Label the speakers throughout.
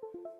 Speaker 1: Hey, Cindy.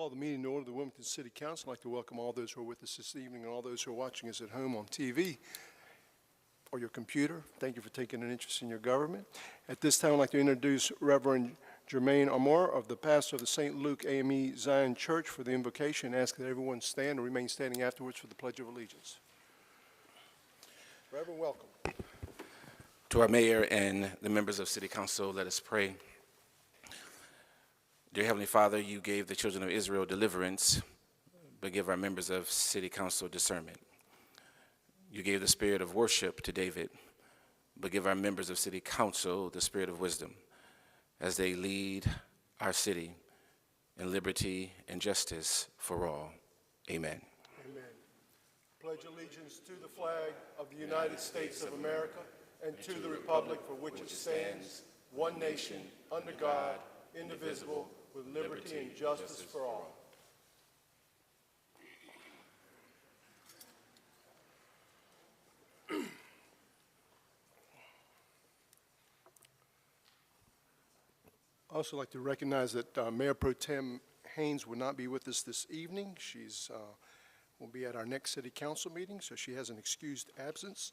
Speaker 1: Call the meeting to order of the Wilmington City Council. I'd like to welcome all those who are with us this evening and all those who are watching us at home on TV or your computer. Thank you for taking an interest in your government. At this time, I'd like to introduce Reverend Jermaine Amor of the pastor of the St. Luke AME Zion Church for the invocation, and ask that everyone stand and remain standing afterwards for the Pledge of Allegiance. Reverend, welcome.
Speaker 2: To our mayor and the members of City Council, let us pray. Dear Heavenly Father, you gave the children of Israel deliverance, but give our members of City Council discernment. You gave the spirit of worship to David, but give our members of City Council the spirit of wisdom as they lead our city in liberty and justice for all. Amen.
Speaker 1: Amen. Pledge allegiance to the flag of the United States of America and to the republic for which it stands, one nation, under God, indivisible, with liberty and justice for all. I'd also like to recognize that Mayor Pro Tem Haynes will not be with us this evening. She's will be at our next City Council meeting, so she has an excused absence.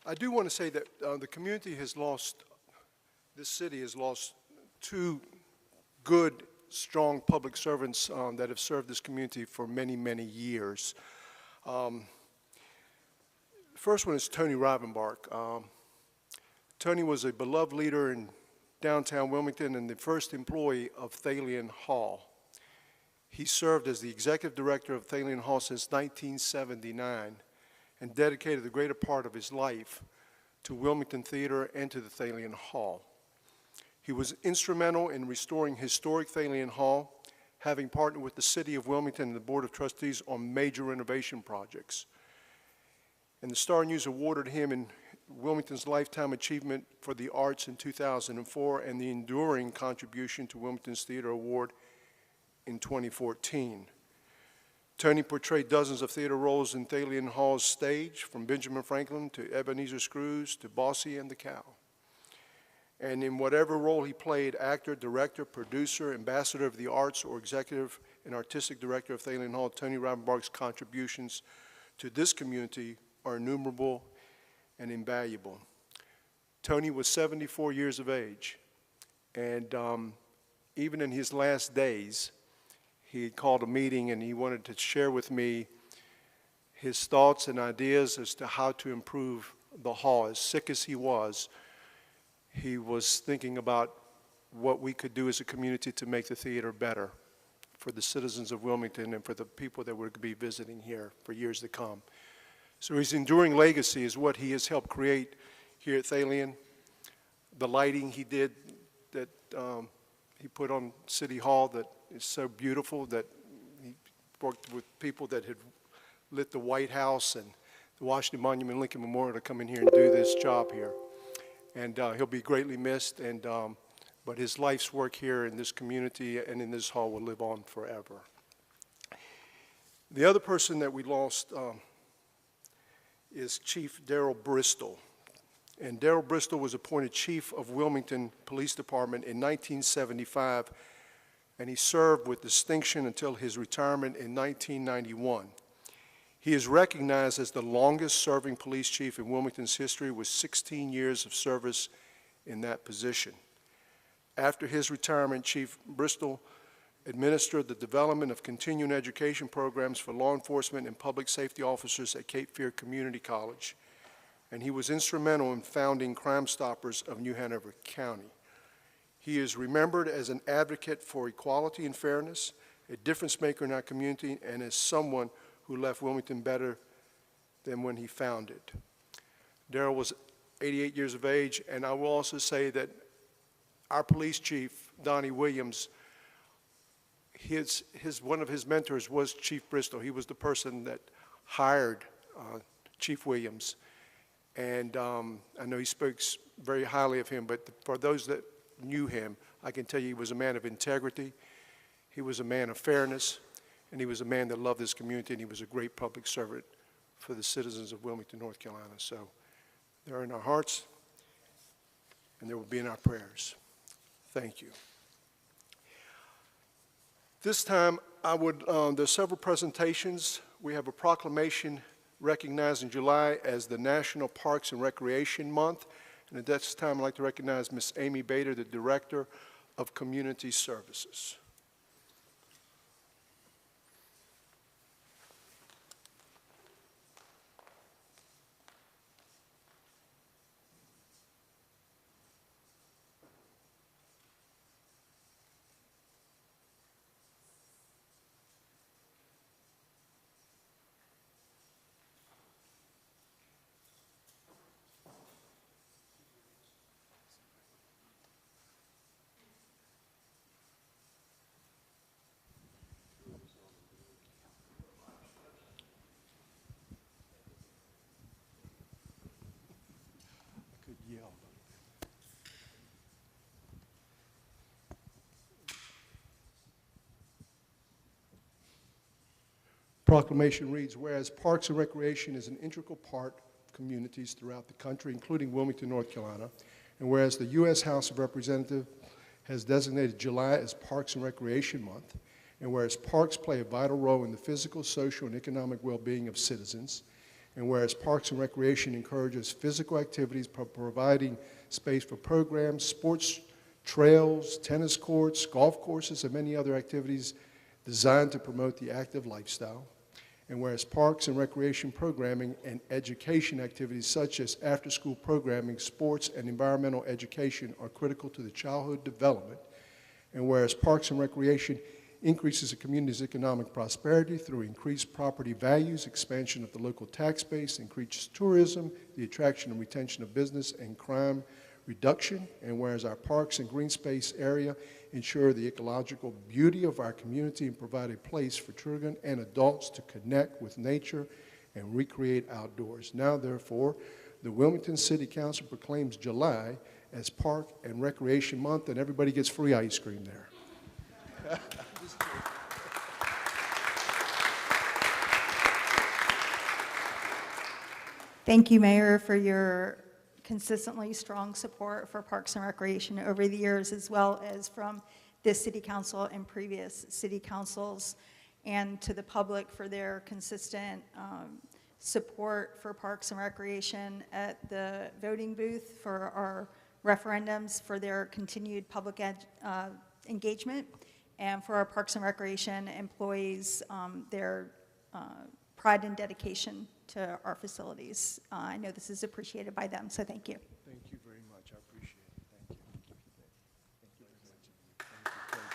Speaker 1: I do want to say that the community has lost, this city has lost two good, strong public servants that have served this community for many, many years. The first one is Tony Rivenbark. Tony was a beloved leader in downtown Wilmington and the first employee of Thalian Hall. He served as the executive director of Thalian Hall since 1979 and dedicated the greater part of his life to Wilmington Theater and to the Thalian Hall. He was instrumental in restoring historic Thalian Hall, having partnered with the City of Wilmington and the Board of Trustees on major renovation projects. And the Star News awarded him in Wilmington's Lifetime Achievement for the Arts in 2004 and the Enduring Contribution to Wilmington's Theater Award in 2014. Tony portrayed dozens of theater roles in Thalian Hall's stage, from Benjamin Franklin to Ebenezer Scrooge to Bossy and the Cow. And in whatever role he played, actor, director, producer, ambassador of the arts, or executive and artistic director of Thalian Hall, Tony Rivenbark's contributions to this community are innumerable and invaluable. Tony was 74 years of age, and even in his last days, he had called a meeting and he wanted to share with me his thoughts and ideas as to how to improve the hall. As sick as he was thinking about what we could do as a community to make the theater better for the citizens of Wilmington and for the people that would be visiting here for years to come. So his enduring legacy is what he has helped create here at Thalian. The lighting he did that he put on City Hall that is so beautiful, that he worked with people that had lit the White House and the Washington Monument Lincoln Memorial to come in here and do this job here. And he'll be greatly missed, but his life's work here in this community and in this hall will live on forever. The other person that we lost is Chief Daryl Bristol. And Daryl Bristol was appointed Chief of Wilmington Police Department in 1975, and he served with distinction until his retirement in 1991. He is recognized as the longest-serving police chief in Wilmington's history with 16 years of service in that position. After his retirement, Chief Bristol administered the development of continuing education programs for law enforcement and public safety officers at Cape Fear Community College, and he was instrumental in founding Crime Stoppers of New Hanover County. He is remembered as an advocate for equality and fairness, a difference maker in our community, and as someone who left Wilmington better than when he found it. Daryl was 88 years of age, and I will also say that our police chief, Donnie Williams, one of his mentors was Chief Bristol. He was the person that hired Chief Williams. And I know he speaks very highly of him, but for those that knew him, I can tell you he was a man of integrity, he was a man of fairness, and he was a man that loved this community, and he was a great public servant for the citizens of Wilmington, North Carolina. So they're in our hearts, and they will be in our prayers. Thank you. This time, there's several presentations. We have a proclamation recognizing July as the National Parks and Recreation Month. And at this time, I'd like to recognize Ms. Amy Bader, the Director of Community Services. Proclamation reads, whereas Parks and Recreation is an integral part of communities throughout the country, including Wilmington, North Carolina, and whereas the U.S. House of Representatives has designated July as Parks and Recreation Month, and whereas parks play a vital role in the physical, social, and economic well-being of citizens, and whereas Parks and Recreation encourages physical activities by providing space for programs, sports, trails, tennis courts, golf courses, and many other activities designed to promote the active lifestyle, and whereas Parks and Recreation programming and education activities such as after-school programming, sports, and environmental education are critical to the childhood development, and whereas Parks and Recreation increases a community's economic prosperity through increased property values, expansion of the local tax base, increased tourism, the attraction and retention of business, and crime reduction, and whereas our parks and green space area ensure the ecological beauty of our community and provide a place for children and adults to connect with nature and recreate outdoors. Now, therefore, the Wilmington City Council proclaims July as Park and Recreation Month, and everybody gets free ice cream there.
Speaker 3: Thank you, Mayor, for your consistently strong support for Parks and Recreation over the years, as well as from this City Council and previous City Councils, and to the public for their consistent support for Parks and Recreation at the voting booth, for our referendums, for their continued public engagement, and for our Parks and Recreation employees, their pride and dedication to our facilities. I know this is appreciated by them, so thank you.
Speaker 1: Thank you very much. I appreciate it. Thank you. Thank you very much. Thank you.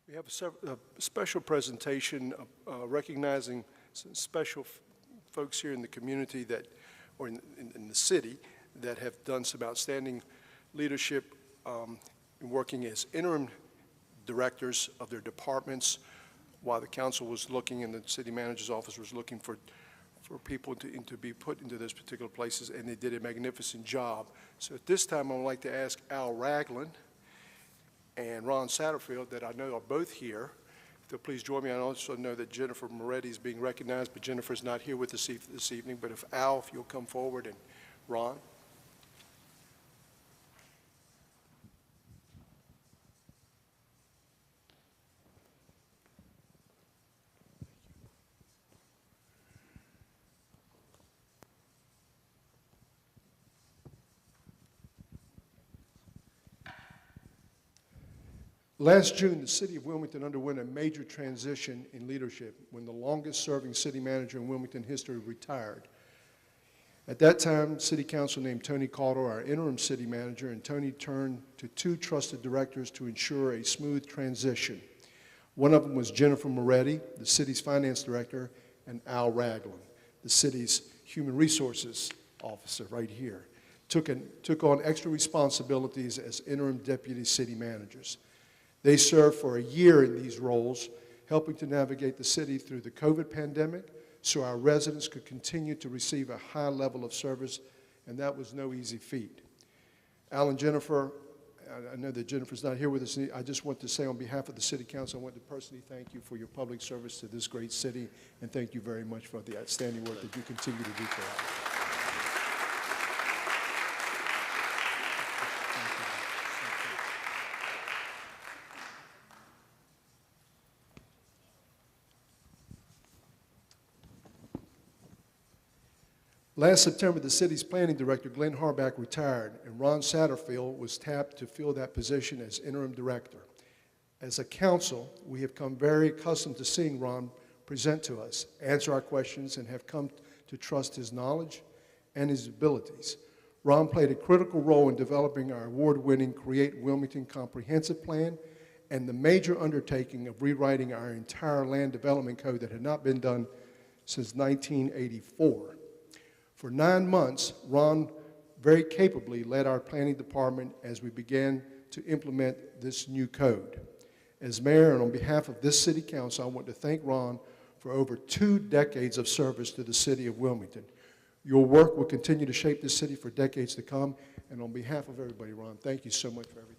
Speaker 1: We have a special presentation recognizing some special folks here in the community that, or in the city, that have done some outstanding leadership in working as interim directors of their departments while the council was looking and the city manager's office was looking for people to be put into those particular places, and they did a magnificent job. So at this time, I would like to ask Al Ragland and Ron Satterfield, that I know are both here. If they'll please join me. I also know that Jennifer Moretti is being recognized, but Jennifer's not here with us this evening. But if Al, if you'll come forward, and Ron. Last June, the city of Wilmington underwent a major transition in leadership when the longest-serving city manager in Wilmington history retired. At that time, City Council named Tony Calder our interim city manager, and Tony turned to two trusted directors to ensure a smooth transition. One of them was Jennifer Moretti, the city's finance director, and Al Ragland, the city's human resources officer right here, took on extra responsibilities as interim deputy city managers. They served for a year in these roles, helping to navigate the city through the COVID pandemic so our residents could continue to receive a high level of service, and that was no easy feat. Al and Jennifer, I know that Jennifer's not here with us. I just want to say on behalf of the City Council, I want to personally thank you for your public service to this great city, and thank you very much for the outstanding work that you continue to do for us. Last September, the city's planning director, Glenn Harbach, retired, and Ron Satterfield was tapped to fill that position as interim director. As a council, we have come very accustomed to seeing Ron present to us, answer our questions, and have come to trust his knowledge and his abilities. Ron played a critical role in developing our award-winning Create Wilmington Comprehensive Plan and the major undertaking of rewriting our entire land development code that had not been done since 1984. For 9 months, Ron very capably led our planning department as we began to implement this new code. As mayor and on behalf of this city council, I want to thank Ron for over 2 decades of service to the city of Wilmington. Your work will continue to shape this city for decades to come, and on behalf of everybody, Ron, thank you so much for everything.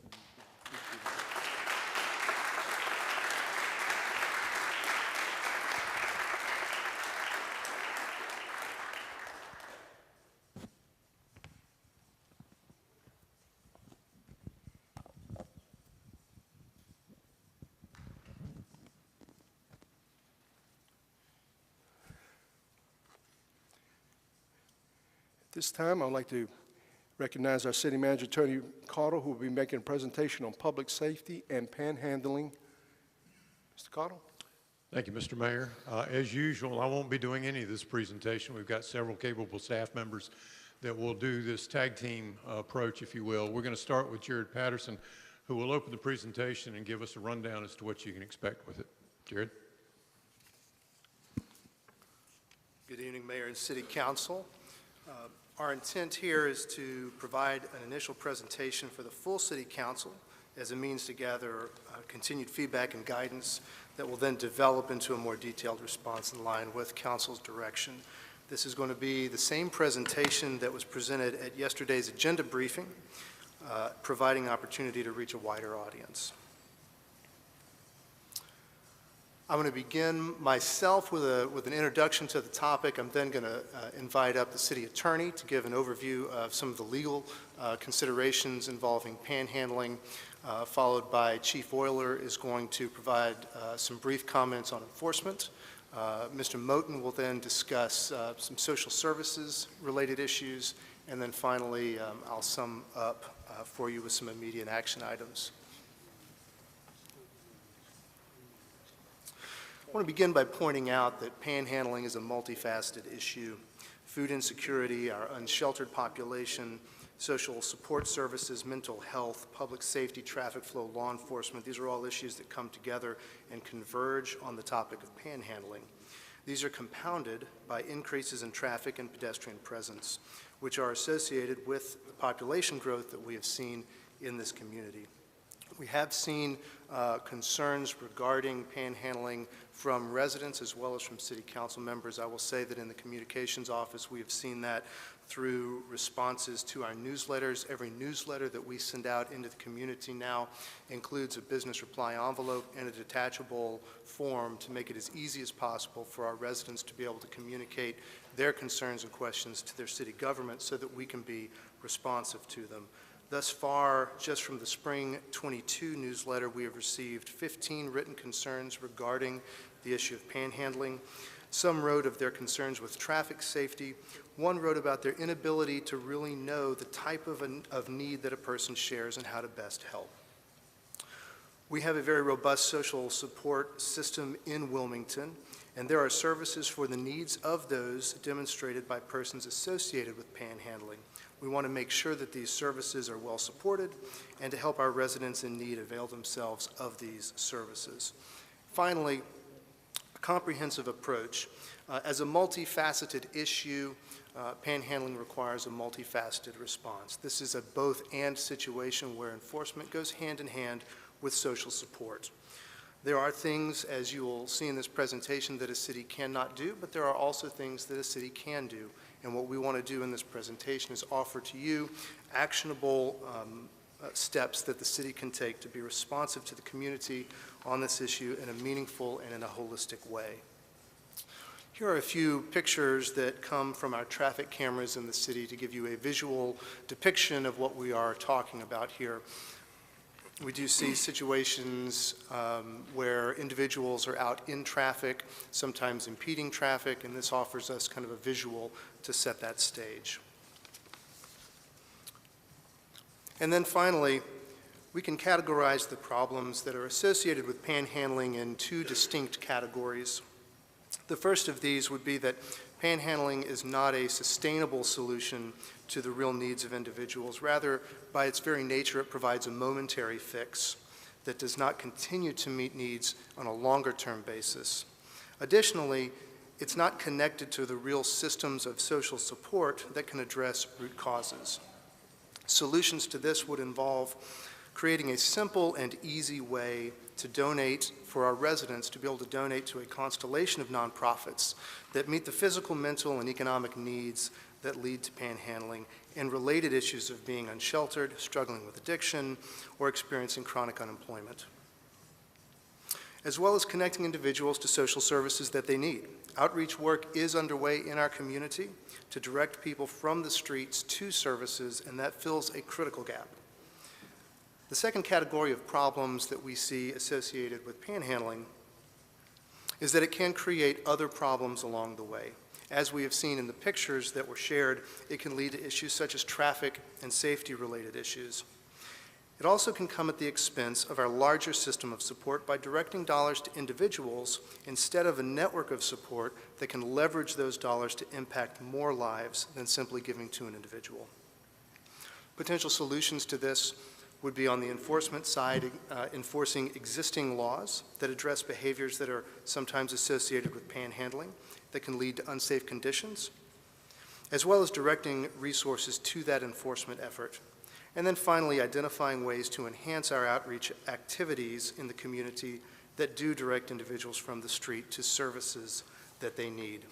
Speaker 1: At this time, I'd like to recognize our city manager, Tony Cottle, who will be making a presentation on public safety and panhandling. Mr. Cottle?
Speaker 4: Thank you, Mr. Mayor. As usual, I won't be doing any of this presentation. We've got several capable staff members that will do this tag team approach, if you will. We're going to start with Jared Patterson, who will open the presentation and give us a rundown as to what you can expect with it. Jared?
Speaker 5: Good evening, Mayor and City Council. Our intent here is to provide an initial presentation for the full City Council as a means to gather continued feedback and guidance that will then develop into a more detailed response in line with Council's direction. This is going to be the same presentation that was presented at yesterday's agenda briefing, providing opportunity to reach a wider audience. I'm going to begin myself with an introduction to the topic. I'm then going to invite up the city attorney to give an overview of some of the legal considerations involving panhandling, followed by Chief Euler is going to provide some brief comments on enforcement. Mr. Moten will then discuss some social services related issues, and then finally I'll sum up for you with some immediate action items. I want to begin by pointing out that panhandling is a multifaceted issue. Food insecurity, our unsheltered population, social support services, mental health, public safety, traffic flow, law enforcement, these are all issues that come together and converge on the topic of panhandling. These are compounded by increases in traffic and pedestrian presence, which are associated with the population growth that we have seen in this community. We have seen concerns regarding panhandling from residents as well as from city council members. I will say that in the communications office, we have seen that through responses to our newsletters. Every newsletter that we send out into the community now includes a business reply envelope and a detachable form to make it as easy as possible for our residents to be able to communicate their concerns and questions to their city government so that we can be responsive to them. Thus far, just from the spring 22 newsletter, we have received 15 written concerns regarding the issue of panhandling. Some wrote of their concerns with traffic safety. One wrote about their inability to really know the type of need that a person shares and how to best help. We have a very robust social support system in Wilmington, and there are services for the needs of those demonstrated by persons associated with panhandling. We want to make sure that these services are well supported and to help our residents in need avail themselves of these services. Finally, a comprehensive approach. As a multifaceted issue, panhandling requires a multifaceted response. This is a both-and situation where enforcement goes hand in hand with social support. There are things, as you will see in this presentation, that a city cannot do, but there are also things that a city can do. And what we want to do in this presentation is offer to you actionable steps that the city can take to be responsive to the community on this issue in a meaningful and in a holistic way. Here are a few pictures that come from our traffic cameras in the city to give you a visual depiction of what we are talking about here. We do see situations where individuals are out in traffic, sometimes impeding traffic, and this offers us kind of a visual to set that stage. And then finally, we can categorize the problems that are associated with panhandling in two distinct categories. The first of these would be that panhandling is not a sustainable solution to the real needs of individuals. Rather, by its very nature, it provides a momentary fix that does not continue to meet needs on a longer-term basis. Additionally, it's not connected to the real systems of social support that can address root causes. Solutions to this would involve creating a simple and easy way to donate for our residents to be able to donate to a constellation of nonprofits that meet the physical, mental, and economic needs that lead to panhandling and related issues of being unsheltered, struggling with addiction, or experiencing chronic unemployment, as well as connecting individuals to social services that they need. Outreach work is underway in our community to direct people from the streets to services, and that fills a critical gap. The second category of problems that we see associated with panhandling is that it can create other problems along the way. As we have seen in the pictures that were shared, it can lead to issues such as traffic and safety-related issues. It also can come at the expense of our larger system of support by directing dollars to individuals instead of a network of support that can leverage those dollars to impact more lives than simply giving to an individual. Potential solutions to this would be on the enforcement side, enforcing existing laws that address behaviors that are sometimes associated with panhandling that can lead to unsafe conditions, as well as directing resources to that enforcement effort. And then finally, identifying ways to enhance our outreach activities in the community that do direct individuals from the street to services that they need.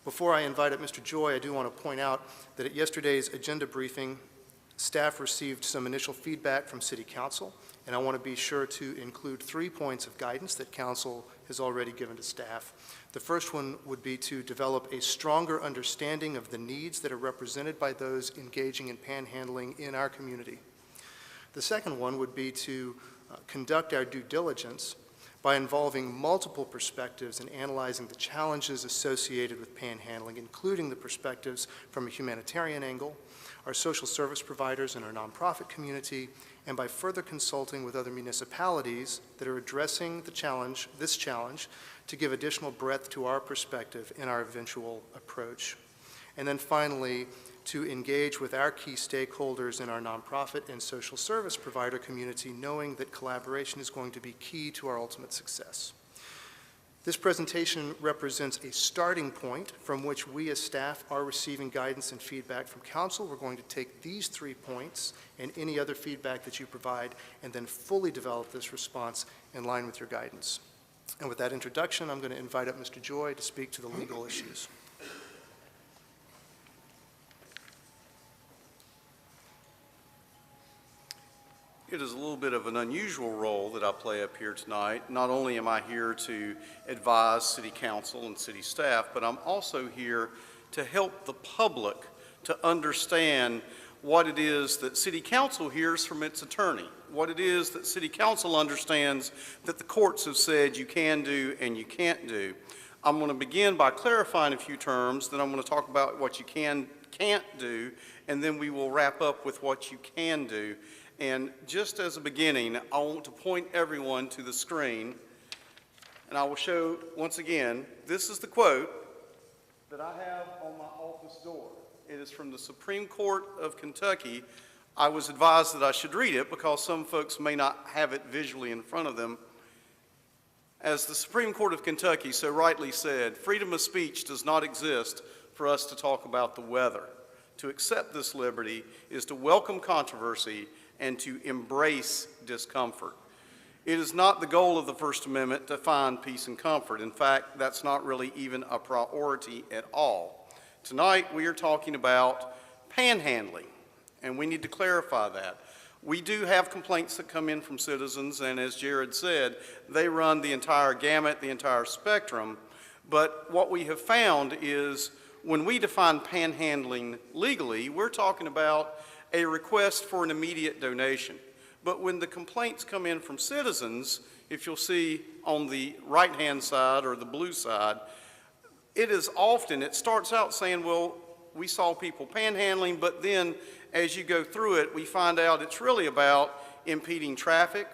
Speaker 5: Before I invite up Mr. Joy, I do want to point out that at yesterday's agenda briefing, staff received some initial feedback from City Council, and I want to be sure to include 3 points of guidance that Council has already given to staff. The first one would be to develop a stronger understanding of the needs that are represented by those engaging in panhandling in our community. The second one would be to conduct our due diligence by involving multiple perspectives and analyzing the challenges associated with panhandling, including the perspectives from a humanitarian angle, our social service providers and our nonprofit community, and by further consulting with other municipalities that are addressing this challenge to give additional breadth to our perspective in our eventual approach. And then finally, to engage with our key stakeholders in our nonprofit and social service provider community, knowing that collaboration is going to be key to our ultimate success. This presentation represents a starting point from which we as staff are receiving guidance and feedback from Council. We're going to take these 3 points and any other feedback that you provide and then fully develop this response in line with your guidance. And with that introduction, I'm going to invite up Mr. Joy to speak to the legal issues.
Speaker 6: It is a little bit of an unusual role that I play up here tonight. Not only am I here to advise City Council and City staff, but I'm also here to help the public to understand what it is that City Council hears from its attorney, what it is that City Council understands that the courts have said you can do and you can't do. I'm going to begin by clarifying a few terms, then I'm going to talk about what you can't do, and then we will wrap up with what you can do. And just as a beginning, I want to point everyone to the screen, and I will show once again, this is the quote that I have on my office door. It is from the Supreme Court of Kentucky. I was advised that I should read it because some folks may not have it visually in front of them. As the Supreme Court of Kentucky so rightly said, freedom of speech does not exist for us to talk about the weather. To accept this liberty is to welcome controversy and to embrace discomfort. It is not the goal of the First Amendment to find peace and comfort. In fact, that's not really even a priority at all. Tonight, we are talking about panhandling, and we need to clarify that. We do have complaints that come in from citizens, and as Jared said, they run the entire gamut, the entire spectrum. But what we have found is when we define panhandling legally, we're talking about a request for an immediate donation. But when the complaints come in from citizens, if you'll see on the right-hand side or the blue side, it starts out saying, well, we saw people panhandling, but then as you go through it, we find out it's really about impeding traffic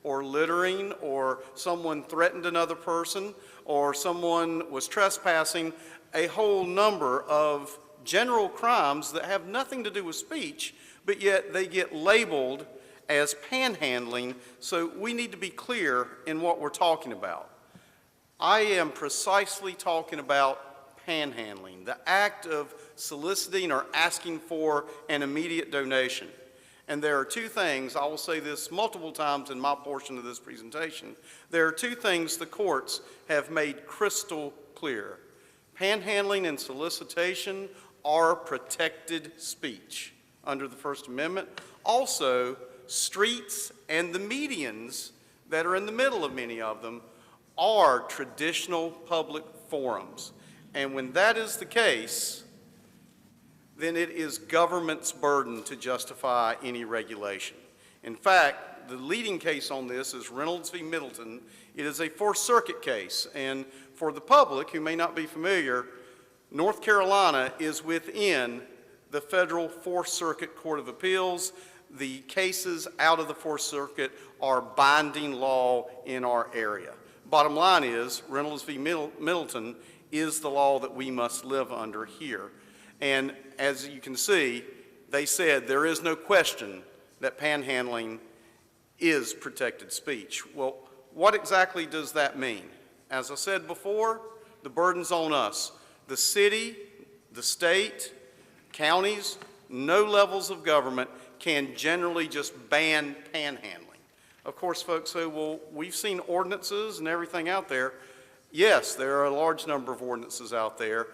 Speaker 6: or littering, or someone threatened another person, or someone was trespassing, a whole number of general crimes that have nothing to do with speech, but yet they get labeled as panhandling, so we need to be clear in what we're talking about. I am precisely talking about panhandling, the act of soliciting or asking for an immediate donation. And there are two things, I will say this multiple times in my portion of this presentation, there are two things the courts have made crystal clear. Panhandling and solicitation are protected speech under the First Amendment. Also, streets and the medians that are in the middle of many of them are traditional public forums. And when that is the case, then it is government's burden to justify any regulation. In fact, the leading case on this is Reynolds v. Middleton. It is a Fourth Circuit case, and for the public who may not be familiar, North Carolina is within the federal Fourth Circuit Court of Appeals. The cases out of the Fourth Circuit are binding law in our area. Bottom line is, Reynolds v. Middleton is the law that we must live under here. And as you can see, they said there is no question that panhandling is protected speech. Well, what exactly does that mean? As I said before, the burden's on us. The city, the state, counties, no levels of government can generally just ban panhandling. Of course, folks say, well, we've seen ordinances and everything out there. Yes, there are a large number of ordinances out there.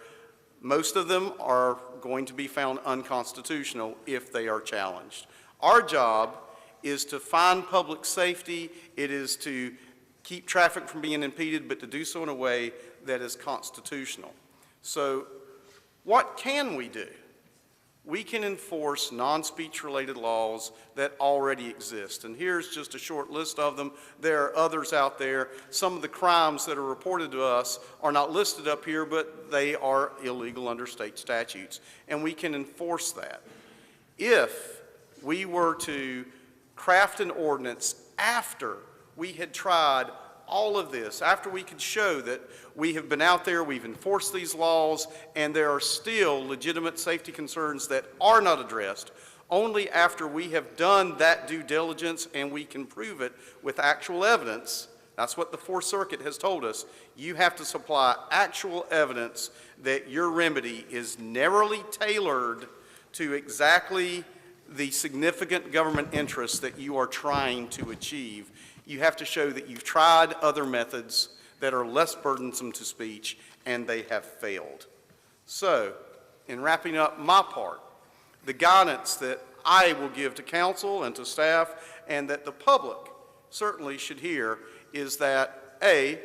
Speaker 6: Most of them are going to be found unconstitutional if they are challenged. Our job is to find public safety. It is to keep traffic from being impeded, but to do so in a way that is constitutional. So what can we do? We can enforce non-speech related laws that already exist. And here's just a short list of them. There are others out there. Some of the crimes that are reported to us are not listed up here, but they are illegal under state statutes. And we can enforce that. If we were to craft an ordinance after we had tried all of this, after we could show that we have been out there, we've enforced these laws, and there are still legitimate safety concerns that are not addressed, only after we have done that due diligence and we can prove it with actual evidence. That's what the Fourth Circuit has told us. You have to supply actual evidence that your remedy is narrowly tailored to exactly the significant government interests that you are trying to achieve. You have to show that you've tried other methods that are less burdensome to speech, and they have failed. So, in wrapping up my part, the guidance that I will give to council and to staff, and that the public certainly should hear, is that, A,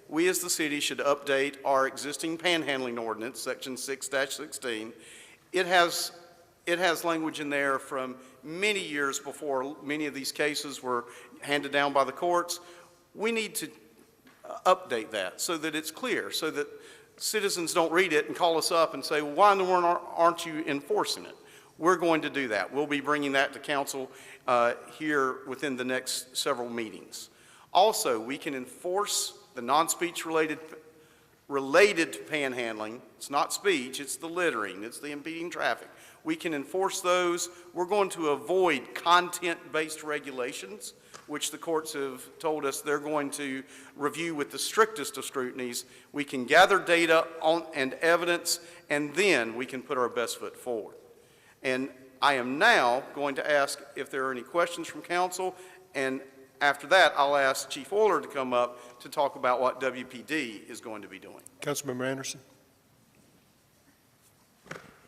Speaker 6: we as the city should update our existing panhandling ordinance, section 6-16. It has language in there from many years before many of these cases were handed down by the courts. We need to update that so that it's clear, so that citizens don't read it and call us up and say, well, why in the world aren't you enforcing it? We're going to do that. We'll be bringing that to council here within the next several meetings. Also, we can enforce the non-speech related to panhandling. It's not speech, it's the littering, it's the impeding traffic. We can enforce those. We're going to avoid content-based regulations, which the courts have told us they're going to review with the strictest of scrutinies. We can gather data and evidence, and then we can put our best foot forward. And I am now going to ask if there are any questions from council, and after that, I'll ask Chief Euler to come up to talk about what WPD is going to be doing.
Speaker 1: Councilmember Anderson.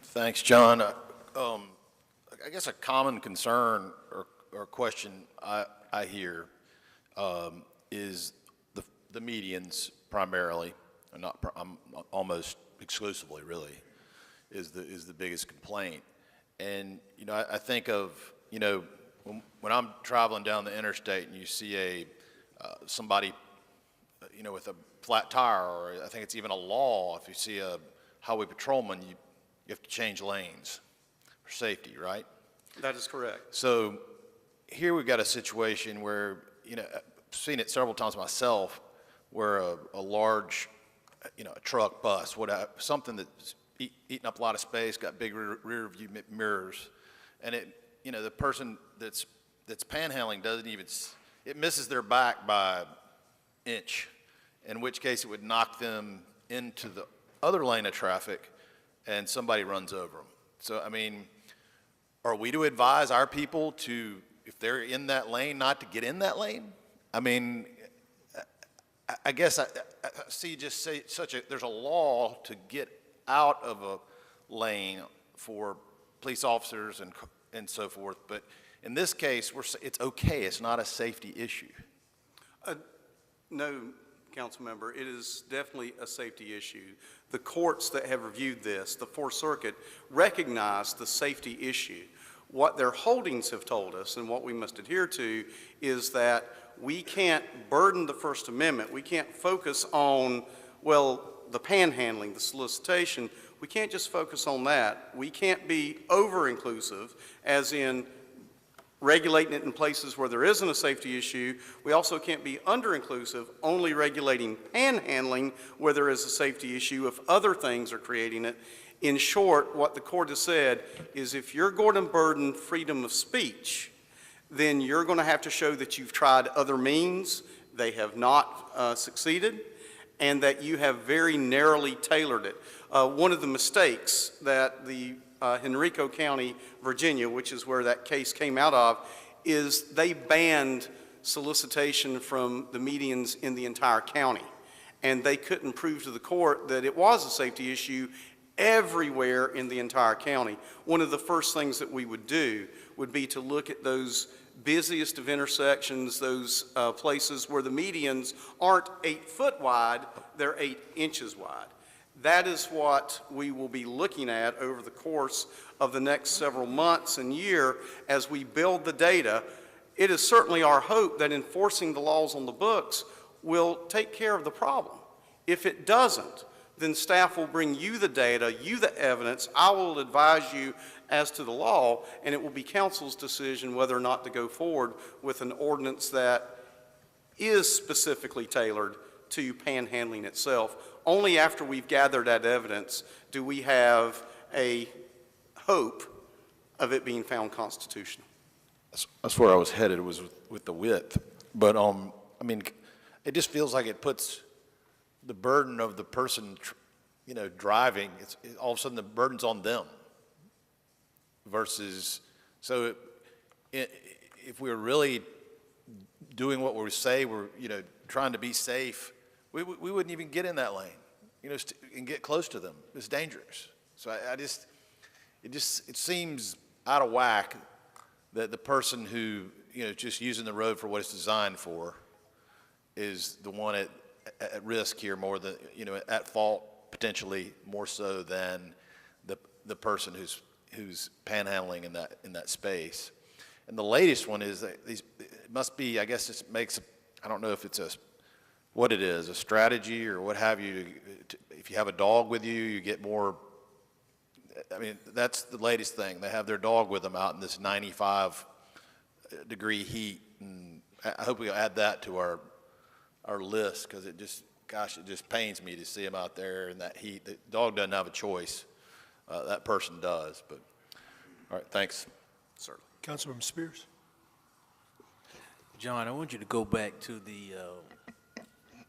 Speaker 7: Thanks, John. I guess a common concern or question I hear is the medians primarily, and almost exclusively really, is the biggest complaint. And I think of when I'm traveling down the interstate and you see somebody with a flat tire, or I think it's even a law if you see a highway patrolman, you have to change lanes for safety, right?
Speaker 6: That is correct.
Speaker 7: So here we've got a situation where, I've seen it several times myself, where a large, a truck, bus, whatever, something that's eating up a lot of space, got big rear view mirrors, and the person that's panhandling doesn't even, it misses their back by an inch, in which case it would knock them into the other lane of traffic, and somebody runs over them. So, I mean, are we to advise our people to, if they're in that lane, not to get in that lane? I mean, I guess I see there's a law to get out of a lane for police officers and so forth, but in this case, it's okay, it's not a safety issue.
Speaker 6: No, council member, it is definitely a safety issue. The courts that have reviewed this, the Fourth Circuit, recognize the safety issue. What their holdings have told us and what we must adhere to is that we can't burden the First Amendment. We can't focus on, the panhandling, the solicitation. We can't just focus on that. We can't be over-inclusive, as in regulating it in places where there isn't a safety issue. We also can't be under-inclusive, only regulating panhandling where there is a safety issue if other things are creating it. In short, what the court has said is if you're going to burden freedom of speech, then you're going to have to show that you've tried other means, they have not succeeded, and that you have very narrowly tailored it. One of the mistakes that the Henrico County, Virginia, which is where that case came out of, is they banned solicitation from the medians in the entire county. And they couldn't prove to the court that it was a safety issue everywhere in the entire county. One of the first things that we would do would be to look at those busiest of intersections, those places where the medians aren't 8 foot wide, they're 8 inches wide. That is what we will be looking at over the course of the next several months and year as we build the data. It is certainly our hope that enforcing the laws on the books will take care of the problem. If it doesn't, then staff will bring you the data, you the evidence. I will advise you as to the law, and it will be council's decision whether or not to go forward with an ordinance that is specifically tailored to panhandling itself. Only after we've gathered that evidence do we have a hope of it being found constitutional.
Speaker 7: That's where I was headed, was with the width. But, I mean, it just feels like it puts the burden of the person, driving, all of a sudden the burden's on them versus, so if we're really doing what we say, we're, trying to be safe, we wouldn't even get in that lane, and get close to them. It's dangerous. So it seems out of whack that the person who, just using the road for what it's designed for is the one at risk here more than, at fault potentially more so than the person who's panhandling in that space. And the latest one is that it must be, I guess it makes, I don't know if it's what it is, a strategy or what have you. If you have a dog with you, you get more, I mean, that's the latest thing. They have their dog with them out in this 95-degree heat. And I hope we'll add that to our list, because it just pains me to see them out there in that heat. The dog doesn't have a choice. That person does. But all right, thanks.
Speaker 6: Certainly.
Speaker 1: Councilmember Spears.
Speaker 8: John, I want you to go back to the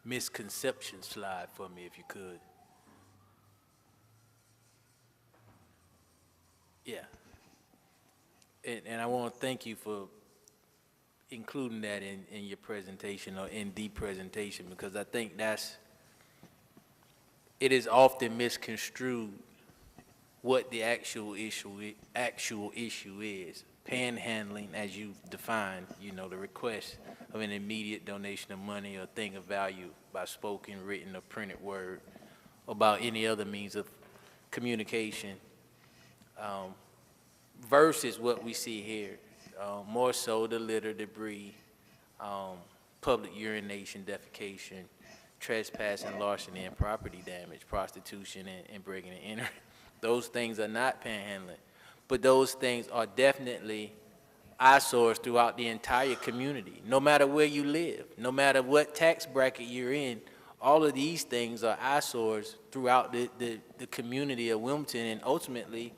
Speaker 8: misconception slide for me, if you could. Yeah. and I want to thank you for including that in your presentation or in the presentation, because I think it is often misconstrued what the actual issue is. Panhandling, as you've defined, the request of an immediate donation of money or thing of value by spoken, written, or printed word, about any other means of communication, versus what we see here, more so the litter, debris, public urination, defecation, trespassing, larceny, and property damage, prostitution, and breaking and entering. Those things are not panhandling, but those things are definitely eyesores throughout the entire community. No matter where you live, no matter what tax bracket you're in, all of these things are eyesores throughout the community of Wilmington, and ultimately,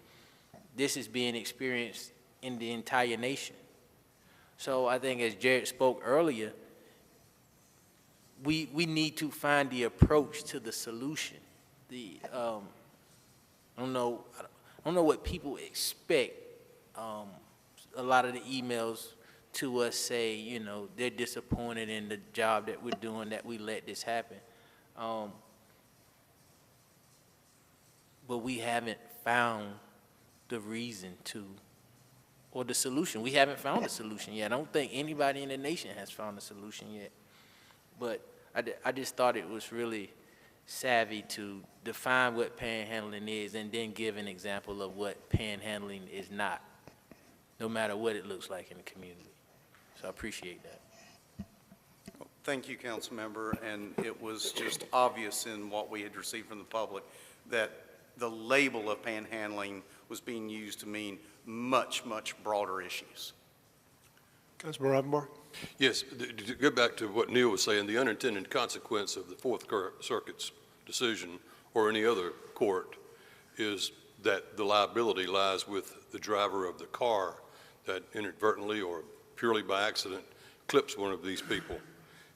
Speaker 8: this is being experienced in the entire nation. So I think, as Jared spoke earlier, we need to find the approach to the solution. I don't know what people expect. A lot of the emails to us say, they're disappointed in the job that we're doing, that we let this happen. But we haven't found the reason to, or the solution. We haven't found a solution yet. I don't think anybody in the nation has found a solution yet. But I just thought it was really savvy to define what panhandling is and then give an example of what panhandling is not, no matter what it looks like in the community. So I appreciate that.
Speaker 6: Thank you, council member, and it was just obvious in what we had received from the public that the label of panhandling was being used to mean much, much broader issues.
Speaker 1: Councilman Rivenbark?
Speaker 9: Yes, to go back to what Neil was saying, the unintended consequence of the Fourth Circuit's decision or any other court is that the liability lies with the driver of the car that inadvertently or purely by accident clips one of these people,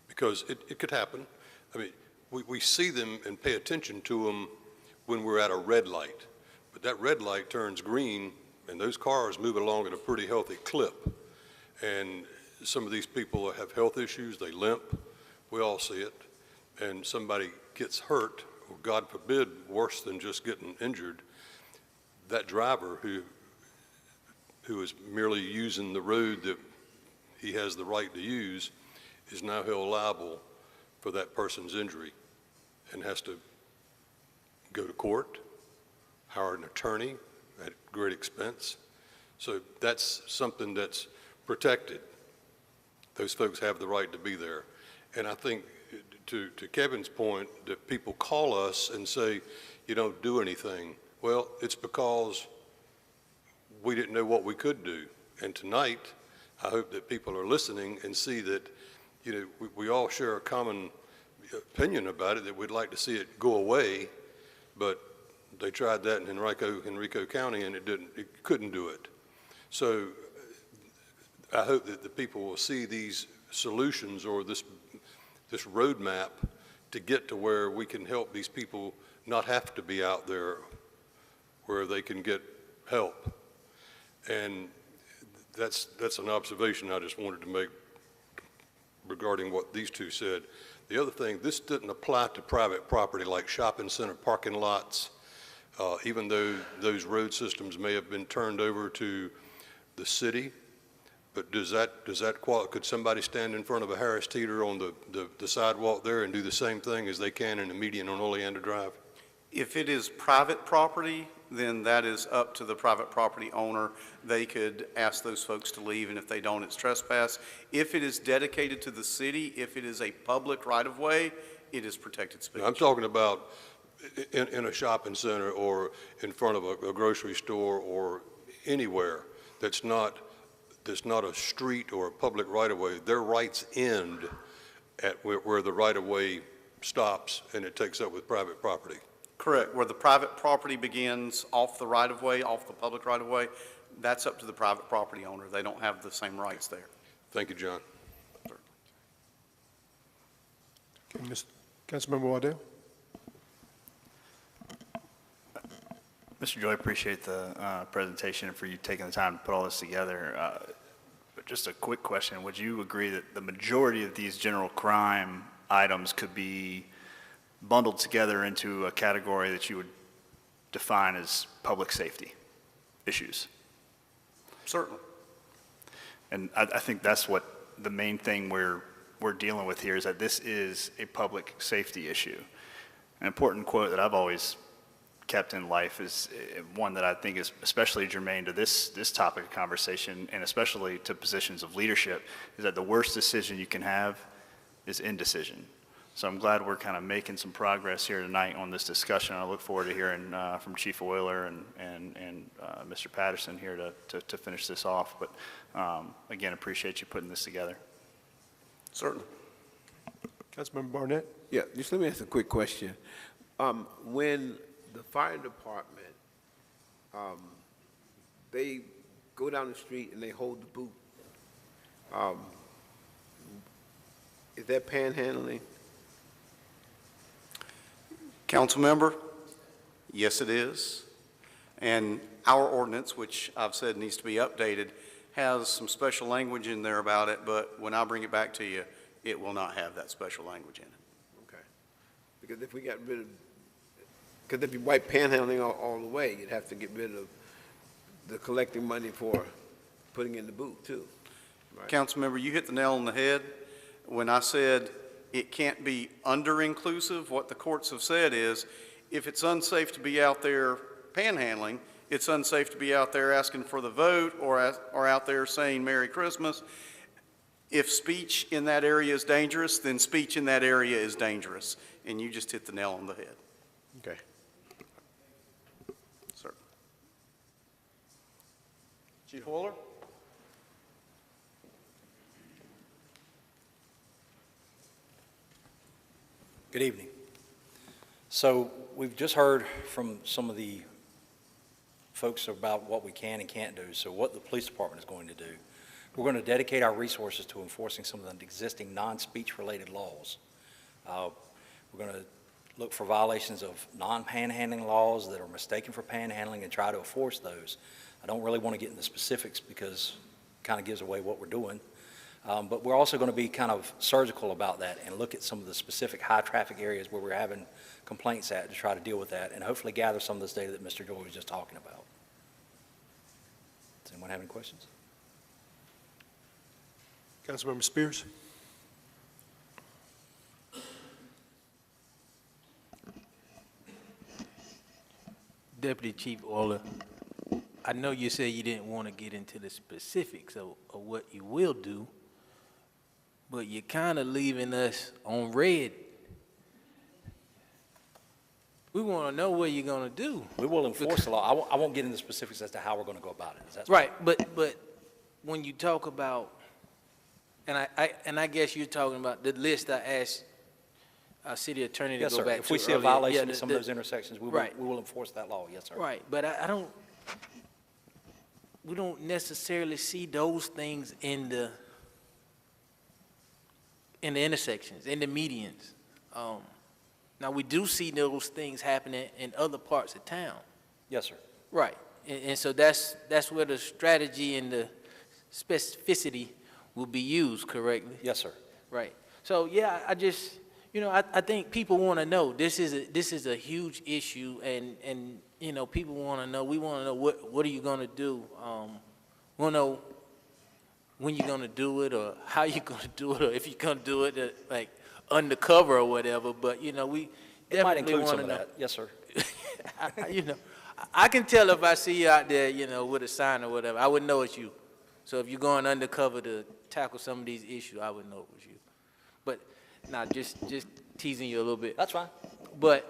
Speaker 9: because it could happen. I mean, we see them and pay attention to them when we're at a red light, but that red light turns green and those cars move along at a pretty healthy clip. And some of these people have health issues, they limp, we all see it, and somebody gets hurt, or God forbid, worse than just getting injured. That driver who is merely using the road that he has the right to use is now held liable for that person's injury and has to go to court, hire an attorney at great expense. So that's something that's protected. Those folks have the right to be there. And I think to Kevin's point, that people call us and say, you don't do anything. Well, it's because we didn't know what we could do. And tonight, I hope that people are listening and see that, we all share a common opinion about it, that we'd like to see it go away, but they tried that in Henrico County and it couldn't do it. So I hope that the people will see these solutions or this roadmap to get to where we can help these people not have to be out there, where they can get help. And that's an observation I just wanted to make regarding what these two said. The other thing, this didn't apply to private property like shopping center parking lots, even though those road systems may have been turned over to the city. But could somebody stand in front of a Harris Teeter on the sidewalk there and do the same thing as they can in the median on Oleander Drive?
Speaker 6: If it is private property, then that is up to the private property owner. They could ask those folks to leave, and if they don't, it's trespass. If it is dedicated to the city, if it is a public right-of-way, it is protected speech.
Speaker 9: I'm talking about in a shopping center or in front of a grocery store or anywhere that's not a street or a public right-of-way. Their rights end at where the right-of-way stops and it takes up with private property.
Speaker 6: Correct. Where the private property begins off the right-of-way, off the public right-of-way, that's up to the private property owner. They don't have the same rights there.
Speaker 9: Thank you, John.
Speaker 1: Okay, Councilmember Waddell?
Speaker 10: Mr. Joy, appreciate the presentation and for you taking the time to put all this together. But just a quick question. Would you agree that the majority of these general crime items could be bundled together into a category that you would define as public safety issues?
Speaker 6: Certainly.
Speaker 10: And I think that's what the main thing we're dealing with here is that this is a public safety issue. An important quote that I've always kept in life is one that I think is especially germane to this topic of conversation, and especially to positions of leadership, is that the worst decision you can have is indecision. So I'm glad we're kind of making some progress here tonight on this discussion. I look forward to hearing from Chief Oiler and Mr. Patterson here to finish this off. But again, appreciate you putting this together.
Speaker 6: Certainly.
Speaker 1: Councilmember Barnett?
Speaker 11: Yeah, just let me ask a quick question. When the fire department, they go down the street and they hold the boot, is that panhandling?
Speaker 6: Council member, yes, it is. And our ordinance, which I've said needs to be updated, has some special language in there about it, but when I bring it back to you, it will not have that special language in it.
Speaker 11: Okay. Because if we got rid of, because if you wipe panhandling all the way, you'd have to get rid of the collecting money for putting in the boot too. Right?
Speaker 6: Council member, you hit the nail on the head. When I said it can't be under-inclusive, what the courts have said is, if it's unsafe to be out there panhandling, it's unsafe to be out there asking for the vote or out there saying Merry Christmas. If speech in that area is dangerous, then speech in that area is dangerous. And you just hit the nail on the head.
Speaker 11: Okay.
Speaker 6: Sir. Chief Oiler?
Speaker 12: Good evening. So we've just heard from some of the folks about what we can and can't do, so what the police department is going to do. We're going to dedicate our resources to enforcing some of the existing non-speech related laws. We're going to look for violations of non-panhandling laws that are mistaken for panhandling and try to enforce those. I don't really want to get into specifics because it kind of gives away what we're doing. But we're also going to be kind of surgical about that and look at some of the specific high traffic areas where we're having complaints at to try to deal with that and hopefully gather some of this data that Mr. Joy was just talking about. Does anyone have any questions?
Speaker 1: Councilmember Spears?
Speaker 8: Deputy Chief Oiler, I know you said you didn't want to get into the specifics of what you will do, but you're kind of leaving us on red. We want to know what you're going to do.
Speaker 12: We will enforce the law. I won't get into specifics as to how we're going to go about it. That's
Speaker 8: Right, but when you talk about, and I guess you're talking about the list I asked our city attorney to
Speaker 12: Yes,
Speaker 8: go
Speaker 12: sir.
Speaker 8: back to
Speaker 12: If we see a
Speaker 8: earlier.
Speaker 12: violation
Speaker 8: Yeah,
Speaker 12: in some of those intersections, we will enforce that law. Yes, sir.
Speaker 8: Right, but we don't necessarily see those things in the intersections, in the medians. Now, we do see those things happening in other parts of town.
Speaker 12: Yes, sir.
Speaker 8: Right, and so that's where the strategy and the specificity will be used correctly.
Speaker 12: Yes, sir.
Speaker 8: Right. So, yeah, I just, I think people want to know, this is a huge issue, and people want to know, we want to know what are you going to do? We want to know when you're going to do it, or how you're going to do it, or if you're going to do it like undercover or whatever, but, we
Speaker 12: It might
Speaker 8: definitely
Speaker 12: include
Speaker 8: want
Speaker 12: some
Speaker 8: to
Speaker 12: of
Speaker 8: know.
Speaker 12: that. Yes, sir.
Speaker 8: I can tell if I see you out there, with a sign or whatever, I would know it's you. So if you're going undercover to tackle some of these issues, I would know it was you. But, nah, just teasing you a little bit.
Speaker 12: That's fine.
Speaker 8: But,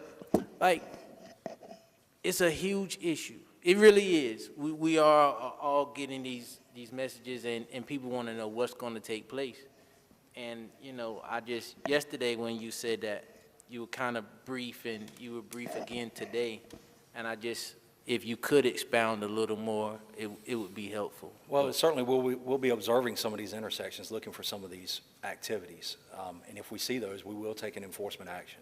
Speaker 8: it's a huge issue. It really is. We are all getting these messages, and people want to know what's going to take place. And, yesterday when you said that, you were kind of brief, and you were brief again today, and if you could expound a little more, it would be helpful.
Speaker 12: Well, certainly we'll be observing some of these intersections, looking for some of these activities. And if we see those, we will take an enforcement action.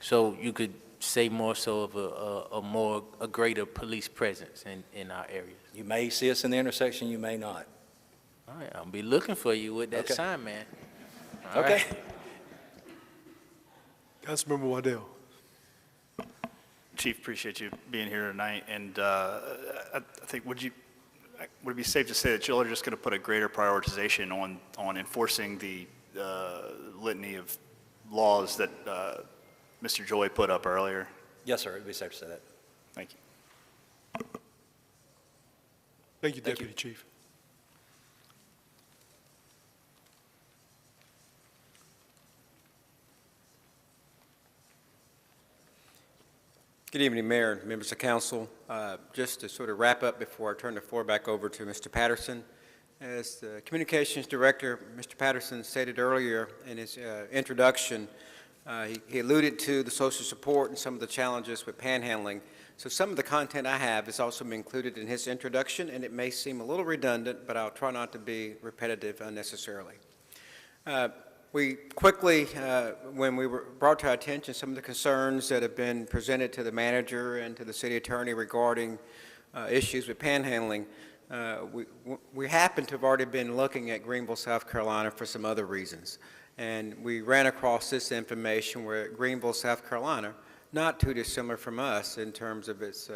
Speaker 8: So you could say more so of a greater police presence in our areas.
Speaker 12: You may see us in the intersection, you may not.
Speaker 8: All right, I'll be looking for you with that
Speaker 12: Okay.
Speaker 8: sign, man. All
Speaker 12: Okay.
Speaker 8: right.
Speaker 1: Councilmember Waddell.
Speaker 10: Chief, appreciate you being here tonight, and I think, would it be safe to say that you are just going to put a greater prioritization on enforcing the litany of laws that Mr. Joy put up earlier?
Speaker 12: Yes, sir, it'd be safe to say that.
Speaker 10: Thank you.
Speaker 1: Thank you,
Speaker 12: Thank you.
Speaker 1: Deputy Chief.
Speaker 13: Good evening, Mayor and members of council. Just to sort of wrap up before I turn the floor back over to Mr. Patterson. As the Communications Director, Mr. Patterson stated earlier in his introduction, he alluded to the social support and some of the challenges with panhandling. So some of the content I have has also been included in his introduction, and it may seem a little redundant, but I'll try not to be repetitive unnecessarily. We quickly, when we were brought to our attention some of the concerns that have been presented to the manager and to the city attorney regarding issues with panhandling, we happen to have already been looking at Greenville, South Carolina for some other reasons. And we ran across this information where Greenville, South Carolina, not too dissimilar from us in terms of its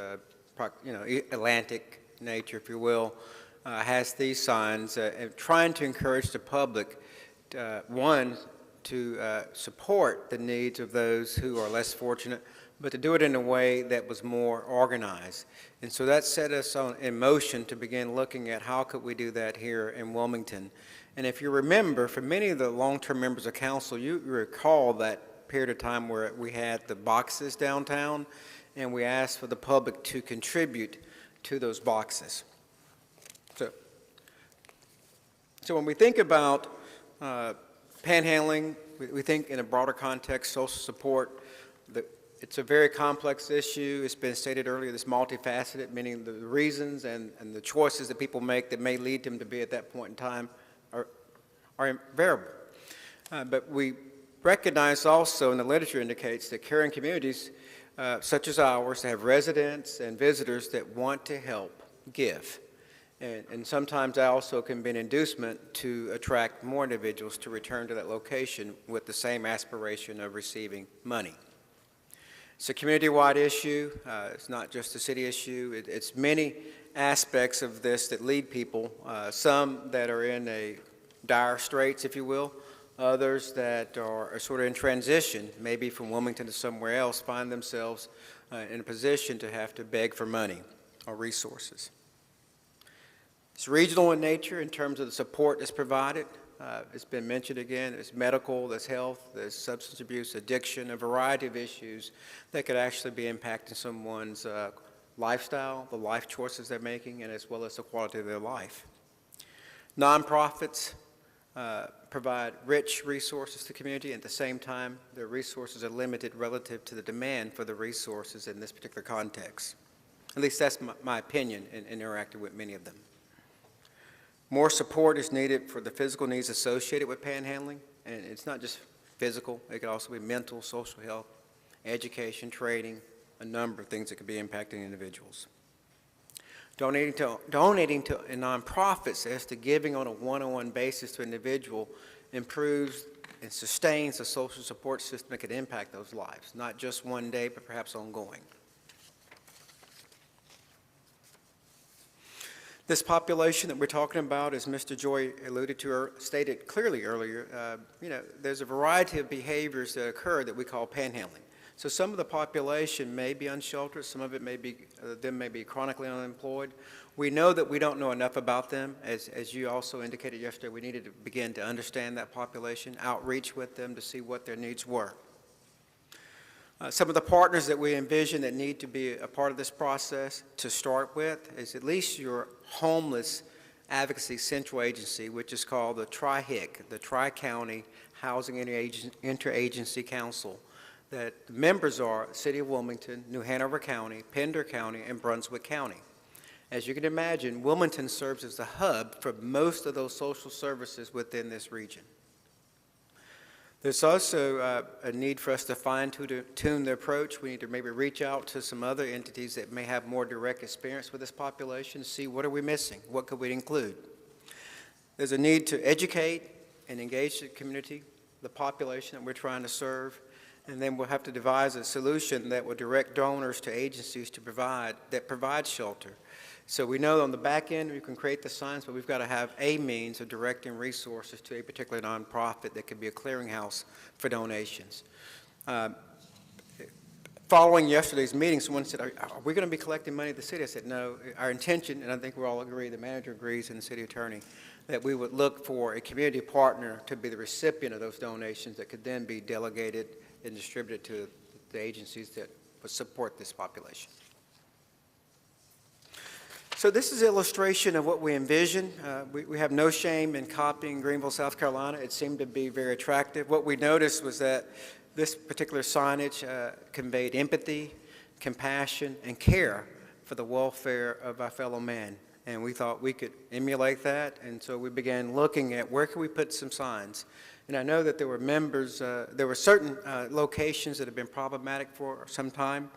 Speaker 13: Atlantic nature, if you will, has these signs trying to encourage the public one, to support the needs of those who are less fortunate, but to do it in a way that was more organized. And so that set us in motion to begin looking at how could we do that here in Wilmington. And if you remember, for many of the long-term members of council, you recall that period of time where we had the boxes downtown, and we asked for the public to contribute to those boxes. So when we think about panhandling, we think in a broader context, social support, it's a very complex issue. It's been stated earlier, it's multifaceted, meaning the reasons and the choices that people make that may lead them to be at that point in time are variable. But we recognize also, and the literature indicates, that caring communities such as ours have residents and visitors that want to help give. And sometimes that also can be an inducement to attract more individuals to return to that location with the same aspiration of receiving money. It's a community-wide issue. It's not just a city issue. It's many aspects of this that lead people, some that are in a dire straits, if you will, others that are sort of in transition, maybe from Wilmington to somewhere else, find themselves in a position to have to beg for money or resources. It's regional in nature in terms of the support that's provided. It's been mentioned again, there's medical, there's health, there's substance abuse, addiction, a variety of issues that could actually be impacting someone's lifestyle, the life choices they're making, and as well as the quality of their life. Nonprofits provide rich resources to the community, and at the same time, their resources are limited relative to the demand for the resources in this particular context. At least that's my opinion in interacting with many of them. More support is needed for the physical needs associated with panhandling, and it's not just physical, it could also be mental, social health, education, trading, a number of things that could be impacting individuals. Donating to nonprofits as to giving on a one-on-one basis to an individual improves and sustains the social support system that could impact those lives, not just one day, but perhaps ongoing. This population that we're talking about, as Mr. Joy alluded to or stated clearly earlier, there's a variety of behaviors that occur that we call panhandling. So some of the population may be unsheltered, some of it may be, them may be chronically unemployed. We know that we don't know enough about them. As you also indicated yesterday, we needed to begin to understand that population, outreach with them to see what their needs were. Some of the partners that we envision that need to be a part of this process to start with is at least your homeless advocacy central agency, which is called the TRI-HIC, the Tri-County Housing Interagency Council, that the members are City of Wilmington, New Hanover County, Pender County, and Brunswick County. As you can imagine, Wilmington serves as the hub for most of those social services within this region. There's also a need for us to fine-tune the approach. We need to maybe reach out to some other entities that may have more direct experience with this population, see what are we missing, what could we include. There's a need to educate and engage the community, the population that we're trying to serve, and then we'll have to devise a solution that will direct donors to agencies that provide shelter. So we know on the back end we can create the signs, but we've got to have a means of directing resources to a particular nonprofit that could be a clearinghouse for donations. Following yesterday's meeting, someone said, are we going to be collecting money at the city? I said, no. Our intention, and I think we all agree, the manager agrees and the city attorney, that we would look for a community partner to be the recipient of those donations that could then be delegated and distributed to the agencies that would support this population. So this is an illustration of what we envision. We have no shame in copying Greenville, South Carolina. It seemed to be very attractive. What we noticed was that this particular signage conveyed empathy, compassion, and care for the welfare of our fellow man. And we thought we could emulate that, and so we began looking at where can we put some signs. And I know that there were there were certain locations that have been problematic for some time,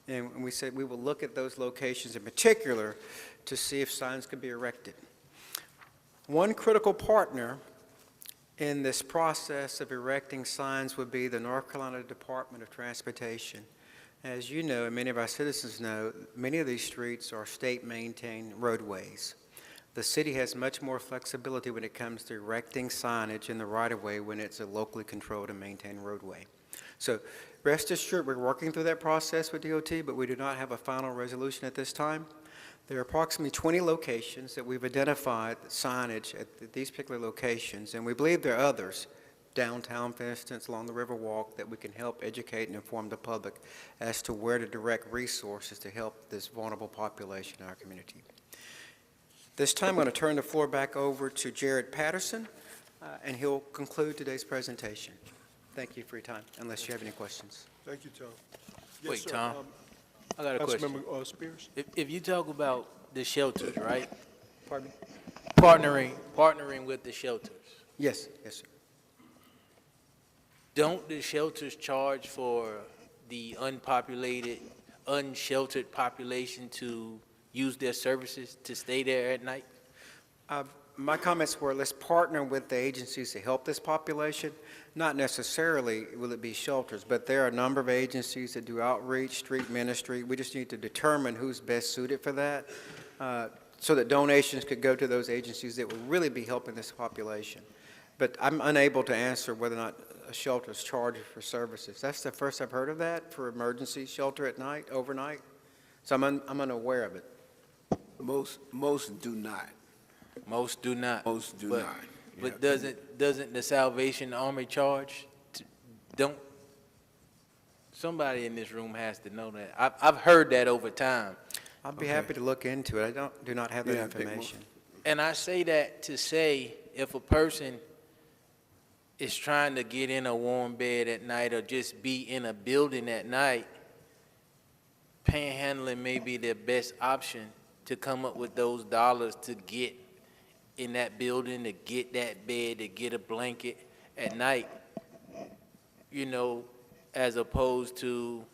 Speaker 13: and we said we will look at those locations in particular to see if signs could be erected. One critical partner in this process of erecting signs would be the North Carolina Department of Transportation. As you know, and many of our citizens know, many of these streets are state-maintained roadways. The city has much more flexibility when it comes to erecting signage in the right-of-way when it's a locally controlled and maintained roadway. So rest assured, we're working through that process with DOT, but we do not have a final resolution at this time. There are approximately 20 locations that we've identified signage at these particular locations, and we believe there are others, downtown, for instance, along the Riverwalk, that we can help educate and inform the public as to where to direct resources to help this vulnerable population in our community. This time, I'm going to turn the floor back over to Jared Patterson, and he'll conclude today's presentation. Thank you for your time, unless you have any questions.
Speaker 1: Thank you, Tom.
Speaker 8: Wait,
Speaker 1: sir.
Speaker 8: Tom, I got a question.
Speaker 1: Councilmember Spears?
Speaker 8: If you talk about the shelters, right?
Speaker 13: Pardon me?
Speaker 8: Partnering with the shelters.
Speaker 13: Yes, yes, sir.
Speaker 8: Don't the shelters charge for the unpopulated, unsheltered population to use their services to stay there at night?
Speaker 13: My comments were, let's partner with the agencies to help this population. Not necessarily will it be shelters, but there are a number of agencies that do outreach, street ministry. We just need to determine who's best suited for that, so that donations could go to those agencies that will really be helping this population. But I'm unable to answer whether or not a shelter is charged for services. That's the first I've heard of that, for emergency shelter at night, overnight. So I'm unaware of it.
Speaker 11: Most do not.
Speaker 8: Most do not.
Speaker 11: Most do
Speaker 8: But-
Speaker 11: not.
Speaker 8: But doesn't the Salvation Army charge? Don't, somebody in this room has to know that. I've heard that over time.
Speaker 13: I'll be happy to look into it. I do not have that
Speaker 11: Yeah, I think
Speaker 13: information.
Speaker 8: And I say that to say, if a person is trying to get in a warm bed at night or just be in a building at night, panhandling may be their best option to come up with those dollars to get in that building, to get that bed, to get a blanket at night, you know, as opposed to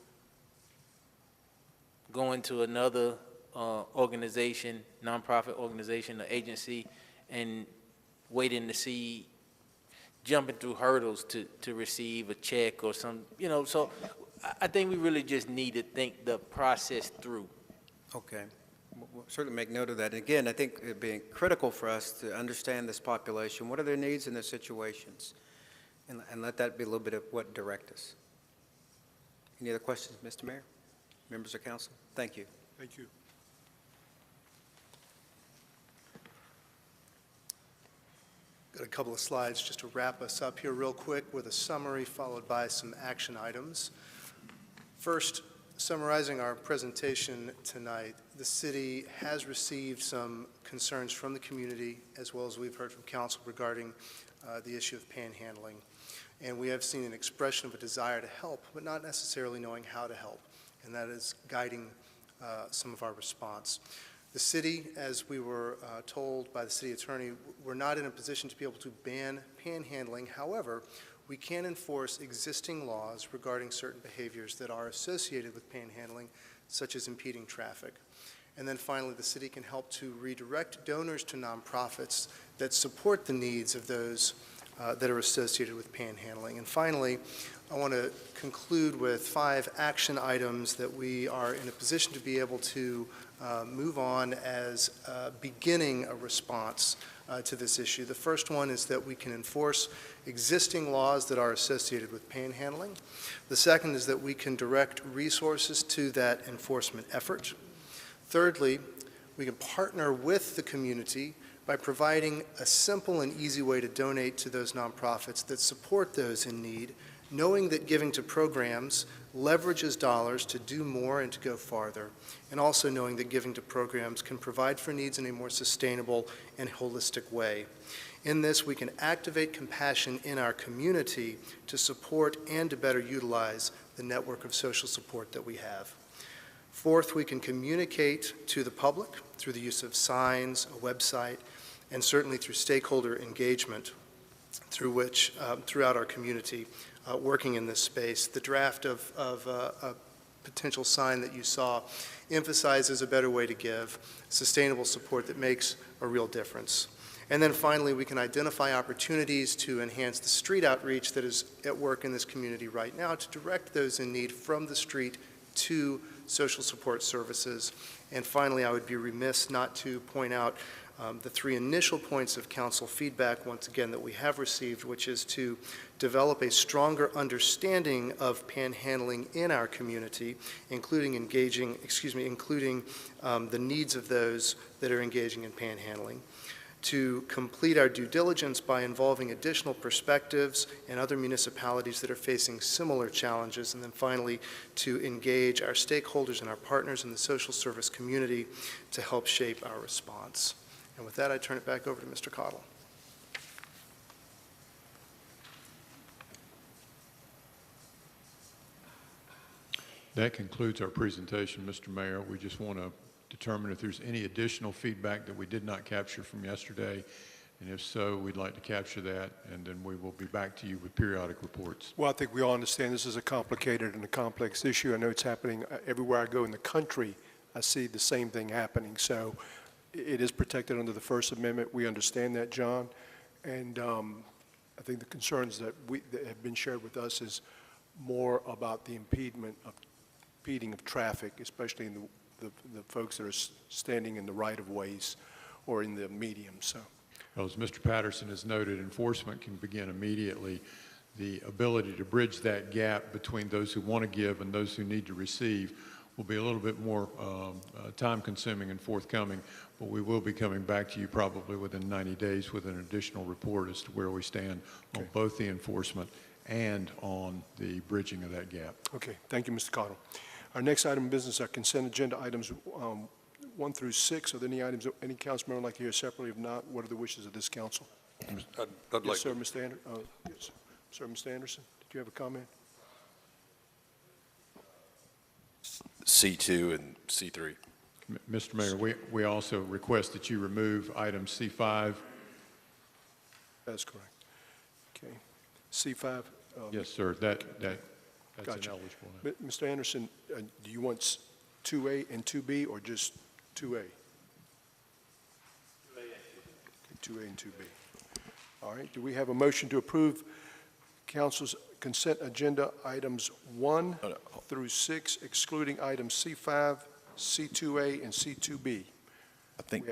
Speaker 8: going to another organization, nonprofit organization or agency, and waiting to see, jumping through hurdles to receive a check or some, you know. So I think we really just need to think the process through.
Speaker 13: Okay. We'll certainly make note of that. And again, I think it'd be critical for us to understand this population. What are their needs and their situations? And let that be a little bit of what direct us. Any other questions, Mr. Mayor? Members of council? Thank you.
Speaker 1: Thank you.
Speaker 5: Got a couple of slides just to wrap us up here real quick with a summary followed by some action items. First, summarizing our presentation tonight, the city has received some concerns from the community as well as we've heard from council regarding the issue of panhandling. And we have seen an expression of a desire to help, but not necessarily knowing how to help. And that is guiding some of our response. The city, as we were told by the city attorney, we're not in a position to be able to ban panhandling. However, we can enforce existing laws regarding certain behaviors that are associated with panhandling, such as impeding traffic. And then finally, the city can help to redirect donors to nonprofits that support the needs of those that are associated with panhandling. And finally, I want to conclude with 5 action items that we are in a position to be able to move on as beginning a response to this issue. The first one is that we can enforce existing laws that are associated with panhandling. The second is that we can direct resources to that enforcement effort. Thirdly, we can partner with the community by providing a simple and easy way to donate to those nonprofits that support those in need, knowing that giving to programs leverages dollars to do more and to go farther, and also knowing that giving to programs can provide for needs in a more sustainable and holistic way. In this, we can activate compassion in our community to support and to better utilize the network of social support that we have. Fourth, we can communicate to the public through the use of signs, a website, and certainly through stakeholder engagement through which, throughout our community, working in this space. The draft of a potential sign that you saw emphasizes a better way to give sustainable support that makes a real difference. And then finally, we can identify opportunities to enhance the street outreach that is at work in this community right now to direct those in need from the street to social support services. And finally, I would be remiss not to point out the 3 initial points of council feedback, once again, that we have received, which is to develop a stronger understanding of panhandling in our community, including the needs of those that are engaging in panhandling, to complete our due diligence by involving additional perspectives and other municipalities that are facing similar challenges, and then finally to engage our stakeholders and our partners in the social service community to help shape our response. And with that, I turn it back over to Mr. Cottle.
Speaker 4: That concludes our presentation, Mr. Mayor. We just want to determine if there's any additional feedback that we did not capture from yesterday, and if so, we'd like to capture that, and then we will be back to you with periodic reports.
Speaker 1: Well, I think we all understand this is a complicated and a complex issue. I know it's happening everywhere I go in the country. I see the same thing happening. So it is protected under the First Amendment. We understand that, John. And I think the concerns that have been shared with us is more about the impeding of traffic, especially in the folks that are standing in the right-of-ways or in the medium. So,
Speaker 4: well, as Mr. Patterson has noted, enforcement can begin immediately. The ability to bridge that gap between those who want to give and those who need to receive will be a little bit more time-consuming and forthcoming, but we will be coming back to you probably within 90 days with an additional report as to where we stand on both the enforcement and on the bridging of that gap.
Speaker 1: okay, thank you, Mr. Cottle. Our next item of business are consent agenda items 1 through 6. Are there any items that any council member would like to hear separately? If not, what are the wishes of this council?
Speaker 9: I'd like
Speaker 1: Yes, sir, Mr. Anderson. Yes, sir, Mr. Anderson, did you have a comment?
Speaker 7: C2 and C3.
Speaker 4: Mr. Mayor, we also request that you remove item C5.
Speaker 1: That's correct. Okay. C5?
Speaker 4: Yes, sir, that's
Speaker 1: Gotcha.
Speaker 4: ineligible.
Speaker 1: But, Mr. Anderson, do you want 2A and 2B or just 2A? 2A and 2B. All right, do we have a motion to approve council's consent agenda items 1 through 6, excluding items C5, C2A, and C2B?
Speaker 7: I think,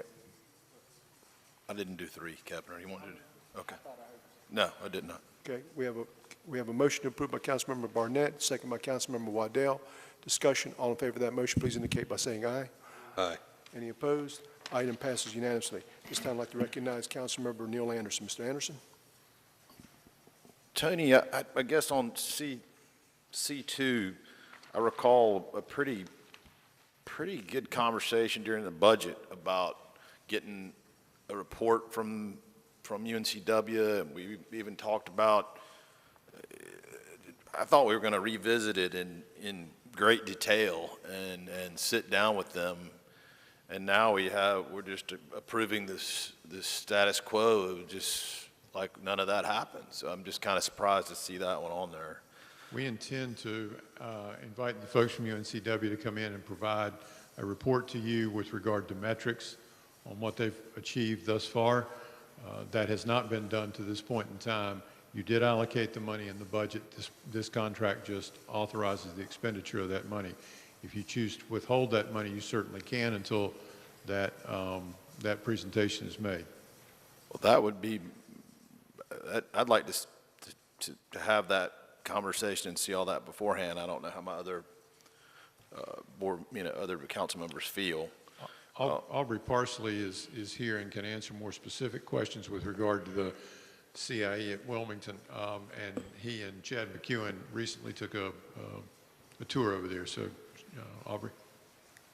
Speaker 7: I didn't do 3, Captain. You wanted to do? Okay. No, I did not.
Speaker 1: Okay, we have a motion to approve by Councilmember Barnett, second by Councilmember Waddell. Discussion, all in favor of that motion, please indicate by saying aye.
Speaker 9: Aye.
Speaker 1: Any opposed? Item passes unanimously. This time I'd like to recognize Councilmember Neil Anderson. Mr. Anderson?
Speaker 7: Tony, I guess on C2, I recall a pretty good conversation during the budget about getting a report from UNCW, and we even talked about, I thought we were going to revisit it in great detail and sit down with them. And now we're just approving this status quo of just like none of that happened. So I'm just kind of surprised to see that one on there.
Speaker 4: We intend to invite the folks from UNCW to come in and provide a report to you with regard to metrics on what they've achieved thus far. That has not been done to this point in time. You did allocate the money in the budget. This contract just authorizes the expenditure of that money. If you choose to withhold that money, you certainly can until that, that presentation is made.
Speaker 7: Well, that would be, I'd like to have that conversation and see all that beforehand. I don't know how my other board, other council members feel.
Speaker 4: Aubrey Parsley is here and can answer more specific questions with regard to the CIE at Wilmington, and he and Chad McEwen recently took a tour over there. So, Aubrey.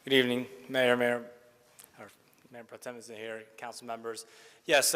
Speaker 14: Good evening, Mayor Pro Tem is here, council members. Yes,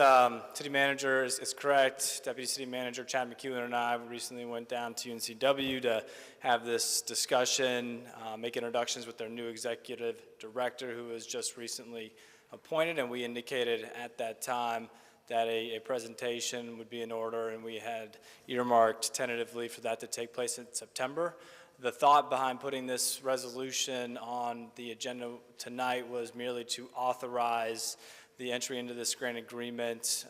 Speaker 14: city manager is correct. Deputy City Manager Chad McEwen and I recently went down to UNCW to have this discussion, make introductions with their new executive director who was just recently appointed, and we indicated at that time that a presentation would be in order, and we had earmarked tentatively for that to take place in September. The thought behind putting this resolution on the agenda tonight was merely to authorize the entry into this grant agreement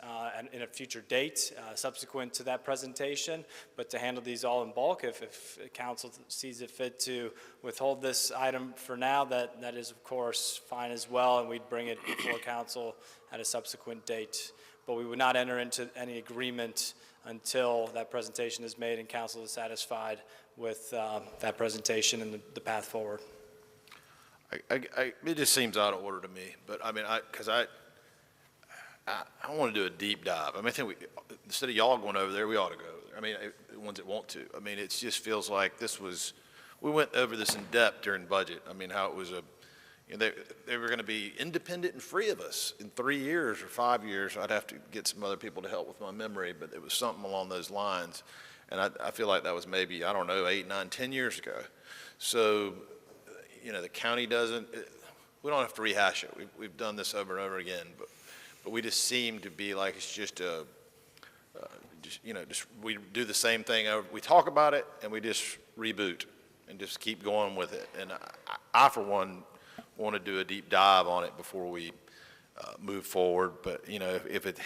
Speaker 14: in a future date subsequent to that presentation, but to handle these all in bulk. If council sees it fit to withhold this item for now, that is of course fine as well, and we'd bring it before council at a subsequent date. But we would not enter into any agreement until that presentation is made and council is satisfied with that presentation and the path forward.
Speaker 7: It just seems out of order to me, but I mean, because I want to do a deep dive. I mean, I think instead of y'all going over there, we ought to go there. I mean, the ones that want to. I mean, it just feels like we went over this in depth during budget. I mean, how it was they were going to be independent and free of us in 3 years or 5 years. I'd have to get some other people to help with my memory, but it was something along those lines. And I feel like that was maybe, I don't know, 8, 9, 10 years ago. So, the county we don't have to rehash it. We've done this over and over again, but we just seem to be like it's just we do the same thing over. We talk about it and we just reboot and just keep going with it. And I for one, want to do a deep dive on it before we move forward. But if it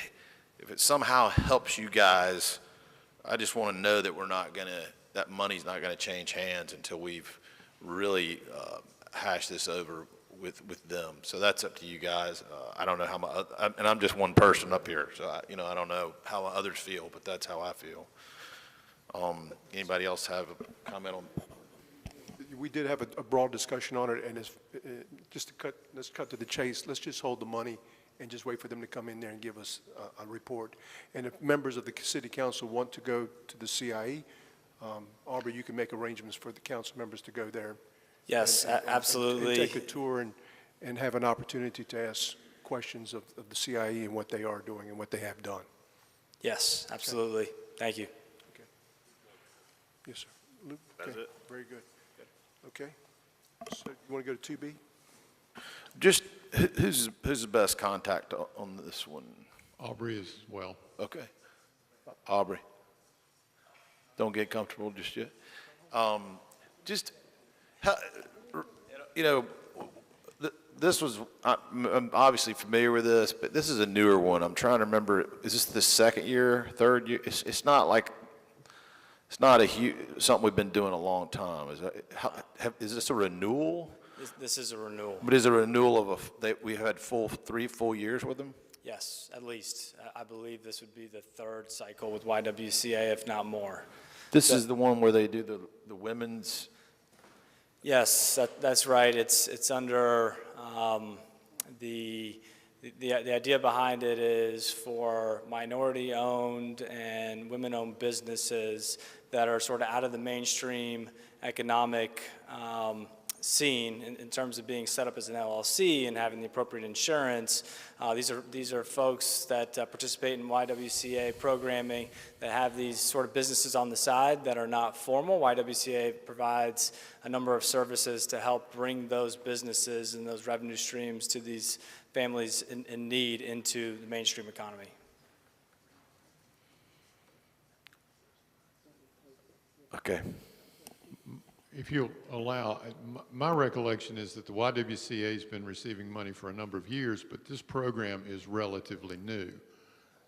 Speaker 7: somehow helps you guys, I just want to know that that money's not going to change hands until we've really hashed this over with them. So that's up to you guys. I don't know how and I'm just one person up here, so I don't know how others feel, but that's how I feel. Anybody else have a comment on?
Speaker 1: We did have a broad discussion on it, and let's cut to the chase. Let's just hold the money and just wait for them to come in there and give us a report. And if members of the city council want to go to the CIE, Aubrey, you can make arrangements for the council members to go there.
Speaker 14: Yes, absolutely.
Speaker 1: And take a tour and have an opportunity to ask questions of the CIE and what they are doing and what they have done.
Speaker 14: Yes, absolutely. Okay. Thank you.
Speaker 1: Okay. Yes, sir. Luke? Okay.
Speaker 7: That's it.
Speaker 1: Very good. Okay. So you want to go to 2B?
Speaker 7: Just who's the best contact on this one?
Speaker 4: Aubrey as well.
Speaker 7: Okay. Aubrey. Don't get comfortable just yet. This was, I'm obviously familiar with this, but this is a newer one. I'm trying to remember, is this the second year, third year? It's not like, it's not something we've been doing a long time. Is this a renewal?
Speaker 14: This is a renewal.
Speaker 7: But is it a renewal we had 3 full years with them?
Speaker 14: Yes, at least. I believe this would be the third cycle with YWCA, if not more.
Speaker 7: This is the one where they do the women's.
Speaker 14: Yes, that's right. It's under the idea behind it is for minority-owned and women-owned businesses that are sort of out of the mainstream economic scene in terms of being set up as an LLC and having the appropriate insurance. These are folks that participate in YWCA programming that have these sort of businesses on the side that are not formal. YWCA provides a number of services to help bring those businesses and those revenue streams to these families in need into the mainstream economy.
Speaker 7: Okay.
Speaker 4: If you'll allow, my recollection is that the YWCA has been receiving money for a number of years, but this program is relatively new.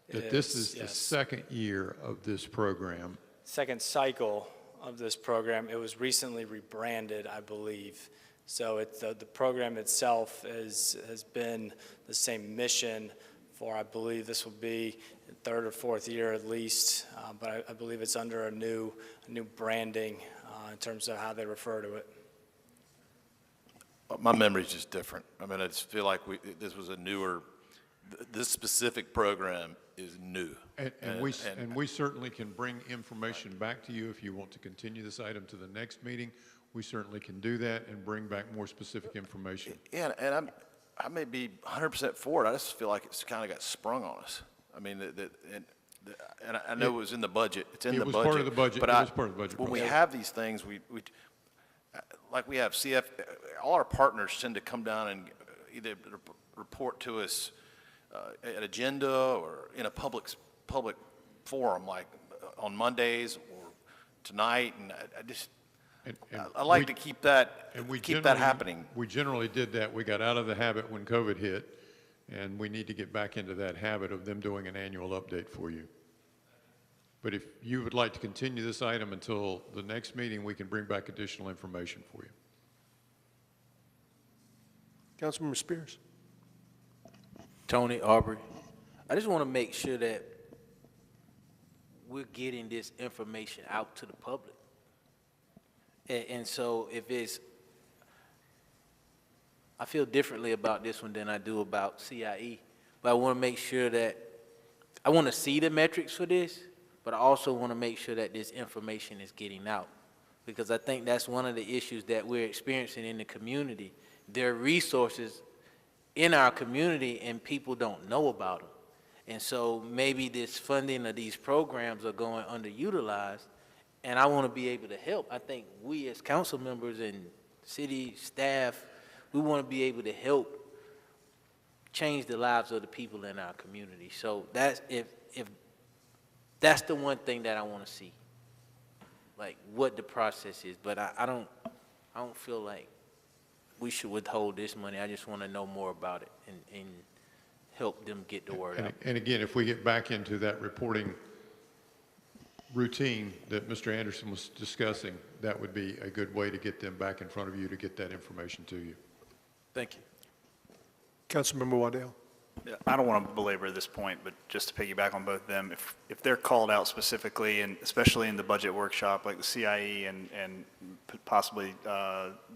Speaker 4: That this is the
Speaker 14: Yes.
Speaker 4: second year of this program.
Speaker 14: Second cycle of this program. It was recently rebranded, I believe. So the program itself has been the same mission for, I believe this will be the third or fourth year at least, but I believe it's under a new branding in terms of how they refer to it.
Speaker 7: My memory's just different. I mean, I just feel like this was a newer, this specific program is new.
Speaker 4: And we certainly can bring information back to you if you want to continue this item to the next meeting. We certainly can do that and bring back more specific information.
Speaker 7: Yeah, and I may be 100% for it. I just feel like it's kind of got sprung on us. I mean, and I know it was in the budget. It's in the budget.
Speaker 4: It was part of the budget.
Speaker 7: But
Speaker 4: It was part of the budget.
Speaker 7: when we have these things, like we have CF, all our partners tend to come down and either report to us an agenda or in a public forum, like on Mondays or tonight, and I just I like to keep that happening.
Speaker 4: We generally did that. We got out of the habit when COVID hit, and we need to get back into that habit of them doing an annual update for you. But if you would like to continue this item until the next meeting, we can bring back additional information for you.
Speaker 1: Councilmember Spears.
Speaker 8: Tony, Aubrey, I just want to make sure that we're getting this information out to the public. And so if I feel differently about this one than I do about CIE, but I want to make sure that, I want to see the metrics for this, but I also want to make sure that this information is getting out. Because I think that's one of the issues that we're experiencing in the community. There are resources in our community and people don't know about them. And so maybe this funding of these programs are going underutilized, and I want to be able to help. I think we as council members and city staff, we want to be able to help change the lives of the people in our community. So that's if that's the one thing that I want to see, like what the process is. But I don't feel like we should withhold this money. I just want to know more about it and help them get the word out.
Speaker 4: And again, if we get back into that reporting routine that Mr. Anderson was discussing, that would be a good way to get them back in front of you to get that information to you.
Speaker 8: Thank you.
Speaker 1: Councilmember Waddell.
Speaker 10: Yeah, I don't want to belabor this point, but just to piggyback on both of them, if they're called out specifically, and especially in the budget workshop, like the CIE and possibly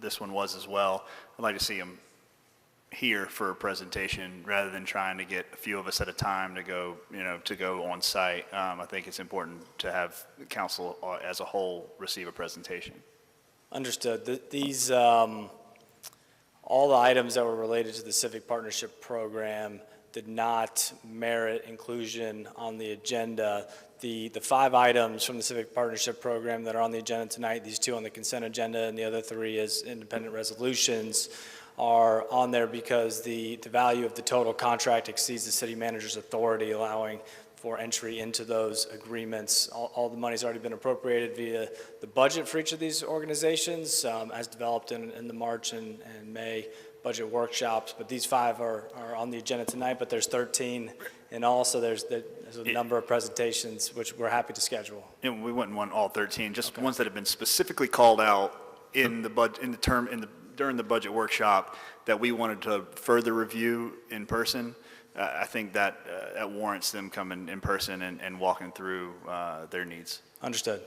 Speaker 10: this one was as well, I'd like to see them here for a presentation rather than trying to get a few of us at a time to go, to go on site. I think it's important to have the council as a whole receive a presentation.
Speaker 14: Understood. These, all the items that were related to the Civic Partnership Program did not merit inclusion on the agenda. The 5 items from the Civic Partnership Program that are on the agenda tonight, these 2 on the consent agenda and the other 3 as independent resolutions, are on there because the value of the total contract exceeds the city manager's authority, allowing for entry into those agreements. All the money's already been appropriated via the budget for each of these organizations, as developed in the March and May budget workshops. But these 5 are on the agenda tonight, but there's 13 in all, so there's a number of presentations which we're happy to schedule.
Speaker 10: And we wouldn't want all 13, just ones that have been specifically called out in the during the budget workshop that we wanted to further review in person. I think that warrants them coming in person and walking through their needs.
Speaker 14: Understood.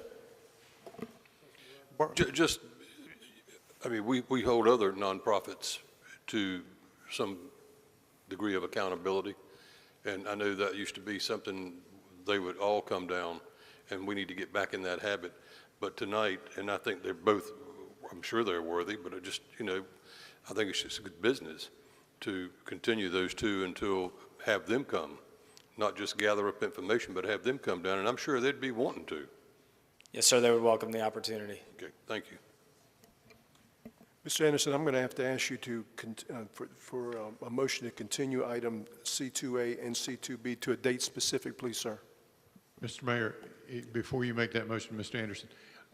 Speaker 9: Just, I mean, we hold other nonprofits to some degree of accountability, and I know that used to be something they would all come down, and we need to get back in that habit. But tonight, and I think they're both, I'm sure they're worthy, but it just, I think it's just a good business to continue those 2 until have them come, not just gather up information, but have them come down, and I'm sure they'd be wanting to.
Speaker 14: Yes, sir, they would welcome the opportunity.
Speaker 9: Okay, thank you.
Speaker 1: Mr. Anderson, I'm going to have to ask you to, for a motion to continue item C2A and C2B to a date specific, please, sir.
Speaker 4: Mr. Mayor, before you make that motion, Mr. Anderson,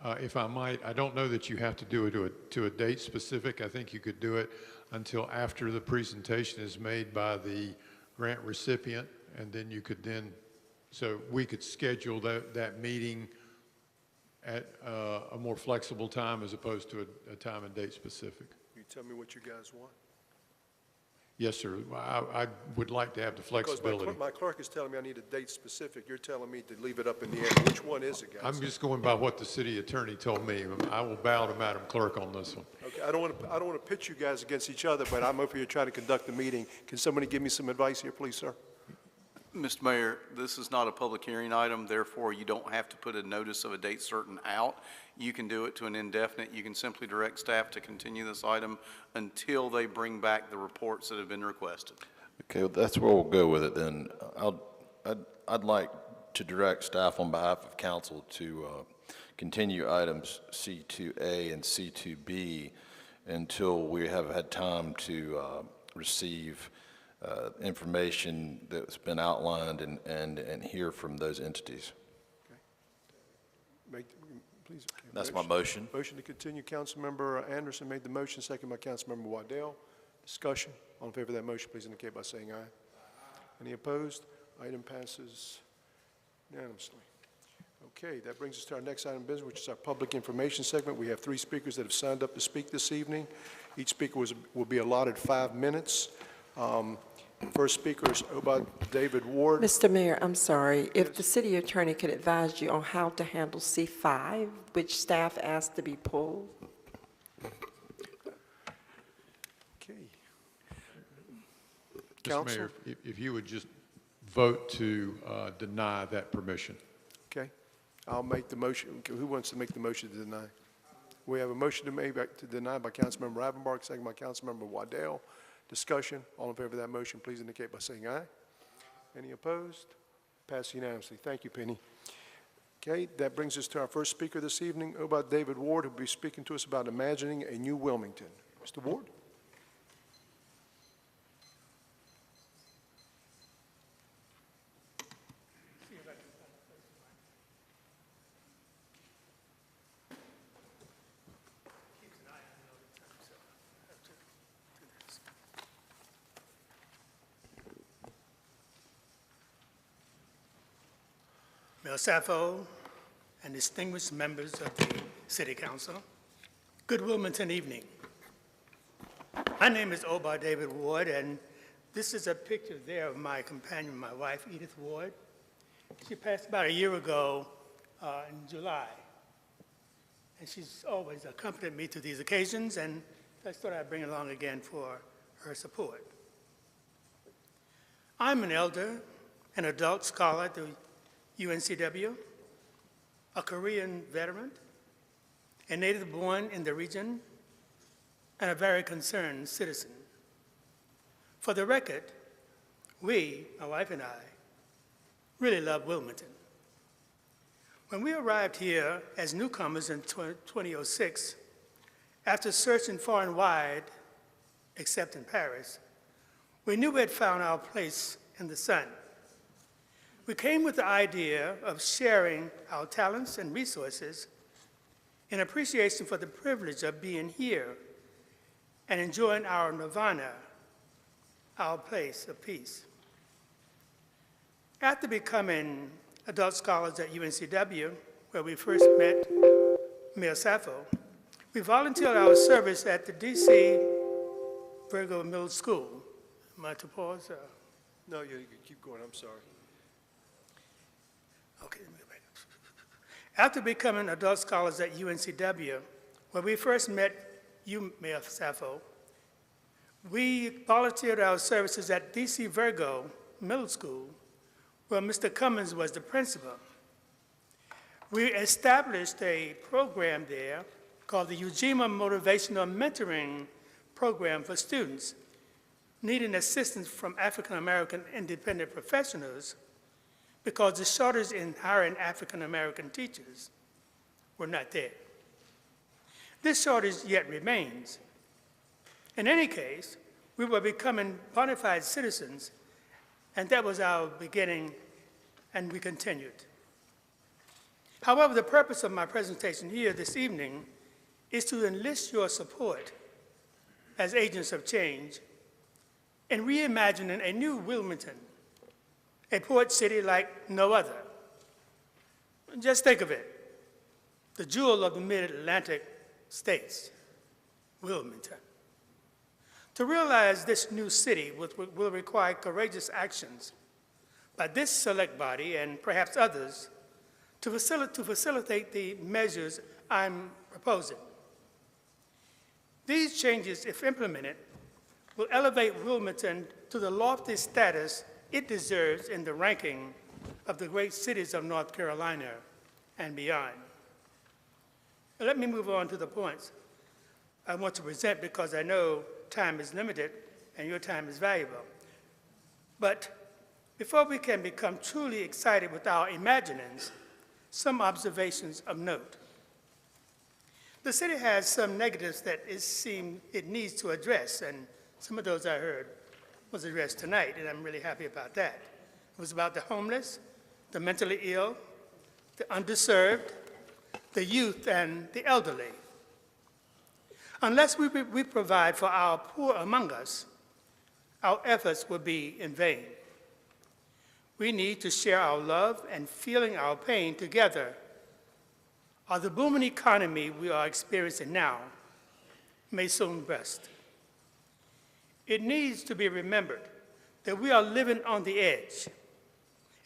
Speaker 4: If I might, I don't know that you have to do it to a date specific. I think you could do it until after the presentation is made by the grant recipient, and then you could then, so we could schedule that meeting at a more flexible time as opposed to a time and date specific.
Speaker 1: You tell me what you guys want.
Speaker 4: Yes, sir. I would like to have the flexibility.
Speaker 1: Because my clerk is telling me I need a date specific. You're telling me to leave it up in the air. Which one is it, guys?
Speaker 4: I'm just going by what the city attorney told me. I will bow to Madam Clerk on this one.
Speaker 1: Okay, I don't want to pitch you guys against each other, but I'm over here trying to conduct the meeting. Can somebody give me some advice here, please, sir?
Speaker 6: Mr. Mayor, this is not a public hearing item, therefore you don't have to put a notice of a date certain out. You can do it to an indefinite. You can simply direct staff to continue this item until they bring back the reports that have been requested.
Speaker 7: Okay, well, that's where we'll go with it then. I'd like to direct staff on behalf of council to continue items C2A and C2B until we have had time to receive information that's been outlined and hear from those entities.
Speaker 1: Please. Okay,
Speaker 7: That's my motion.
Speaker 1: Motion to continue. Councilmember Anderson made the motion, second by Councilmember Waddell. Discussion. All in favor of that motion, please indicate by saying aye. Any opposed? Item passes unanimously. Okay, that brings us to our next item of business, which is our public information segment. We have 3 speakers that have signed up to speak this evening. Each speaker will be allotted 5 minutes. First speaker is Obad David Ward.
Speaker 15: Mr. Mayor, I'm sorry. If the city attorney could advise you on how to handle C5, which staff asked to be pulled.
Speaker 1: Okay.
Speaker 4: Mr.
Speaker 1: Council?
Speaker 4: Mayor, if you would just vote to deny that permission.
Speaker 1: Okay. I'll make the motion. Okay, who wants to make the motion to deny? We have a motion to deny by Councilmember Ravenbark, second by Councilmember Waddell. Discussion. All in favor of that motion, please indicate by saying aye. Any opposed? Passed unanimously. Thank you, Penny. Okay, that brings us to our first speaker this evening, Obad David Ward, who will be speaking to us about imagining a new Wilmington. Mr. Ward?
Speaker 16: Mayor Sappho and distinguished members of the City Council, good Wilmington evening. My name is Obad David Ward, and this is a picture there of my companion, my wife, Edith Ward. She passed about a year ago in July, and she's always accompanied me to these occasions, and I thought I'd bring along again for her support. I'm an elder, an adult scholar at the UNCW, a Korean veteran, a native born in the region, and a very concerned citizen. For the record, we, my wife and I, really love Wilmington. When we arrived here as newcomers in 2006, after searching far and wide, except in Paris, we knew we had found our place in the sun. We came with the idea of sharing our talents and resources in appreciation for the privilege of being here and enjoying our nirvana, our place of peace. After becoming adult scholars at UNCW, where we first met Mayor Sappho, we volunteered our service at the DC Virgo Middle School. Am I to pause?
Speaker 1: No, you can keep going. I'm sorry.
Speaker 16: Okay, let me go back. After becoming adult scholars at UNCW, where we first met you, Mayor Sappho, we volunteered our services at DC Virgo Middle School, where Mr. Cummins was the principal. We established a program there called the Ujima Motivational Mentoring Program for students needing assistance from African American independent professionals because the shortage in hiring African American teachers were not there. This shortage yet remains. In any case, we were becoming bona fide citizens, and that was our beginning, and we continued. However, the purpose of my presentation here this evening is to enlist your support as agents of change in reimagining a new Wilmington, a port city like no other. Just think of it, the jewel of the mid-Atlantic states, Wilmington. To realize this new city will require courageous actions by this select body and perhaps others to facilitate the measures I'm proposing. These changes, if implemented, will elevate Wilmington to the lofty status it deserves in the ranking of the great cities of North Carolina and beyond. Let me move on to the points I want to present because I know time is limited and your time is valuable. But before we can become truly excited with our imaginings, some observations of note. The city has some negatives that it needs to address, and some of those I heard was addressed tonight, and I'm really happy about that. It was about the homeless, the mentally ill, the underserved, the youth, and the elderly. Unless we provide for our poor among us, our efforts will be in vain. We need to share our love and feeling our pain together, or the booming economy we are experiencing now may soon burst. It needs to be remembered that we are living on the edge,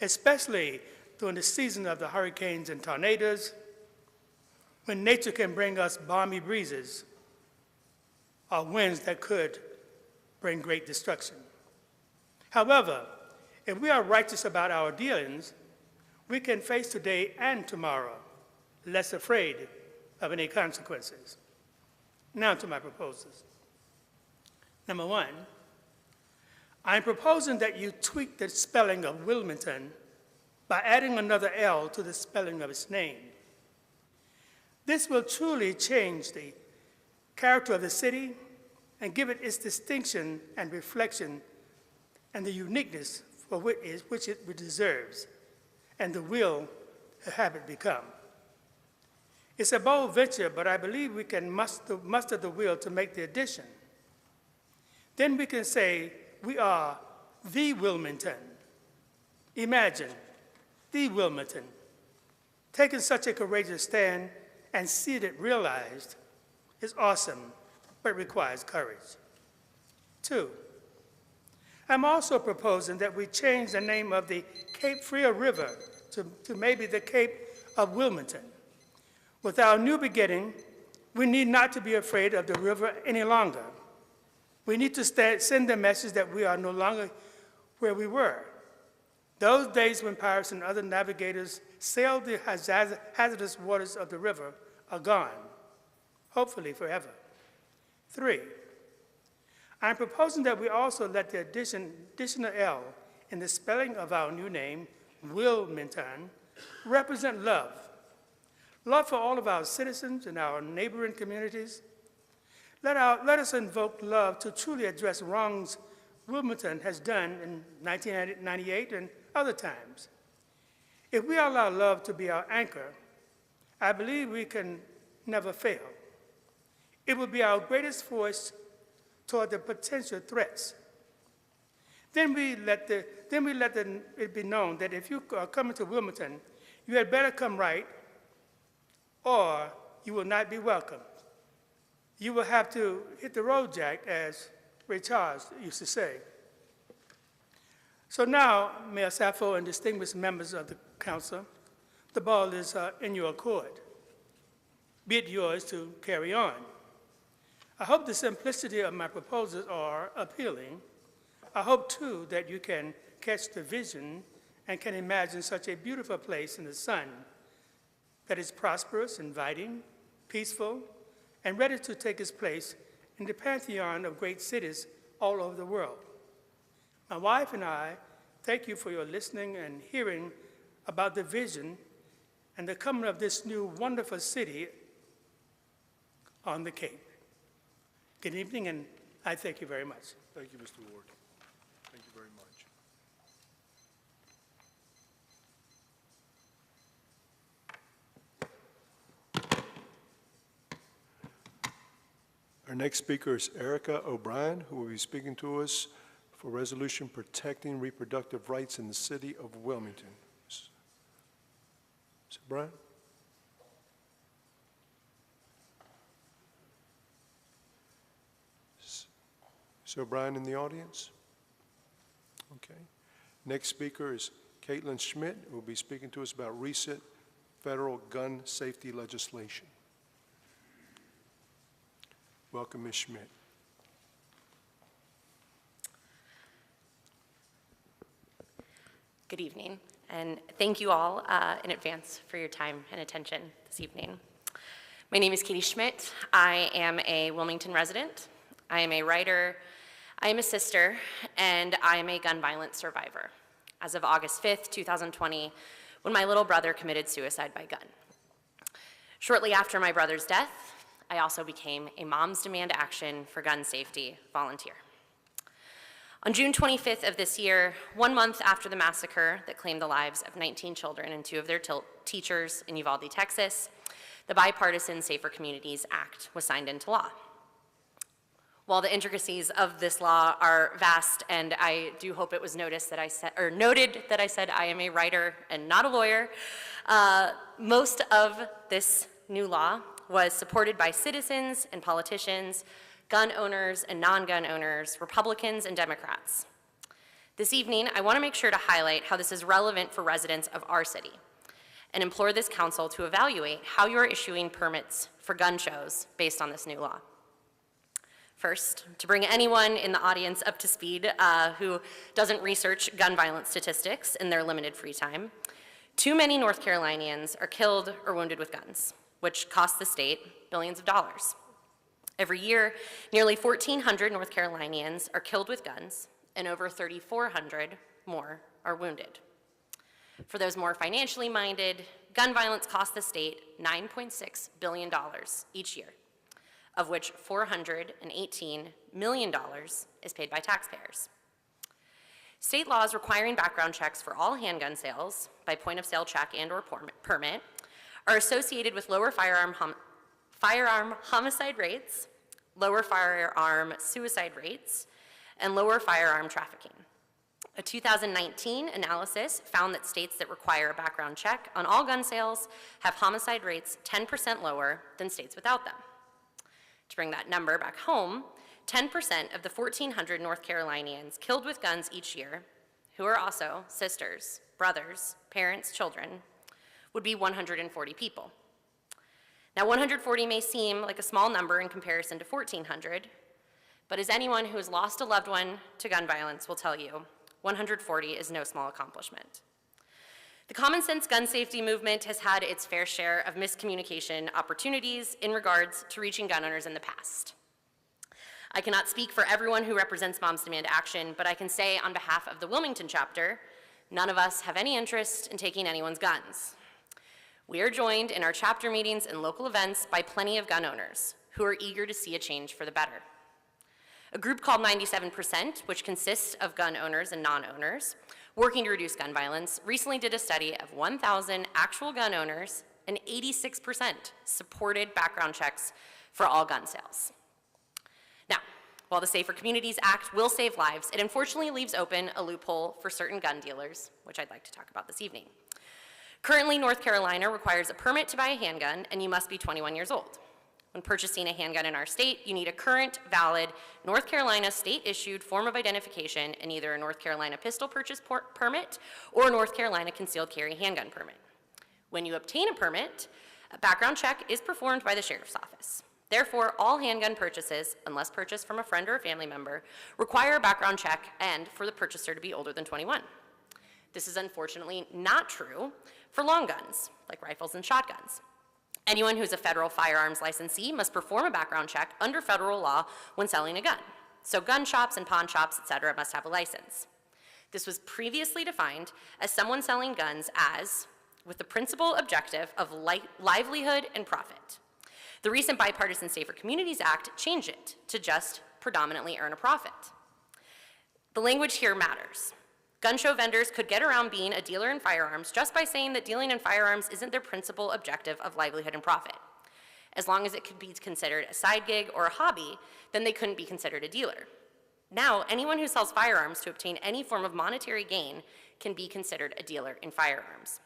Speaker 16: especially during the season of the hurricanes and tornadoes, when nature can bring us balmy breezes or winds that could bring great destruction. However, if we are righteous about our dealings, we can face today and tomorrow less afraid of any consequences. Now to my proposals. Number one, I'm proposing that you tweak the spelling of Wilmington by adding another L to the spelling of its name. This will truly change the character of the city and give it its distinction and reflection and the uniqueness for which it deserves and the will to have it become. It's a bold venture, but I believe we can muster the will to make the addition. Then we can say we are the Wilmington. Imagine the Wilmington taking such a courageous stand and see it realized is awesome, but requires courage. Two, I'm also proposing that we change the name of the Cape Fear River to maybe the Cape of Wilmington. With our new beginning, we need not to be afraid of the river any longer. We need to send the message that we are no longer where we were. Those days when pirates and other navigators sailed the hazardous waters of the river are gone, hopefully forever. Three, I'm proposing that we also let the additional L in the spelling of our new name, Wilmington, represent love. Love for all of our citizens and our neighboring communities. Let us invoke love to truly address wrongs Wilmington has done in 1998 and other times. If we allow love to be our anchor, I believe we can never fail. It will be our greatest force toward the potential threats. Then we let it be known that if you are coming to Wilmington, you had better come right, or you will not be welcomed. You will have to hit the road, Jack, as Ray Charles used to say. So now, Mayor Sappho and distinguished members of the council, the ball is in your court. Be it yours to carry on. I hope the simplicity of my proposals are appealing. I hope, too, that you can catch the vision and can imagine such a beautiful place in the sun that is prosperous, inviting, peaceful, and ready to take its place in the pantheon of great cities all over the world. My wife and I thank you for your listening and hearing about the vision and the coming of this new wonderful city on the Cape. Good evening, and I thank you very much.
Speaker 1: Thank you, Mr. Ward. Thank you very much. Our next speaker is Erica O'Brien, who will be speaking to us for resolution protecting reproductive rights in the city of Wilmington. Ms. O'Brien? Ms. O'Brien in the audience? Okay. Next speaker is Caitlin Schmidt, who will be speaking to us about recent federal gun safety legislation. Welcome, Ms. Schmidt.
Speaker 17: Good evening, and thank you all in advance for your time and attention this evening. My name is Katie Schmidt. I am a Wilmington resident. I am a writer, I am a sister, and I am a gun violence survivor. As of August 5th, 2020, when my little brother committed suicide by gun. Shortly after my brother's death, I also became a Moms Demand Action for Gun Safety volunteer. On June 25th of this year, 1 month after the massacre that claimed the lives of 19 children and 2 of their teachers in Uvalde, Texas, the Bipartisan Safer Communities Act was signed into law. While the intricacies of this law are vast, and I do hope it was noted that I said I am a writer and not a lawyer, most of this new law was supported by citizens and politicians, gun owners and non-gun owners, Republicans and Democrats. This evening, I want to make sure to highlight how this is relevant for residents of our city and implore this council to evaluate how you are issuing permits for gun shows based on this new law. First, to bring anyone in the audience up to speed who doesn't research gun violence statistics in their limited free time, too many North Carolinians are killed or wounded with guns, which costs the state billions of dollars. Every year, nearly 1,400 North Carolinians are killed with guns, and over 3,400 more are wounded. For those more financially minded, gun violence costs the state $9.6 billion each year, of which $418 million is paid by taxpayers. State laws requiring background checks for all handgun sales by point of sale check and/or permit are associated with lower firearm homicide rates, lower firearm suicide rates, and lower firearm trafficking. A 2019 analysis found that states that require a background check on all gun sales have homicide rates 10% lower than states without them. To bring that number back home, 10% of the 1,400 North Carolinians killed with guns each year, who are also sisters, brothers, parents, children, would be 140 people. Now, 140 may seem like a small number in comparison to 1,400, but as anyone who has lost a loved one to gun violence will tell you, 140 is no small accomplishment. The common sense gun safety movement has had its fair share of miscommunication opportunities in regards to reaching gun owners in the past. I cannot speak for everyone who represents Moms Demand Action, but I can say on behalf of the Wilmington chapter, none of us have any interest in taking anyone's guns. We are joined in our chapter meetings and local events by plenty of gun owners who are eager to see a change for the better. A group called 97%, which consists of gun owners and non-owners, working to reduce gun violence, recently did a study of 1,000 actual gun owners, and 86% supported background checks for all gun sales. Now, while the Safer Communities Act will save lives, it unfortunately leaves open a loophole for certain gun dealers, which I'd like to talk about this evening. Currently, North Carolina requires a permit to buy a handgun, and you must be 21 years old. When purchasing a handgun in our state, you need a current, valid, North Carolina state-issued form of identification and either a North Carolina pistol purchase permit or a North Carolina concealed carry handgun permit. When you obtain a permit, a background check is performed by the sheriff's office. Therefore, all handgun purchases, unless purchased from a friend or a family member, require a background check and for the purchaser to be older than 21. This is unfortunately not true for long guns, like rifles and shotguns. Anyone who's a federal firearms licensee must perform a background check under federal law when selling a gun. So gun shops and pawn shops, etc., must have a license. This was previously defined as someone selling guns as, with the principal objective of livelihood and profit. The recent Bipartisan Safer Communities Act changed it to just predominantly earn a profit. The language here matters. Gun show vendors could get around being a dealer in firearms just by saying that dealing in firearms isn't their principal objective of livelihood and profit. As long as it could be considered a side gig or a hobby, then they couldn't be considered a dealer. Now, anyone who sells firearms to obtain any form of monetary gain can be considered a dealer in firearms.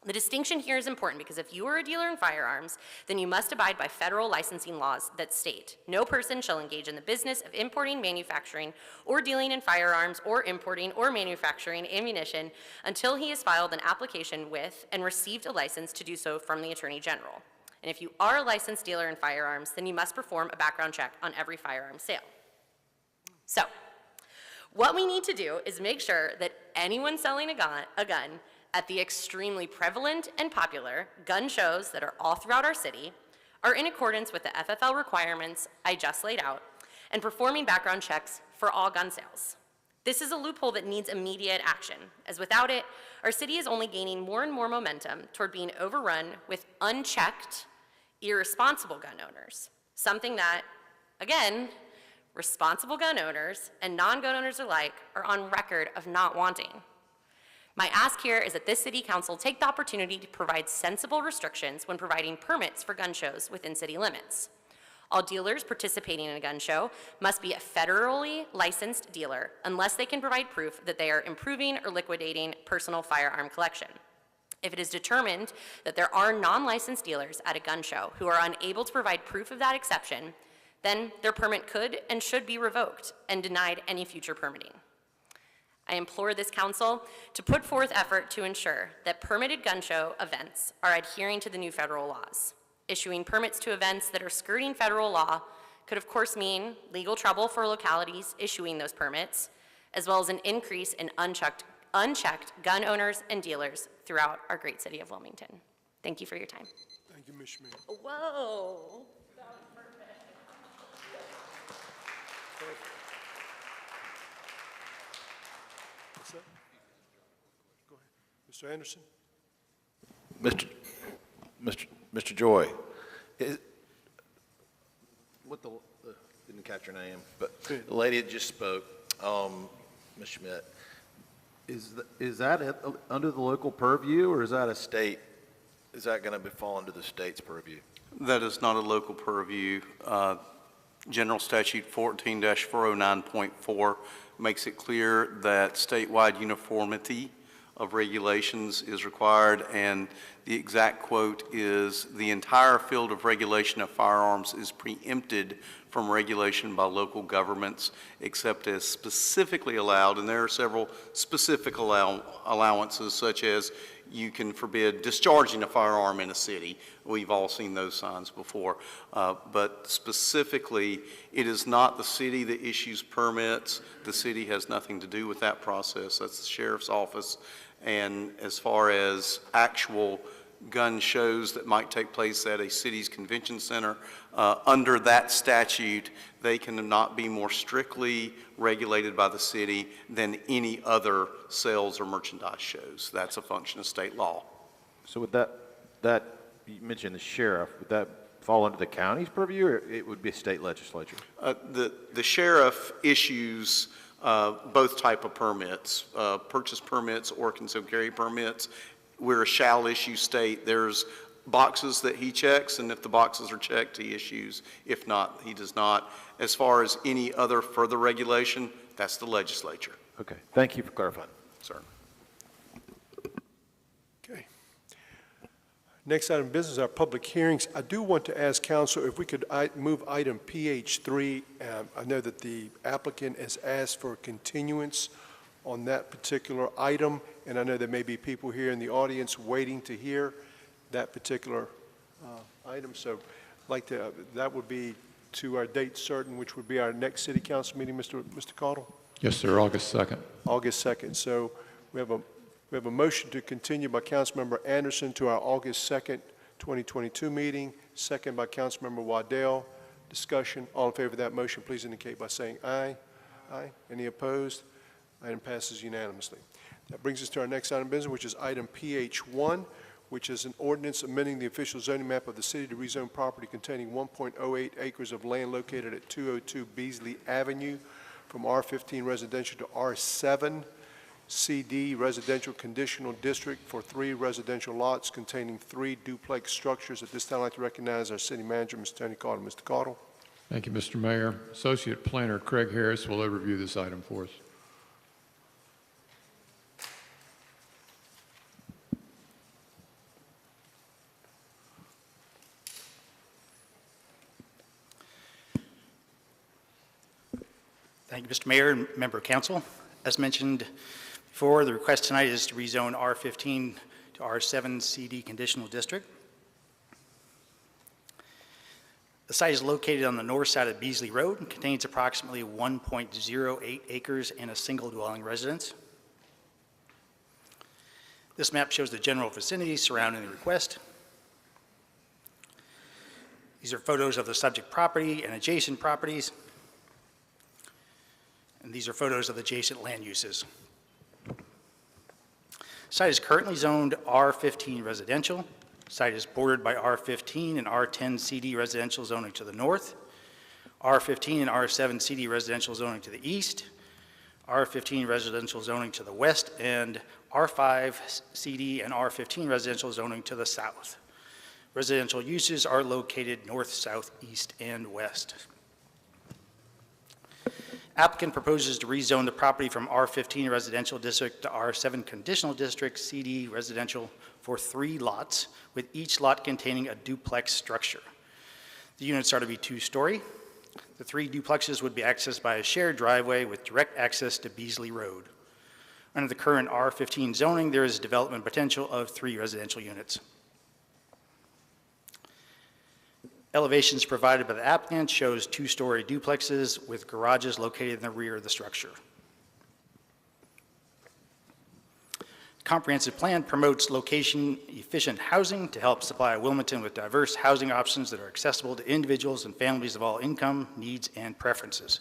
Speaker 17: The distinction here is important because if you are a dealer in firearms, then you must abide by federal licensing laws that state, no person shall engage in the business of importing, manufacturing, or dealing in firearms or importing or manufacturing ammunition until he has filed an application with and received a license to do so from the Attorney General. And if you are a licensed dealer in firearms, then you must perform a background check on every firearm sale. So, what we need to do is make sure that anyone selling a gun at the extremely prevalent and popular gun shows that are all throughout our city are in accordance with the FFL requirements I just laid out and performing background checks for all gun sales. This is a loophole that needs immediate action, as without it, our city is only gaining more and more momentum toward being overrun with unchecked, irresponsible gun owners, something that, again, responsible gun owners and non-gun owners alike are on record of not wanting. My ask here is that this city council take the opportunity to provide sensible restrictions when providing permits for gun shows within city limits. All dealers participating in a gun show must be a federally licensed dealer unless they can provide proof that they are improving or liquidating personal firearm collection. If it is determined that there are non-licensed dealers at a gun show who are unable to provide proof of that exception, then their permit could and should be revoked and denied any future permitting. I implore this council to put forth effort to ensure that permitted gun show events are adhering to the new federal laws. Issuing permits to events that are skirting federal law could of course mean legal trouble for localities issuing those permits, as well as an increase in unchecked gun owners and dealers throughout our great city of Wilmington. Thank you for your time.
Speaker 1: Thank you, Ms. Schmidt.
Speaker 17: Whoa. That was perfect.
Speaker 1: What's that? Go ahead. Mr. Anderson?
Speaker 7: Mr. Joy, didn't catch your name, but the lady that just spoke, Ms. Schmidt, is that under the local purview, or is that a state, is that going to fall under the state's purview?
Speaker 6: That is not a local purview. General Statute 14-409.4 makes it clear that statewide uniformity of regulations is required, and the exact quote is, "The entire field of regulation of firearms is preempted from regulation by local governments except as specifically allowed," and there are several specific allowances, such as you can forbid discharging a firearm in a city. We've all seen those signs before. But specifically, it is not the city that issues permits. The city has nothing to do with that process. That's the sheriff's office. And as far as actual gun shows that might take place at a city's convention center, under that statute, they cannot be more strictly regulated by the city than any other sales or merchandise shows. That's a function of state law.
Speaker 7: So would that you mentioned the sheriff, would that fall under the county's purview, or it would be a state legislature?
Speaker 6: The sheriff issues both type of permits, purchase permits or concealed carry permits. We're a shall issue state. There's boxes that he checks, and if the boxes are checked, he issues. If not, he does not. As far as any other further regulation, that's the legislature.
Speaker 7: Okay, thank you for clarifying.
Speaker 6: Sir.
Speaker 1: Okay. Next item of business are public hearings. I do want to ask council if we could move item PH3. I know that the applicant has asked for continuance on that particular item, and I know there may be people here in the audience waiting to hear that particular item. So I'd like to, that would be to our date certain, which would be our next city council meeting, Mr. Caudle?
Speaker 4: Yes, sir, August 2nd.
Speaker 1: August 2nd. So we have a motion to continue by Councilmember Anderson to our August 2nd, 2022 meeting, second by Councilmember Waddell. Discussion. All in favor of that motion, please indicate by saying aye. Aye. Any opposed? Item passes unanimously. That brings us to our next item of business, which is item PH1, which is an ordinance amending the official zoning map of the city to rezone property containing 1.08 acres of land located at 202 Beasley Avenue from R15 residential to R7 CD Residential Conditional District for 3 residential lots containing 3 duplex structures. At this time, I'd like to recognize our city manager, Mr. Tony Cottle. Mr. Cottle.
Speaker 4: Thank you, Mr. Mayor. Associate Planner Craig Harris will overview this item for us.
Speaker 18: Thank you, Mr. Mayor and member of council. As mentioned before, the request tonight is to rezone R15 to R7 CD conditional district. The site is located on the north side of Beasley Road and contains approximately 1.08 acres and a single dwelling residence. This map shows the general vicinity surrounding the request. These are photos of the subject property and adjacent properties. And these are photos of adjacent land uses. The site is currently zoned R15 residential. The site is bordered by R15 and R10 CD residential zoning to the north, R15 and R7 CD residential zoning to the east, R15 residential zoning to the west, and R5 CD and R15 residential zoning to the south. Residential uses are located north, south, east, and west. Applicant proposes to rezone the property from R15 residential district to R7 conditional district CD residential for 3 lots, with each lot containing a duplex structure. The units are to be 2-story. The 3 duplexes would be accessed by a shared driveway with direct access to Beasley Road. Under the current R15 zoning, there is development potential of 3 residential units. Elevations provided by the applicant shows 2-story duplexes with garages located in the rear of the structure. Comprehensive plan promotes location-efficient housing to help supply Wilmington with diverse housing options that are accessible to individuals and families of all income, needs, and preferences.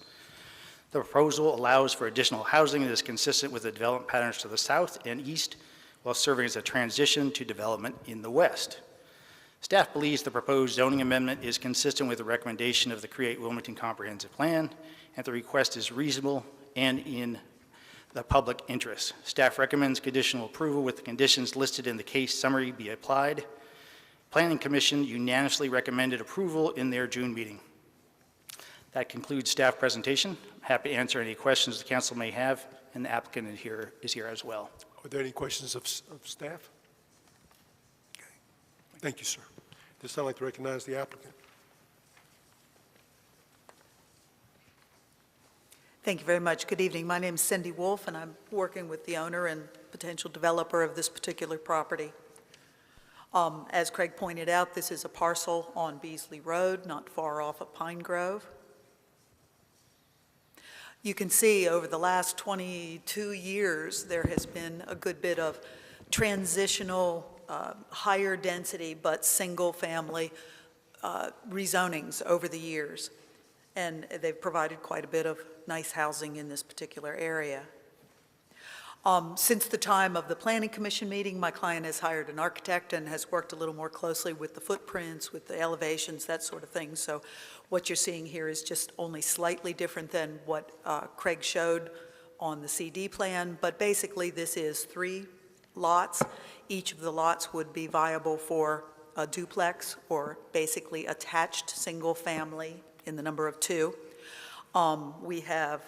Speaker 18: The proposal allows for additional housing that is consistent with the development patterns to the south and east, while serving as a transition to development in the west. Staff believes the proposed zoning amendment is consistent with the recommendation of the Create Wilmington Comprehensive Plan, and the request is reasonable and in the public interest. Staff recommends conditional approval with the conditions listed in the case summary be applied. Planning Commission unanimously recommended approval in their June meeting. That concludes staff presentation. I'm happy to answer any questions the council may have, and the applicant is here as well.
Speaker 1: Are there any questions of staff? Okay. Thank you, sir. This time I'd like to recognize the applicant.
Speaker 19: Thank you very much. Good evening. My name is Cindy Wolf, and I'm working with the owner and potential developer of this particular property. As Craig pointed out, this is a parcel on Beasley Road, not far off of Pine Grove. You can see over the last 22 years, there has been a good bit of transitional, higher density, but single-family rezonings over the years. And they've provided quite a bit of nice housing in this particular area. Since the time of the Planning Commission meeting, my client has hired an architect and has worked a little more closely with the footprints, with the elevations, that sort of thing. So what you're seeing here is just only slightly different than what Craig showed on the CD plan, but basically this is 3 lots. Each of the lots would be viable for a duplex or basically attached single family in the number of 2. We have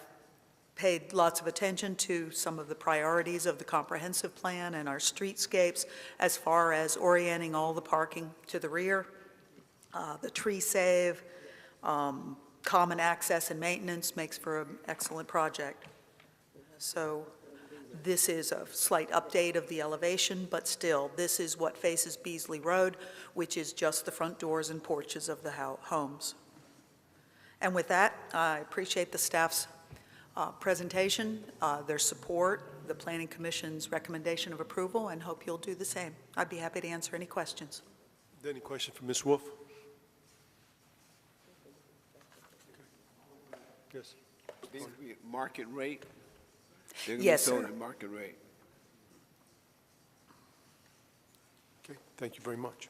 Speaker 19: paid lots of attention to some of the priorities of the comprehensive plan and our streetscapes as far as orienting all the parking to the rear, the tree save, common access and maintenance makes for an excellent project. So this is a slight update of the elevation, but still, this is what faces Beasley Road, which is just the front doors and porches of the homes. And with that, I appreciate the staff's presentation, their support, the Planning Commission's recommendation of approval, and hope you'll do the same. I'd be happy to answer any questions.
Speaker 1: Any question for Ms. Wolf? Yes.
Speaker 11: Market rate?
Speaker 19: Yes, sir.
Speaker 11: Market rate.
Speaker 1: Okay, thank you very much.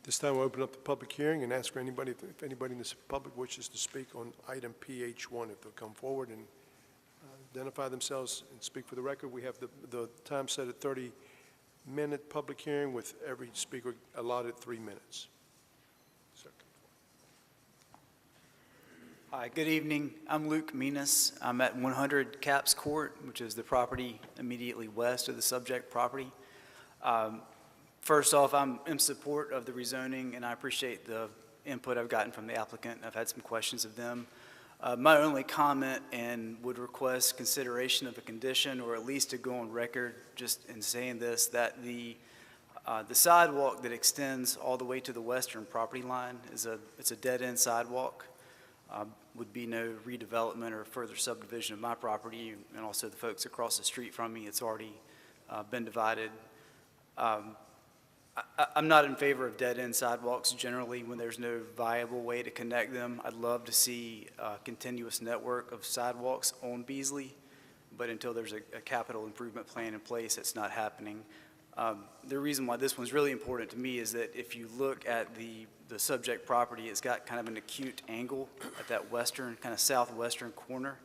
Speaker 1: This time we'll open up the public hearing and ask for anybody, if anybody in the public wishes to speak on item PH1, if they'll come forward and identify themselves and speak for the record. We have the time set at 30-minute public hearing with every speaker allotted 3 minutes. Sir.
Speaker 20: Hi, good evening. I'm Luke Minas. I'm at 100 Caps Court, which is the property immediately west of the subject property. First off, I'm in support of the rezoning, and I appreciate the input I've gotten from the applicant. I've had some questions of them. My only comment and would request consideration of a condition, or at least to go on record just in saying this, that the sidewalk that extends all the way to the western property line it's a dead-end sidewalk. Would be no redevelopment or further subdivision of my property, and also the folks across the street from me. It's already been divided. I'm not in favor of dead-end sidewalks generally when there's no viable way to connect them. I'd love to see a continuous network of sidewalks on Beasley, but until there's a capital improvement plan in place, it's not happening. The reason why this one's really important to me is that if you look at the subject property, it's got kind of an acute angle at that western, kind of southwestern corner.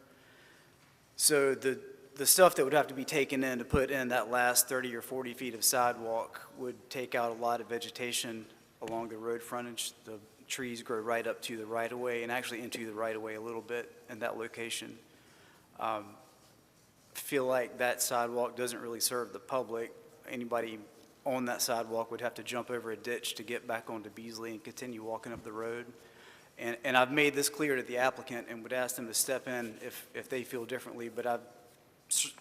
Speaker 20: So the stuff that would have to be taken in to put in that last 30 or 40 feet of sidewalk would take out a lot of vegetation along the road frontage. The trees grow right up to the right-of-way and actually into the right-of-way a little bit in that location. Feel like that sidewalk doesn't really serve the public. Anybody on that sidewalk would have to jump over a ditch to get back onto Beasley and continue walking up the road. And I've made this clear to the applicant and would ask them to step in if they feel differently, but I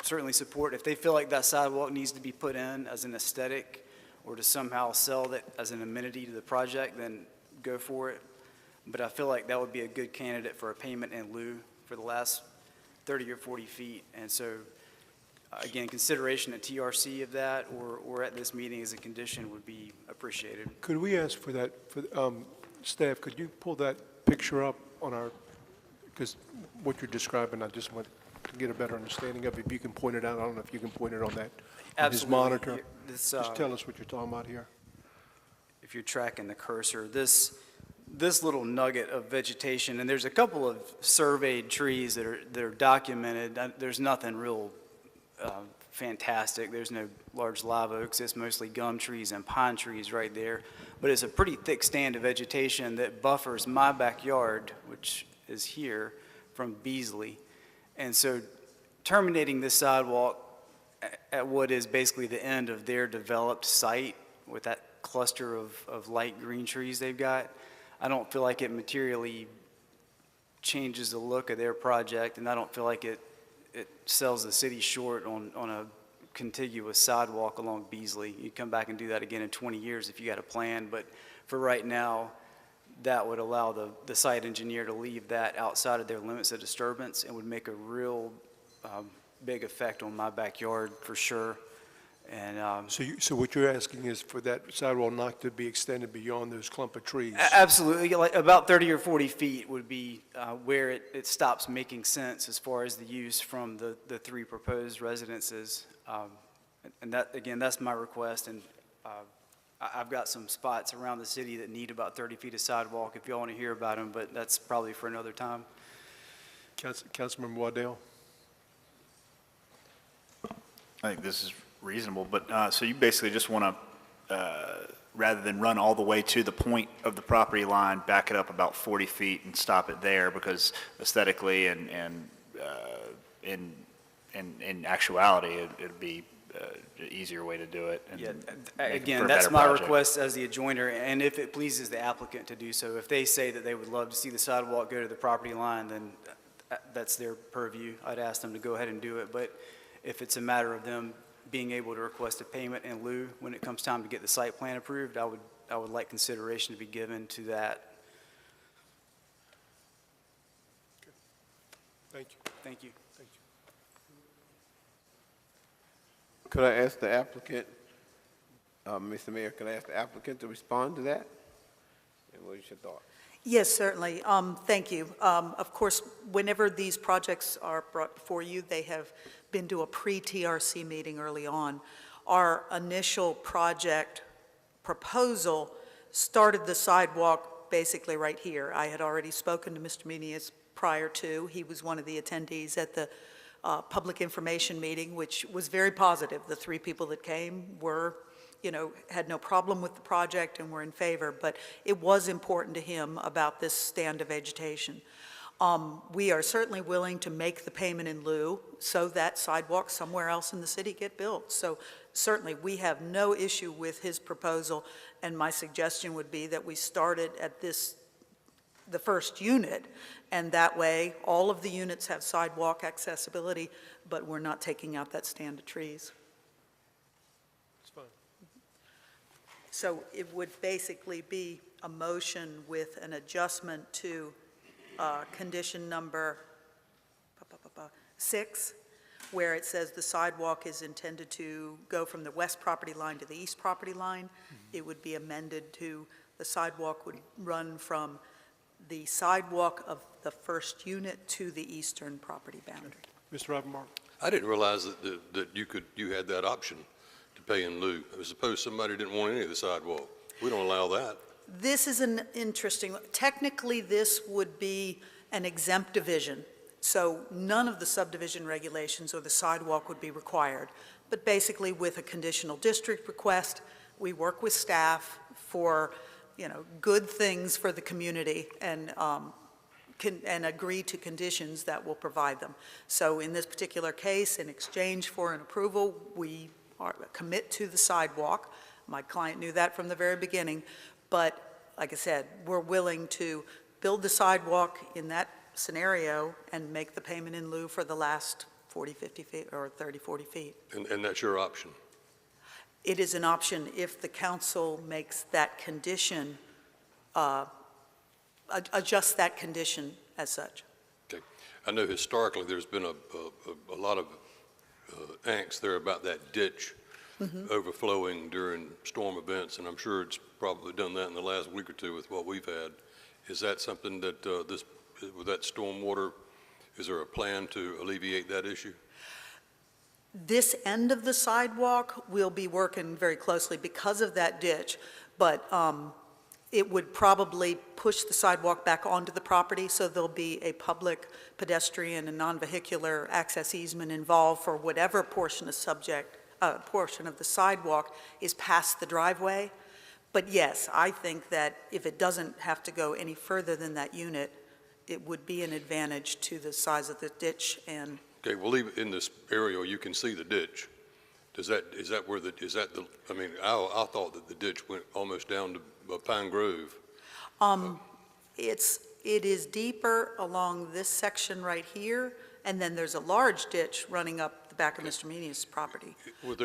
Speaker 20: certainly support if they feel like that sidewalk needs to be put in as an aesthetic or to somehow sell that as an amenity to the project, then go for it. But I feel like that would be a good candidate for a payment in lieu for the last 30 or 40 feet. And so again, consideration at TRC of that or at this meeting as a condition would be appreciated.
Speaker 1: Could we ask for that, staff, could you pull that picture up on our, because what you're describing, I just want to get a better understanding of it. If you can point it out, I don't know if you can point it on that, on his monitor. Just tell us what you're talking about here.
Speaker 20: If you're tracking the cursor, this little nugget of vegetation, and there's a couple of surveyed trees that are documented. There's nothing real fantastic. There's no large live oaks. It's mostly gum trees and pine trees right there. But it's a pretty thick stand of vegetation that buffers my backyard, which is here, from Beasley. And so terminating this sidewalk at what is basically the end of their developed site with that cluster of light green trees they've got, I don't feel like it materially changes the look of their project, and I don't feel like it sells the city short on a contiguous sidewalk along Beasley. You come back and do that again in 20 years if you got a plan, but for right now, that would allow the site engineer to leave that outside of their limits of disturbance and would make a real big effect on my backyard for sure. And
Speaker 1: So what you're asking is for that sidewalk not to be extended beyond those clump of trees?
Speaker 20: Absolutely. Like about 30 or 40 feet would be where it stops making sense as far as the use from the three proposed residences. And that, again, that's my request. And I've got some spots around the city that need about 30 feet of sidewalk if y'all want to hear about them, but that's probably for another time.
Speaker 1: Councilmember Waddell?
Speaker 10: I think this is reasonable, but so you basically just want to, rather than run all the way to the point of the property line, back it up about 40 feet and stop it there because aesthetically and in actuality, it'd be an easier way to do it. And
Speaker 20: Yeah,
Speaker 10: make it
Speaker 20: again,
Speaker 10: for a
Speaker 20: that's
Speaker 10: better
Speaker 20: my
Speaker 10: project.
Speaker 20: request as the adjoiner, and if it pleases the applicant to do so. If they say that they would love to see the sidewalk go to the property line, then that's their purview. I'd ask them to go ahead and do it, but if it's a matter of them being able to request a payment in lieu when it comes time to get the site plan approved, I would like consideration to be given to that.
Speaker 1: Thank you.
Speaker 20: Thank you.
Speaker 1: Thank you.
Speaker 11: Could I ask the applicant, Mr. Mayor, could I ask the applicant to respond to that? And what is your thought?
Speaker 19: Yes, certainly. Thank you. Of course, whenever these projects are brought before you, they have been to a pre-TRC meeting early on. Our initial project proposal started the sidewalk basically right here. I had already spoken to Mr. Muniz prior to. He was one of the attendees at the public information meeting, which was very positive. The 3 people that came were, had no problem with the project and were in favor, but it was important to him about this stand of vegetation. We are certainly willing to make the payment in lieu so that sidewalks somewhere else in the city get built. So certainly, we have no issue with his proposal, and my suggestion would be that we started at the first unit, and that way, all of the units have sidewalk accessibility, but we're not taking out that stand of trees.
Speaker 1: That's fine.
Speaker 19: So it would basically be a motion with an adjustment to condition number 6, where it says the sidewalk is intended to go from the west property line to the east property line. It would be amended to the sidewalk would run from the sidewalk of the first unit to the eastern property boundary.
Speaker 1: Mr. Ravenmark?
Speaker 9: I didn't realize that you had that option to pay in lieu. I suppose somebody didn't want any of the sidewalk. We don't allow that.
Speaker 19: This is an interesting, technically this would be an exempt division. So none of the subdivision regulations or the sidewalk would be required. But basically with a conditional district request, we work with staff for, good things for the community and agree to conditions that will provide them. So in this particular case, in exchange for an approval, we commit to the sidewalk. My client knew that from the very beginning. But like I said, we're willing to build the sidewalk in that scenario and make the payment in lieu for the last 40, 50 feet or 30, 40 feet.
Speaker 9: And that's your option?
Speaker 19: It is an option if the council makes that condition, adjust that condition as such.
Speaker 9: Okay. I know historically there's been a lot of angst there about that ditch overflowing during storm events, and I'm sure it's probably done that in the last week or two with what we've had. Is that something that with that storm water, is there a plan to alleviate that issue?
Speaker 19: This end of the sidewalk, we'll be working very closely because of that ditch, but it would probably push the sidewalk back onto the property, so there'll be a public, pedestrian, and non-vehicular access easement involved for whatever portion of the sidewalk is past the driveway. But yes, I think that if it doesn't have to go any further than that unit, it would be an advantage to the size of the ditch. And
Speaker 9: Okay, well, even in this area, you can see the ditch. I thought that the ditch went almost down to Pine Grove.
Speaker 19: It is deeper along this section right here, and then there's a large ditch running up the back of Mr. Meany's property.
Speaker 9: Will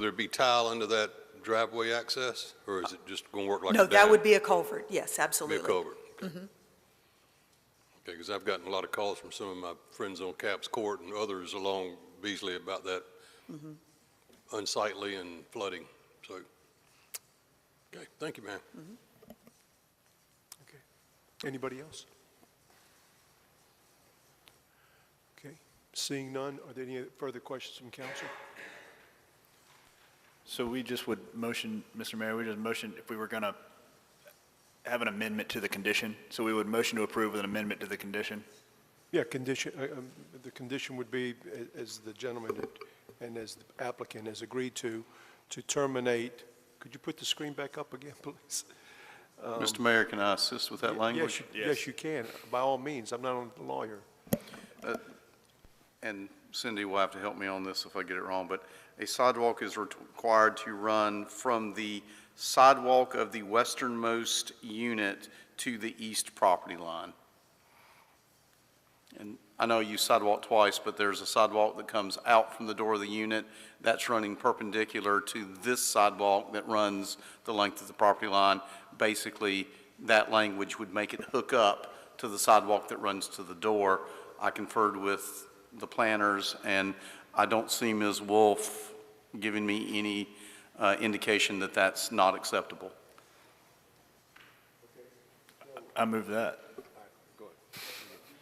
Speaker 9: there be tile under that driveway access, or is it just going to work like a
Speaker 19: No,
Speaker 9: dam?
Speaker 19: that would be a culvert, yes, absolutely.
Speaker 9: Be a culvert. Okay, because I've gotten a lot of calls from some of my friends on Capps Court and others along Beasley about that unsightly and flooding. So, okay, thank you, ma'am.
Speaker 1: Okay. Anybody else? Okay. Seeing none, are there any further questions from council?
Speaker 10: So we just would motion, Mr. Mayor, we just motion if we were going to have an amendment to the condition. So we would motion to approve with an amendment to the condition.
Speaker 1: Yeah, condition, the condition would be, as the gentleman and as the applicant has agreed to terminate. Could you put the screen back up again, please?
Speaker 6: Mr. Mayor, can I assist with that language?
Speaker 1: Yes, you can, by all means. I'm not a lawyer.
Speaker 6: And Cindy will have to help me on this if I get it wrong, but a sidewalk is required to run from the sidewalk of the westernmost unit to the east property line. And I know you sidewalk twice, but there's a sidewalk that comes out from the door of the unit that's running perpendicular to this sidewalk that runs the length of the property line. Basically, that language would make it hook up to the sidewalk that runs to the door. I conferred with the planners, and I don't see Ms. Wolf giving me any indication that that's not acceptable.
Speaker 10: I move that.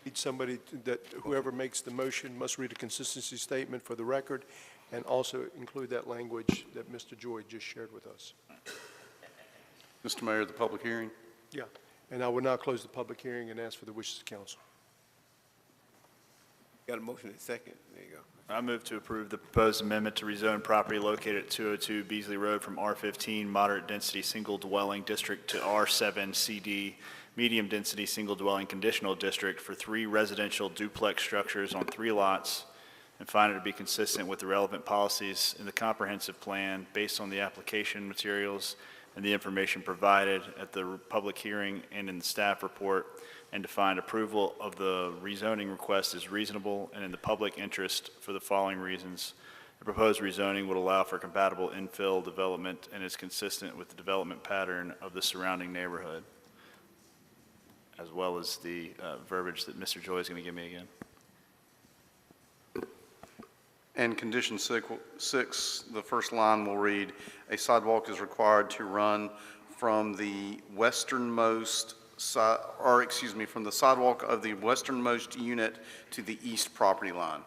Speaker 1: Need somebody that, whoever makes the motion must read a consistency statement for the record and also include that language that Mr. Joy just shared with us.
Speaker 6: Mr. Mayor, the public hearing?
Speaker 1: Yeah, and I will now close the public hearing and ask for the wishes of council.
Speaker 11: Got a motion and second. There you go.
Speaker 10: I move to approve the proposed amendment to rezone property located at 202 Beasley Road from R15 Moderate Density Single Dwelling District to R7 CD Medium Density Single Dwelling Conditional District for 3 residential duplex structures on 3 lots, and find it to be consistent with the relevant policies in the comprehensive plan based on the application materials and the information provided at the public hearing and in the staff report, and to find approval of the rezoning request is reasonable and in the public interest for the following reasons. The proposed rezoning would allow for compatible infill development and is consistent with the development pattern of the surrounding neighborhood, as well as the verbiage that Mr. Joy is going to give me again.
Speaker 6: And condition 6, the first line will read, a sidewalk is required to run from the westernmost side, or excuse me, from the sidewalk of the westernmost unit to the east property line.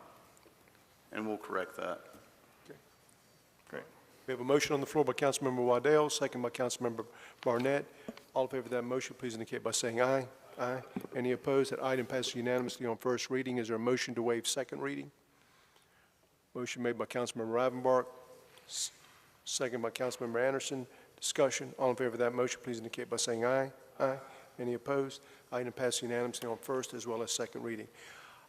Speaker 6: And we'll correct that.
Speaker 1: Okay. Great. We have a motion on the floor by Councilmember Waddell, second by Councilmember Barnett. All in favor of that motion, please indicate by saying aye. Aye. Any opposed? That item passes unanimously on first reading. Is there a motion to waive second reading? Motion made by Councilmember Ravenbark, second by Councilmember Anderson. Discussion. All in favor of that motion, please indicate by saying aye. Aye. Any opposed? Item passes unanimously on first as well as second reading.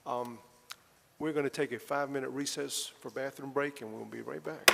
Speaker 1: We're going to take a 5-minute recess for bathroom break, and we'll be right back.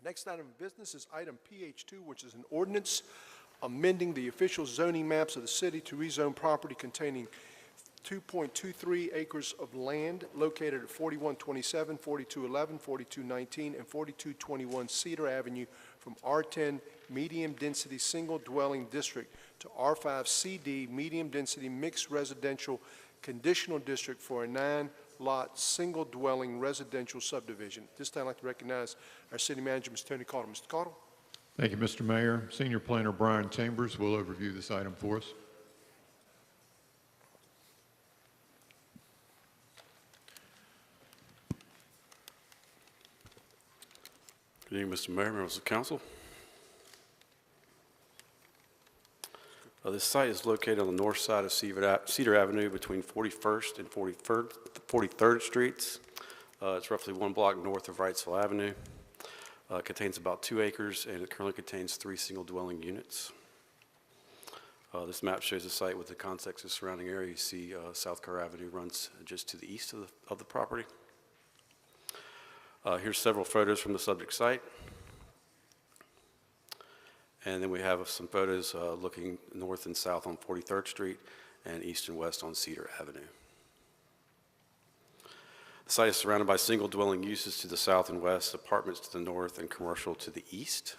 Speaker 1: Next item of business is item PH2, which is an ordinance amending the official zoning maps of the city to rezone property containing 2.23 acres of land located at 4127, 4211, 4219, and 4221 Cedar Avenue from R10 Medium Density Single Dwelling District to R5 CD Medium Density Mixed Residential Conditional District for a 9-lot single dwelling residential subdivision. This time I'd like to recognize our city manager, Mr. Tony Cottle. Mr. Cottle.
Speaker 4: Thank you, Mr. Mayor. Senior Planner Brian Chambers will overview this item for us.
Speaker 21: Good evening, Mr. Mayor, members of council. This site is located on the north side of Cedar Avenue between 41st and 43rd Streets. It's roughly 1 block north of Wrightsville Avenue. It contains about 2 acres, and it currently contains 3 single-dwelling units. This map shows the site with the context of the surrounding area. You see South Carr Avenue runs just to the east of the property. Here's several photos from the subject site. And then we have some photos looking north and south on 43rd Street and east and west on Cedar Avenue. The site is surrounded by single dwelling uses to the south and west, apartments to the north, and commercial to the east.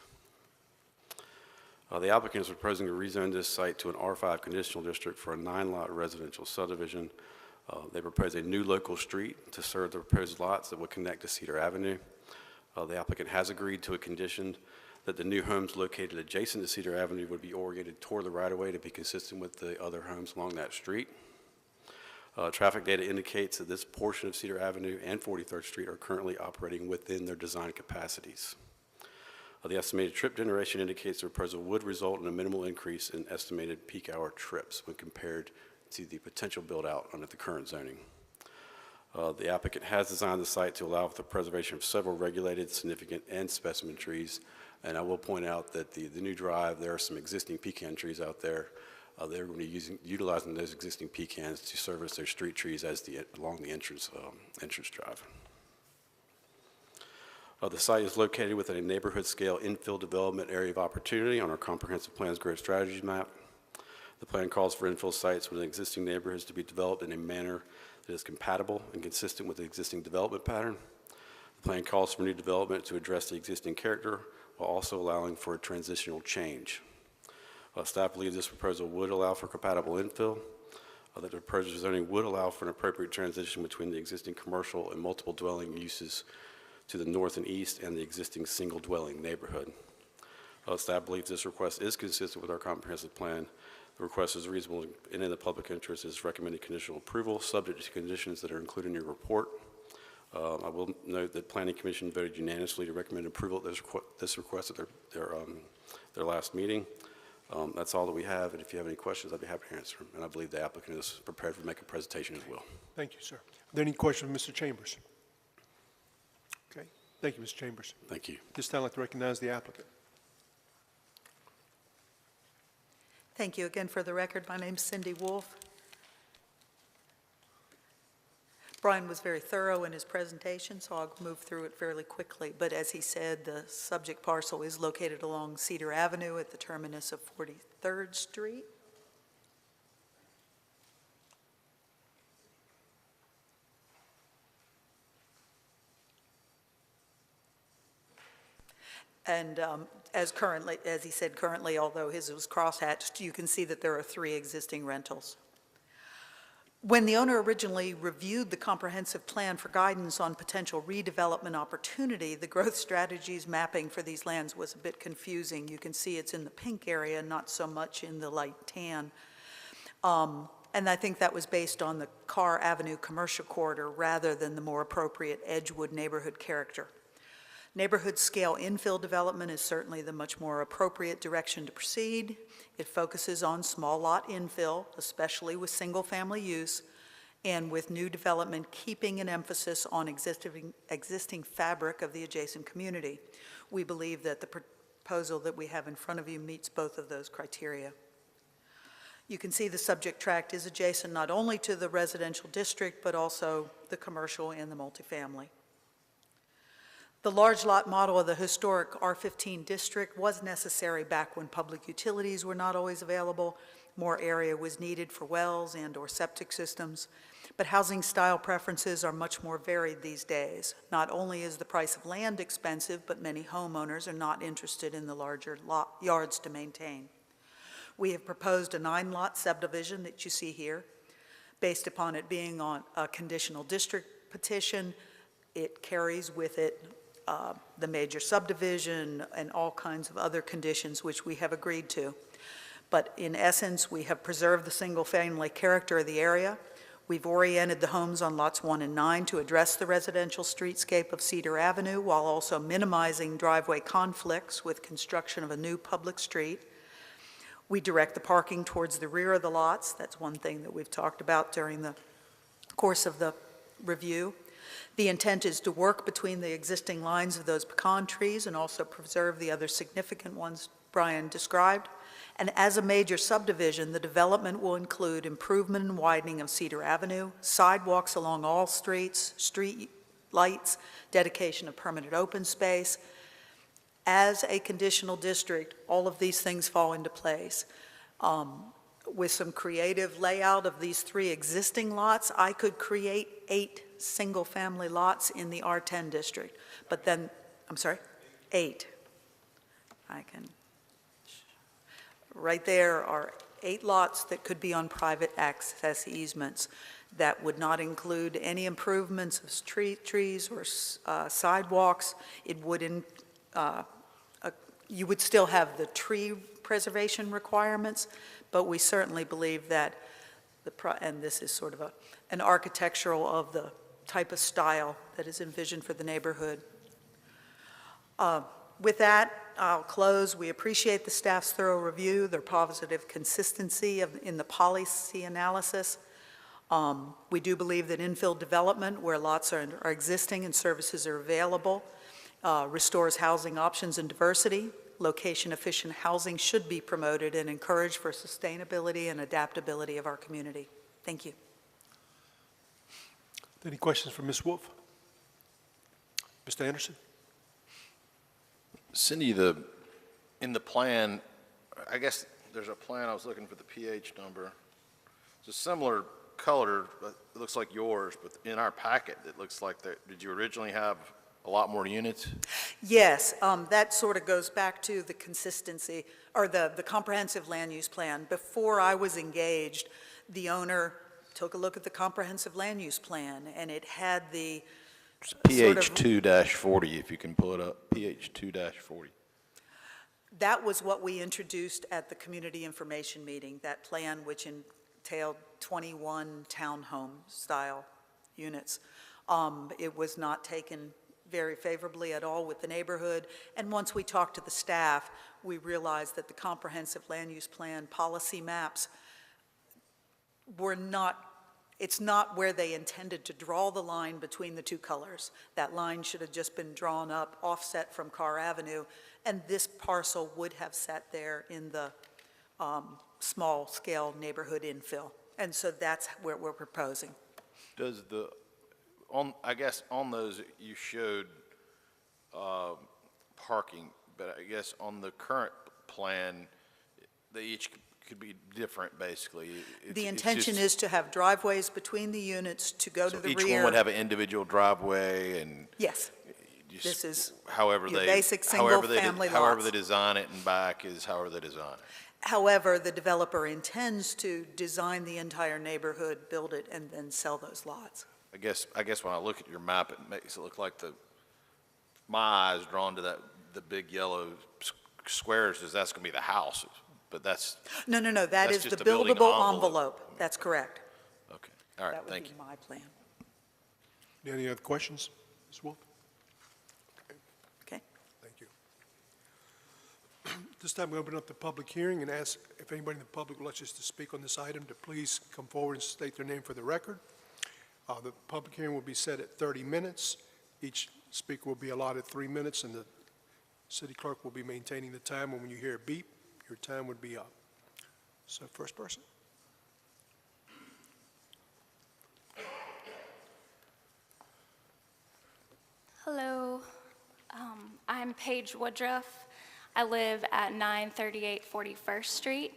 Speaker 21: The applicant is proposing to rezone this site to an R5 conditional district for a 9-lot residential subdivision. They propose a new local street to serve the proposed lots that would connect to Cedar Avenue. The applicant has agreed to a condition that the new homes located adjacent to Cedar Avenue would be oriented toward the right-of-way to be consistent with the other homes along that street. Traffic data indicates that this portion of Cedar Avenue and 43rd Street are currently operating within their design capacities. The estimated trip generation indicates the proposal would result in a minimal increase in estimated peak hour trips when compared to the potential build-out under the current zoning. The applicant has designed the site to allow for the preservation of several regulated, significant, and specimen trees. And I will point out that the new drive, there are some existing pecan trees out there. They're going to be utilizing those existing pecans to service their street trees along the entrance drive. The site is located within a neighborhood-scale infill development area of opportunity on our comprehensive plans growth strategies map. The plan calls for infill sites within existing neighborhoods to be developed in a manner that is compatible and consistent with the existing development pattern. The plan calls for new development to address the existing character while also allowing for a transitional change. Staff believes this proposal would allow for compatible infill, that the proposed zoning would allow for an appropriate transition between the existing commercial and multiple dwelling uses to the north and east and the existing single dwelling neighborhood. Staff believes this request is consistent with our comprehensive plan. The request is reasonable and in the public interest is recommended conditional approval, subject to conditions that are included in your report. I will note that Planning Commission voted unanimously to recommend approval of this request at their last meeting. That's all that we have, and if you have any questions, I'd be happy to answer them. And I believe the applicant is prepared to make a presentation as well.
Speaker 1: Thank you, sir. Are there any questions of Mr. Chambers? Okay. Thank you, Mr. Chambers.
Speaker 21: Thank you.
Speaker 1: This time I'd like to recognize the applicant.
Speaker 19: Thank you again. For the record, my name's Cindy Wolf. Brian was very thorough in his presentation, so I'll move through it fairly quickly. But as he said, the subject parcel is located along Cedar Avenue at the terminus of 43rd Street. And as he said, currently, although his was crosshatched, you can see that there are 3 existing rentals. When the owner originally reviewed the comprehensive plan for guidance on potential redevelopment opportunity, the growth strategies mapping for these lands was a bit confusing. You can see it's in the pink area, not so much in the light tan. And I think that was based on the Carr Avenue commercial corridor rather than the more appropriate Edgewood neighborhood character. Neighborhood scale infill development is certainly the much more appropriate direction to proceed. It focuses on small lot infill, especially with single family use, and with new development keeping an emphasis on existing fabric of the adjacent community. We believe that the proposal that we have in front of you meets both of those criteria. You can see the subject tract is adjacent not only to the residential district, but also the commercial and the multifamily. The large lot model of the historic R15 district was necessary back when public utilities were not always available. More area was needed for wells and/or septic systems. But housing style preferences are much more varied these days. Not only is the price of land expensive, but many homeowners are not interested in the larger yards to maintain. We have proposed a 9-lot subdivision that you see here. Based upon it being on a conditional district petition, it carries with it the major subdivision and all kinds of other conditions which we have agreed to. But in essence, we have preserved the single-family character of the area. We've oriented the homes on lots 1 and 9 to address the residential streetscape of Cedar Avenue while also minimizing driveway conflicts with construction of a new public street. We direct the parking towards the rear of the lots. That's one thing that we've talked about during the course of the review. The intent is to work between the existing lines of those pecan trees and also preserve the other significant ones Brian described. And as a major subdivision, the development will include improvement and widening of Cedar Avenue, sidewalks along all streets, street lights, dedication of permanent open space. As a conditional district, all of these things fall into place. With some creative layout of these 3 existing lots, I could create 8 single-family lots in the R10 district. But then, I'm sorry, 8. I can, right there are 8 lots that could be on private access easements that would not include any improvements of trees or sidewalks. It would, you would still have the tree preservation requirements, but we certainly believe that and this is sort of an architectural of the type of style that is envisioned for the neighborhood. With that, I'll close. We appreciate the staff's thorough review, their positive consistency in the policy analysis. We do believe that infill development, where lots are existing and services are available, restores housing options and diversity. Location-efficient housing should be promoted and encouraged for sustainability and adaptability of our community. Thank you.
Speaker 1: Any questions for Ms. Wolf? Mr. Anderson?
Speaker 7: Cindy, in the plan, I guess there's a plan, I was looking for the PH number. It's a similar color, but it looks like yours, but in our packet, it looks like did you originally have a lot more units?
Speaker 19: Yes, that sort of goes back to the consistency, or the comprehensive land use plan. Before I was engaged, the owner took a look at the comprehensive land use plan, and it had the
Speaker 7: PH 2-40, if you can pull it up, PH 2-40.
Speaker 19: That was what we introduced at the community information meeting, that plan which entailed 21 townhome style units. It was not taken very favorably at all with the neighborhood, and once we talked to the staff, we realized that the comprehensive land use plan policy maps were not, it's not where they intended to draw the line between the 2 colors. That line should have just been drawn up offset from Carr Avenue, and this parcel would have sat there in the small scale neighborhood infill. And so that's where we're proposing.
Speaker 7: Does I guess on those you showed parking, but I guess on the current plan, they each could be different, basically.
Speaker 19: The intention is to have driveways between the units to go to the rear.
Speaker 7: Each one would have an individual driveway and...
Speaker 19: Yes. This is
Speaker 7: however
Speaker 19: your
Speaker 7: they,
Speaker 19: basic single-family lots.
Speaker 7: However they design it and back is however they design it.
Speaker 19: However, the developer intends to design the entire neighborhood, build it, and then sell those lots.
Speaker 7: I guess when I look at your map, it makes it look like my eyes drawn to the big yellow squares, that's going to be the house, but that's...
Speaker 19: No, that is the
Speaker 7: building
Speaker 19: buildable envelope. That's correct.
Speaker 7: Okay, all right, thank you.
Speaker 19: That would be my plan.
Speaker 1: Any other questions, Ms. Wolf?
Speaker 19: Okay.
Speaker 1: Thank you. This time we open up the public hearing and ask if anybody in the public would like us to speak on this item to please come forward and state their name for the record. The public hearing will be set at 30 minutes. Each speaker will be allotted 3 minutes, and the city clerk will be maintaining the time. And when you hear a beep, your time would be up. So, first person.
Speaker 2: Hello. I'm Paige Woodruff. I live at 938 41st Street,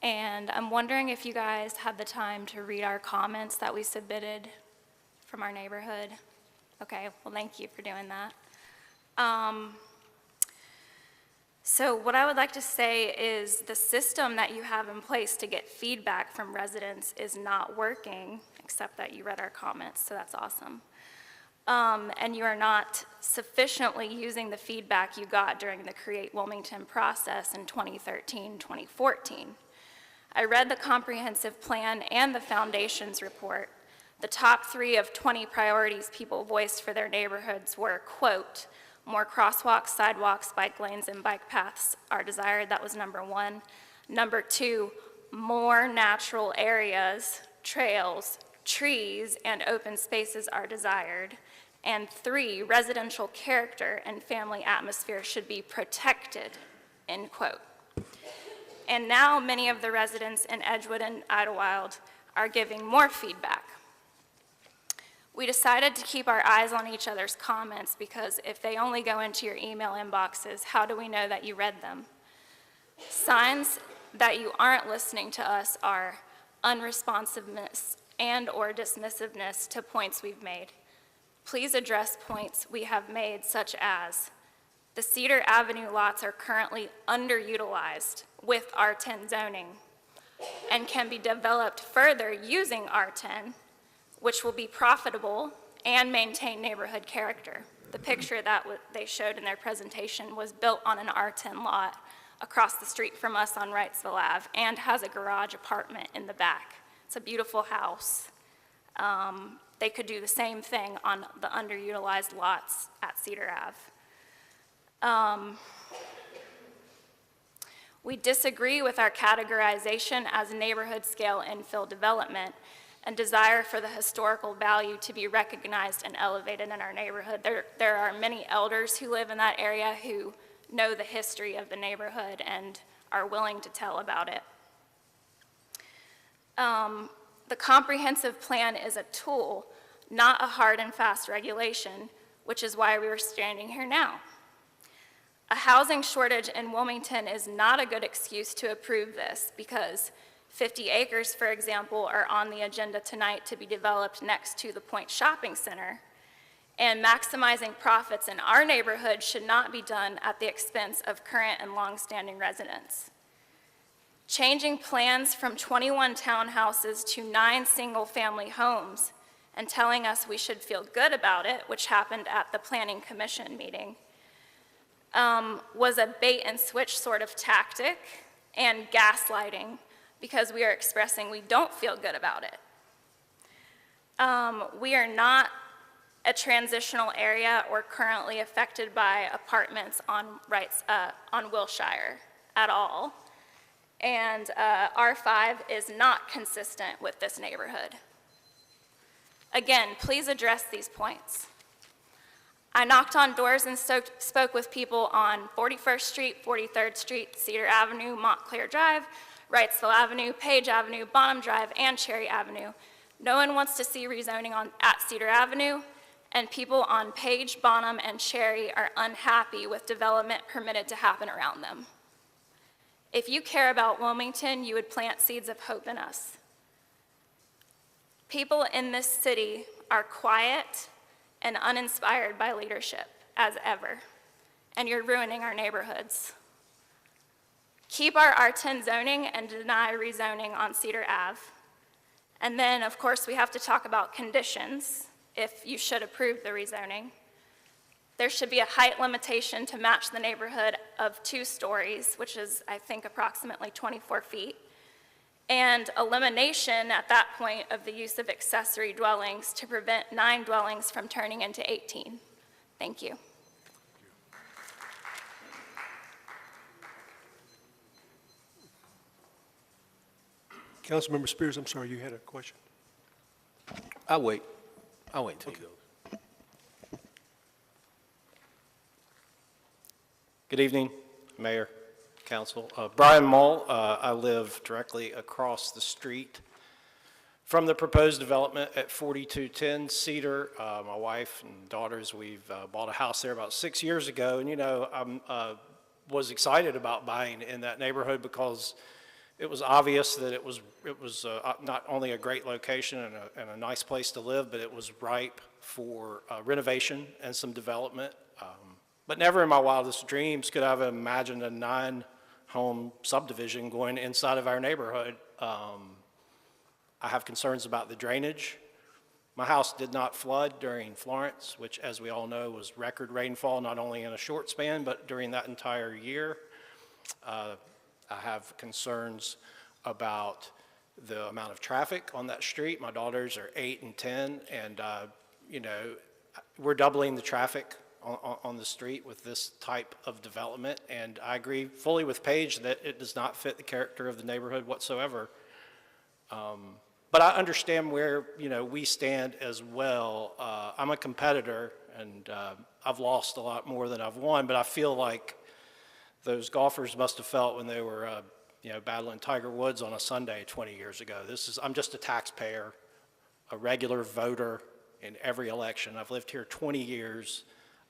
Speaker 2: and I'm wondering if you guys had the time to read our comments that we submitted from our neighborhood. Okay, well, thank you for doing that. So what I would like to say is the system that you have in place to get feedback from residents is not working, except that you read our comments, so that's awesome. And you are not sufficiently using the feedback you got during the Create Wilmington process in 2013, 2014. I read the comprehensive plan and the foundation's report. The top 3 of 20 priorities people voiced for their neighborhoods were, quote, more crosswalks, sidewalks, bike lanes, and bike paths are desired. That was number 1. Number 2, more natural areas, trails, trees, and open spaces are desired. And 3, residential character and family atmosphere should be protected, end quote. And now many of the residents in Edgewood and Idlewild are giving more feedback. We decided to keep our eyes on each other's comments because if they only go into your email inboxes, how do we know that you read them? Signs that you aren't listening to us are unresponsiveness and/or dismissiveness to points we've made. Please address points we have made, such as the Cedar Avenue lots are currently underutilized with R10 zoning and can be developed further using R10, which will be profitable and maintain neighborhood character. The picture that they showed in their presentation was built on an R10 lot across the street from us on Wrightsville Ave and has a garage apartment in the back. It's a beautiful house. They could do the same thing on the underutilized lots at Cedar Ave. We disagree with our categorization as neighborhood scale infill development and desire for the historical value to be recognized and elevated in our neighborhood. There are many elders who live in that area who know the history of the neighborhood and are willing to tell about it. The comprehensive plan is a tool, not a hard and fast regulation, which is why we are standing here now. A housing shortage in Wilmington is not a good excuse to approve this because 50 acres, for example, are on the agenda tonight to be developed next to the Point Shopping Center, and maximizing profits in our neighborhood should not be done at the expense of current and longstanding residents. Changing plans from 21 townhouses to 9 single-family homes and telling us we should feel good about it, which happened at the Planning Commission meeting, was a bait-and-switch sort of tactic and gaslighting because we are expressing we don't feel good about it. We are not a transitional area or currently affected by apartments on Wilshire at all. And R5 is not consistent with this neighborhood. Again, please address these points. I knocked on doors and spoke with people on 41st Street, 43rd Street, Cedar Avenue, Montclair Drive, Wrightsville Avenue, Page Avenue, Bonham Drive, and Cherry Avenue. No one wants to see rezoning at Cedar Avenue, and people on Page, Bonham, and Cherry are unhappy with development permitted to happen around them. If you care about Wilmington, you would plant seeds of hope in us. People in this city are quiet and uninspired by leadership, as ever, and you're ruining our neighborhoods. Keep our R10 zoning and deny rezoning on Cedar Ave. And then, of course, we have to talk about conditions if you should approve the rezoning. There should be a height limitation to match the neighborhood of 2 stories, which is, I think, approximately 24 feet, and elimination at that point of the use of accessory dwellings to prevent 9 dwellings from turning into 18. Thank you.
Speaker 1: Councilmember Spears, I'm sorry, you had a question.
Speaker 22: I'll wait until you go. Good evening, Mayor, Council. Brian Mull, I live directly across the street
Speaker 3: From the proposed development at 4210 Cedar, my wife and daughters, we've bought a house there about 6 years ago, and I was excited about buying in that neighborhood because it was obvious that it was not only a great location and a nice place to live, but it was ripe for renovation and some development. But never in my wildest dreams could I have imagined a 9-home subdivision going inside of our neighborhood. I have concerns about the drainage. My house did not flood during Florence, which, as we all know, was record rainfall, not only in a short span, but during that entire year. I have concerns about the amount of traffic on that street. My daughters are 8 and 10, and we're doubling the traffic on the street with this type of development, and I agree fully with Paige that it does not fit the character of the neighborhood whatsoever. But I understand where we stand as well. I'm a competitor, and I've lost a lot more than I've won, but I feel like those golfers must have felt when they were battling Tiger Woods on a Sunday 20 years ago. I'm just a taxpayer, a regular voter in every election. I've lived here 20 years.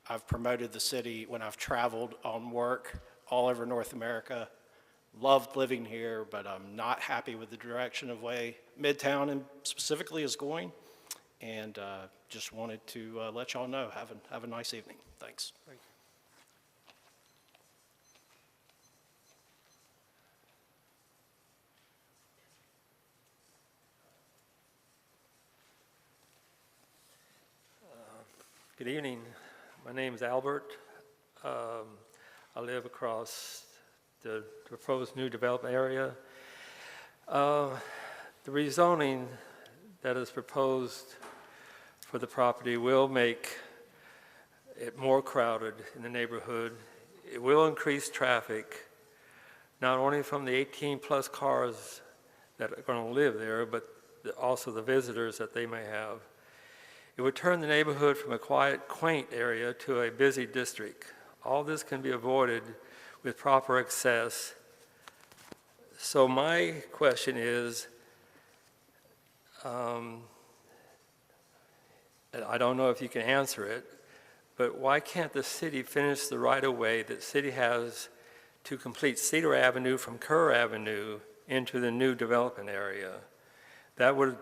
Speaker 3: I've promoted the city when I've traveled on work all over North America. Loved living here, but I'm not happy with the direction of way Midtown and specifically is going, and just wanted to let y'all know. Have a nice evening. Thanks. Thank you.
Speaker 12: Good evening. My name is Albert. I live across the proposed new development area. The rezoning that is proposed for the property will make it more crowded in the neighborhood. It will increase traffic, not only from the 18-plus cars that are going to live there, but also the visitors that they may have. It would turn the neighborhood from a quiet, quaint area to a busy district. All this can be avoided with proper access. So my question is, and I don't know if you can answer it, but why can't the city finish the right-of-way that city has to complete Cedar Avenue from Kerr Avenue into the new development area? That would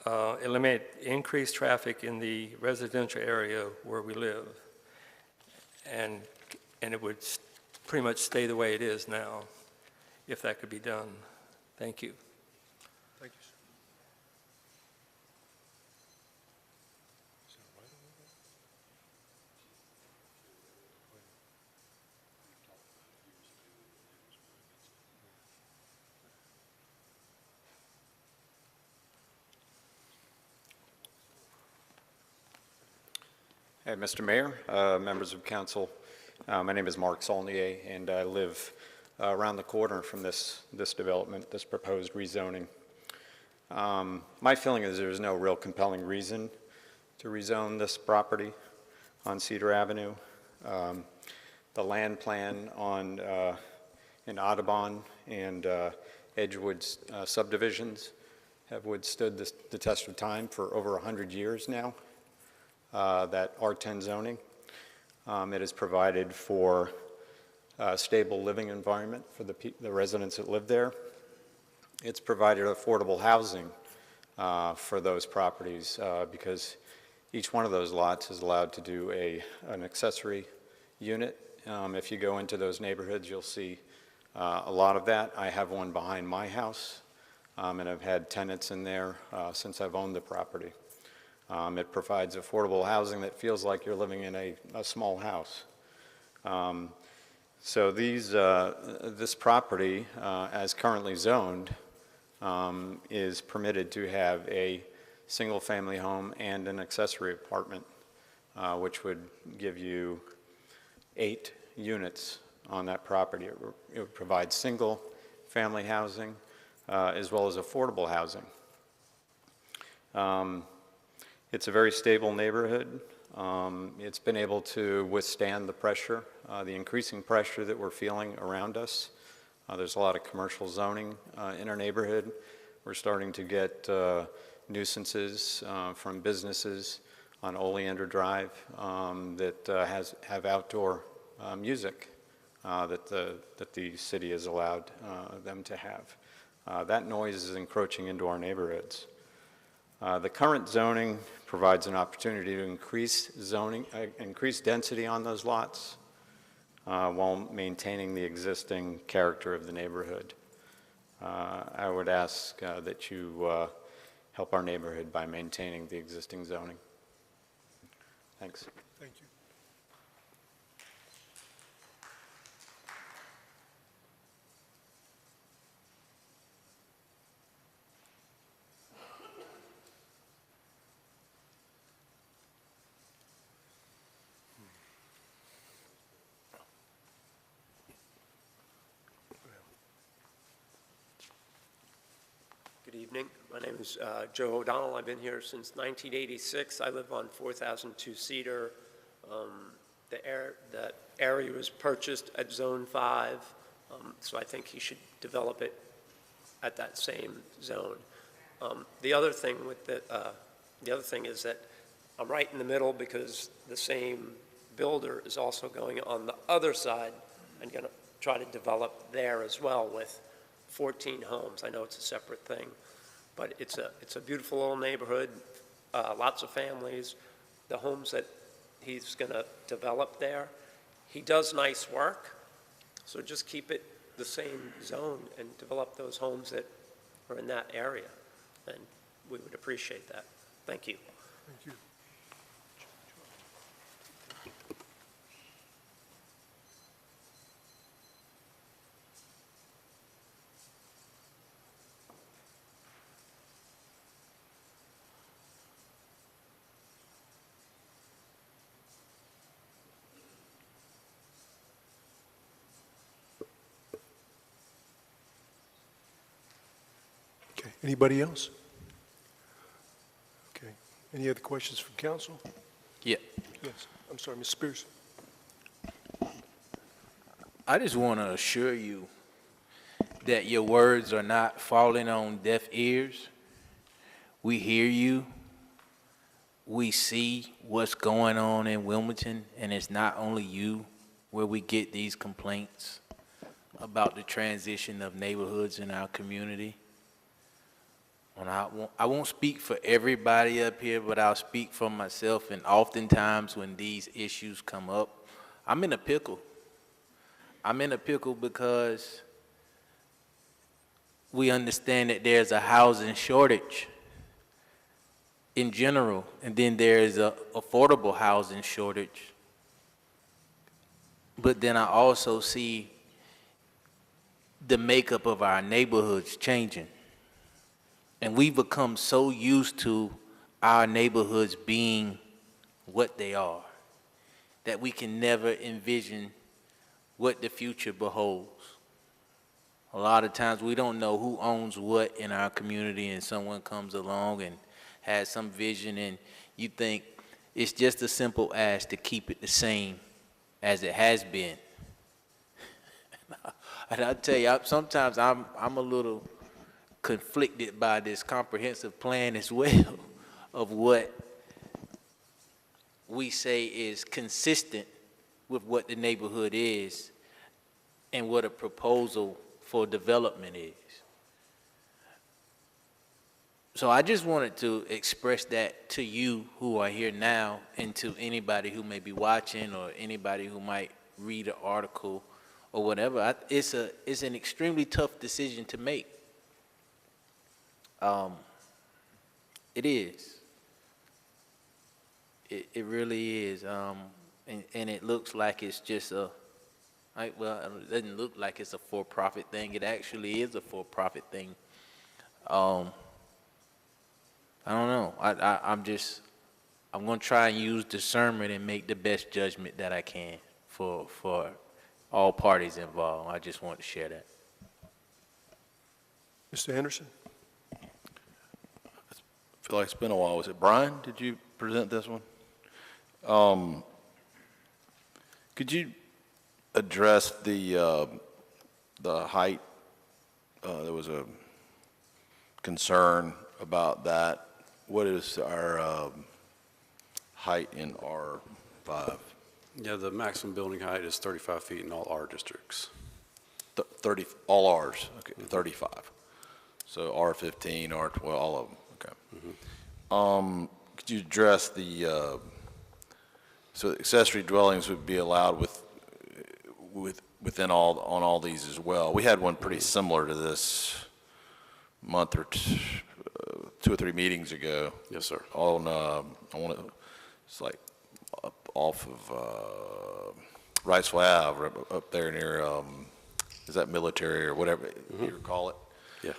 Speaker 12: eliminate increased traffic in the residential area where we live. And it would pretty much stay the way it is now, if that could be done. Thank you.
Speaker 1: Thank you, sir.
Speaker 23: Hey, Mr. Mayor, members of council, my name is Mark Saulnier, and I live around the corner from this development, this proposed rezoning. My feeling is there's no real compelling reason to rezone this property on Cedar Avenue. The land plan in Audubon and Edgewood subdivisions have withstood the test of time for over 100 years now. That R10 zoning. It has provided for a stable living environment for the residents that live there. It's provided affordable housing for those properties because each one of those lots is allowed to do an accessory unit. If you go into those neighborhoods, you'll see a lot of that. I have one behind my house, and I've had tenants in there since I've owned the property. It provides affordable housing that feels like you're living in a small house. So this property, as currently zoned, is permitted to have a single-family home and an accessory apartment, which would give you 8 units on that property. It would provide single-family housing as well as affordable housing. It's a very stable neighborhood. It's been able to withstand the pressure, the increasing pressure that we're feeling around us. There's a lot of commercial zoning in our neighborhood, We're starting to get nuisances from businesses on Oleander Drive that have outdoor music that the city has allowed them to have. That noise is encroaching into our neighborhoods. The current zoning provides an opportunity to increase density on those lots while maintaining the existing character of the neighborhood. I would ask that you help our neighborhood by maintaining the existing zoning. Thanks.
Speaker 1: Thank you.
Speaker 5: Good evening. My name is Joe O'Donnell. I've been here since 1986. I live on 4002 Cedar. That area was purchased at Zone 5, so I think he should develop it at that same zone. The other thing is that I'm right in the middle because the same builder is also going on the other side and going to try to develop there as well with 14 homes. I know it's a separate thing, but it's a beautiful little neighborhood, lots of families. The homes that he's going to develop there, he does nice work, so just keep it the same zone and develop those homes that are in that area, and we would appreciate that. Thank you.
Speaker 1: Thank you. Okay, anybody else? Okay, any other questions from council?
Speaker 22: Yeah.
Speaker 1: Yes, I'm sorry, Ms. Spears.
Speaker 22: I just want to assure you that your words are not falling on deaf ears. We hear you. We see what's going on in Wilmington, and it's not only you where we get these complaints about the transition of neighborhoods in our community. And I won't speak for everybody up here, but I'll speak for myself, and oftentimes when these issues come up, I'm in a pickle. I'm in a pickle because we understand that there's a housing shortage in general, and then there's a affordable housing shortage. But then I also see the makeup of our neighborhoods changing. And we've become so used to our neighborhoods being what they are that we can never envision what the future beholds. A lot of times we don't know who owns what in our community, and someone comes along and has some vision, and you think it's just as simple as to keep it the same as it has been. And I tell you, sometimes I'm a little conflicted by this comprehensive plan as well of what we say is consistent with what the neighborhood is and what a proposal for development is. So I just wanted to express that to you who are here now, and to anybody who may be watching or anybody who might read an article or whatever. It's an extremely tough decision to make. It is. It really is. And it looks like it's just well, it doesn't look like it's a for-profit thing. It actually is a for-profit thing. I don't know. I'm going to try and use discernment and make the best judgment that I can for all parties involved. I just want to share that.
Speaker 1: Mr. Anderson?
Speaker 7: I feel like it's been a while. Was it Brian? Did you present this one? Could you address the height? There was a concern about that. What is our height in R5?
Speaker 21: Yeah, the maximum building height is 35 feet in all R districts.
Speaker 7: 30, all Rs, okay, 35. So R15, R12, all of them, okay. Could you address the, so accessory dwellings would be allowed within on all these as well? We had one pretty similar to this month or 2 or 3 meetings ago.
Speaker 21: Yes, sir.
Speaker 7: On, it's like up off of Wrightsville Ave, up there near, is that Military or whatever you call it?
Speaker 21: Yeah.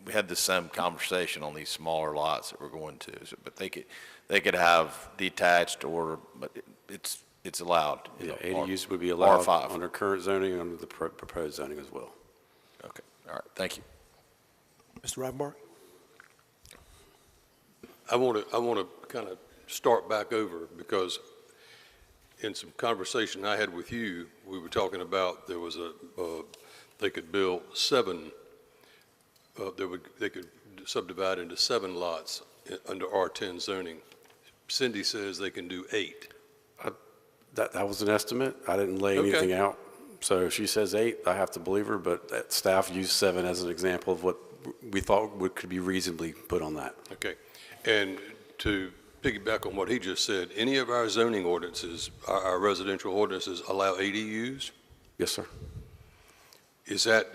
Speaker 7: We had the same conversation on these smaller lots that we're going to, but they could have detached but it's allowed.
Speaker 21: Yeah, ADUs would be allowed
Speaker 7: R5.
Speaker 21: under current zoning, under the proposed zoning as well.
Speaker 7: Okay, all right, thank you.
Speaker 1: Mr. Rivenbark?
Speaker 9: I want to kind of start back over, because in some conversation I had with you, we were talking about there was they could build 7, they could subdivide into 7 lots under R10 zoning. Cindy says they can do 8.
Speaker 21: That was an estimate. I didn't lay anything out. So if she says 8, I have to believe her, but that staff used 7 as an example of what we thought could be reasonably put on that.
Speaker 9: Okay. And to piggyback on what he just said, any of our zoning ordinances, our residential ordinances allow ADUs?
Speaker 21: Yes, sir.
Speaker 9: Is that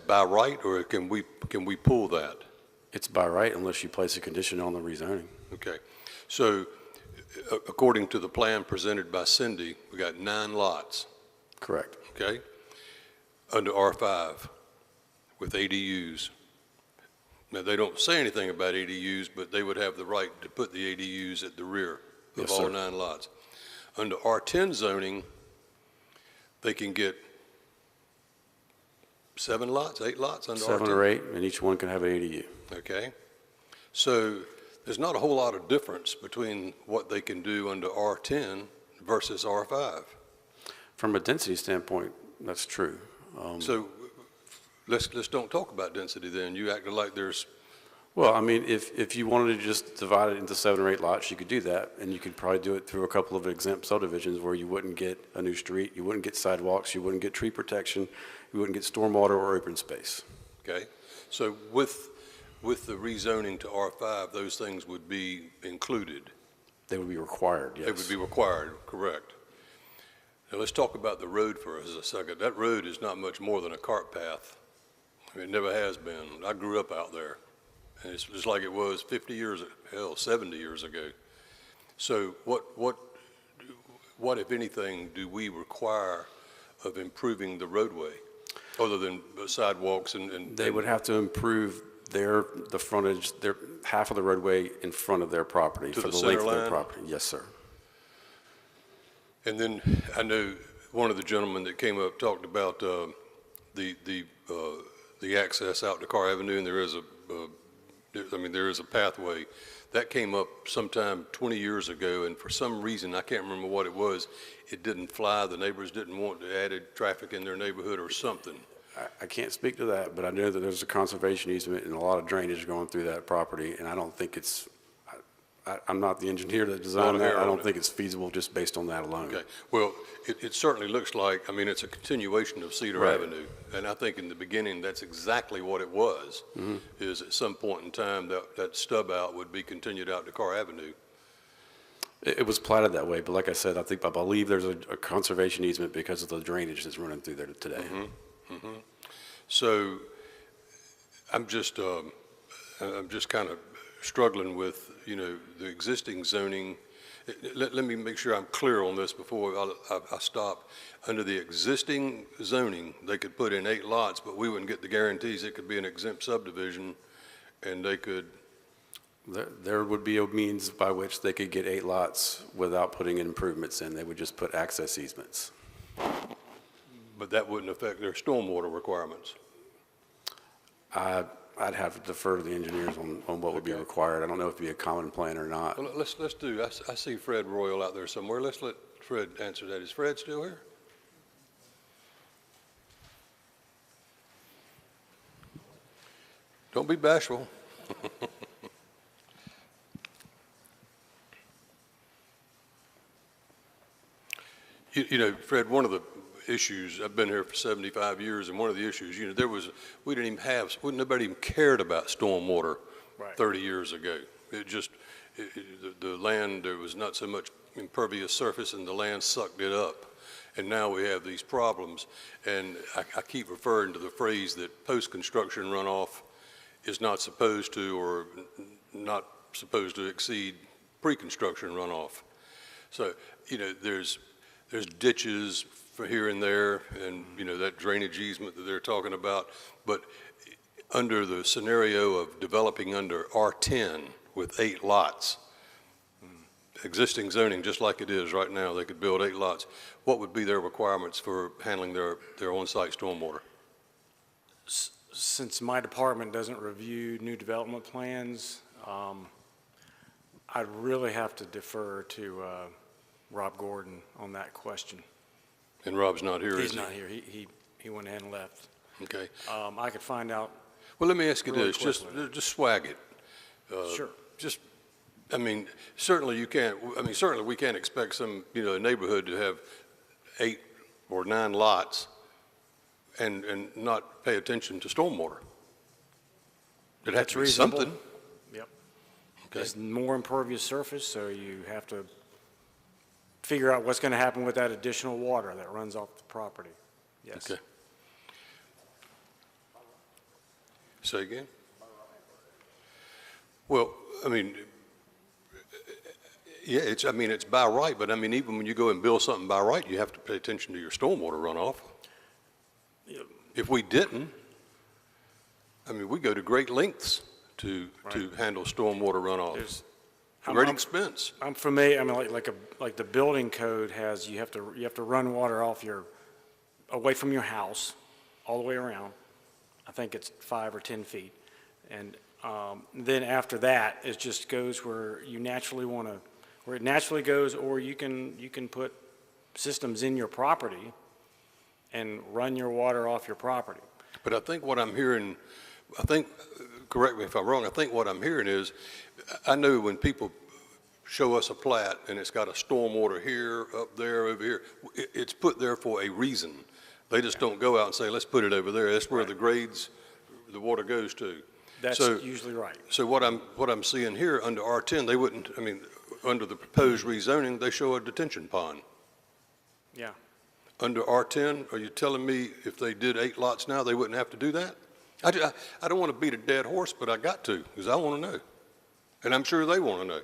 Speaker 9: by right, or can we pull that?
Speaker 21: It's by right unless you place a condition on the rezoning.
Speaker 9: Okay. So according to the plan presented by Cindy, we got 9 lots.
Speaker 21: Correct.
Speaker 9: Okay? Under R5 with ADUs. Now, they don't say anything about ADUs, but they would have the right to put the ADUs at the rear of
Speaker 21: Yes,
Speaker 9: all
Speaker 21: sir.
Speaker 9: 9 lots. Under R10 zoning, they can get 7 lots, 8 lots under R10?
Speaker 21: 7 or 8, and each one can have an ADU.
Speaker 9: Okay. So there's not a whole lot of difference between what they can do under R10 versus R5.
Speaker 21: From a density standpoint, that's true.
Speaker 9: So let's don't talk about density then. You acted like there's...
Speaker 21: Well, I mean, if you wanted to just divide it into 7 or 8 lots, you could do that, and you could probably do it through a couple of exempt subdivisions where you wouldn't get a new street, you wouldn't get sidewalks, you wouldn't get tree protection, you wouldn't get stormwater or open space.
Speaker 9: Okay. So with the rezoning to R5, those things would be included?
Speaker 21: They would be required, yes.
Speaker 9: They would be required, correct. Now let's talk about the road for a second. That road is not much more than a cart path. I mean, it never has been. I grew up out there, and it's just like it was 50 years, hell, 70 years ago. So what if anything, do we require of improving the roadway, other than sidewalks and
Speaker 21: They would have to improve the frontage, half of the roadway in front of their property
Speaker 9: To
Speaker 21: for
Speaker 9: the
Speaker 21: the
Speaker 9: center
Speaker 21: length of their
Speaker 9: line?
Speaker 21: property. Yes, sir.
Speaker 9: And then I know one of the gentlemen that came up talked about the access out to Carr Avenue, and there is a pathway. That came up sometime 20 years ago, and for some reason, I can't remember what it was, it didn't fly. The neighbors didn't want added traffic in their neighborhood or something.
Speaker 21: I can't speak to that, but I know that there's a conservation easement and a lot of drainage going through that property, and I don't think it's, I'm not the engineer that designed that. I don't think it's feasible just based on that alone.
Speaker 9: Okay, well, it certainly looks like, I mean, it's a continuation of Cedar
Speaker 21: Right.
Speaker 9: Avenue, and I think in the beginning, that's exactly what it was, is at some point in time, that stub out would be continued out to Carr Avenue.
Speaker 21: It was platted that way, but like I said, I believe there's a conservation easement because of the drainage that's running through there today.
Speaker 9: So I'm just kind of struggling with, the existing zoning. Let me make sure I'm clear on this before I stop. Under the existing zoning, they could put in 8 lots, but we wouldn't get the guarantees it could be an exempt subdivision, and they could...
Speaker 21: There would be a means by which they could get 8 lots without putting improvements in. They would just put access easements.
Speaker 9: But that wouldn't affect their stormwater requirements.
Speaker 21: I'd have to defer to the engineers on what would be required. I don't know if it'd be a common plan or not.
Speaker 9: Well, let's do, I see Fred Royal out there somewhere. Let's let Fred answer that. Is Fred still here? Don't be bashful. You know, Fred, one of the issues, I've been here for 75 years, and one of the issues, you know, we didn't even have, nobody even cared about stormwater 30 years ago. It just, the land, there was not so much impervious surface, and the land sucked it up. And now we have these problems, and I keep referring to the phrase that post-construction runoff is not supposed to, or not supposed to exceed pre-construction runoff. So, you know, there's ditches for here and there, and, you know, that drainage easement that they're talking about, but under the scenario of developing under R10 with 8 lots, existing zoning, just like it is right now, they could build 8 lots. What would be their requirements for handling their on-site stormwater?
Speaker 8: Since my department doesn't review new development plans, I'd really have to defer to Rob Gordon on that question.
Speaker 9: And Rob's not here,
Speaker 8: He's
Speaker 9: is he?
Speaker 8: not here. He went ahead and left.
Speaker 9: Okay.
Speaker 8: I could find out.
Speaker 9: Well, let me ask you
Speaker 8: really
Speaker 9: this,
Speaker 8: quickly.
Speaker 9: just swag it.
Speaker 8: Sure.
Speaker 9: Just, I mean, certainly you can't, I mean, certainly we can't expect some, you know, neighborhood to have 8 or 9 lots and not pay attention to stormwater. It has to be
Speaker 8: reasonable.
Speaker 9: something.
Speaker 8: Yep.
Speaker 9: Okay.
Speaker 8: There's more impervious surface, so you have to figure out what's going to happen with that additional water that runs off the property. Yes.
Speaker 9: Okay. Say again? Well, I mean, yeah, I mean, it's by right, but I mean, even when you go and build something by right, you have to pay attention to your stormwater runoff. If we didn't, I mean, we go to great lengths to handle stormwater runoff. Great expense.
Speaker 8: I'm familiar. I mean, like the building code has, you have to run water off away from your house, all the way around. I think it's 5 or 10 feet, and then after that, it just goes where you naturally want to, where it naturally goes, or you can put systems in your property and run your water off your property.
Speaker 9: But I think what I'm hearing, I think, correct me if I'm wrong, I think what I'm hearing is, I know when people show us a plat and it's got a stormwater here, up there, over here, it's put there for a reason. They just don't go out and say, let's put it over there. That's where the grades, the water goes to.
Speaker 8: That's usually right.
Speaker 9: So what I'm seeing here under R10, they wouldn't, I mean, under the proposed rezoning, they show a detention pond.
Speaker 8: Yeah.
Speaker 9: Under R10, are you telling me if they did 8 lots now, they wouldn't have to do that? I don't want to beat a dead horse, but I got to, because I want to know. And I'm sure they want to know.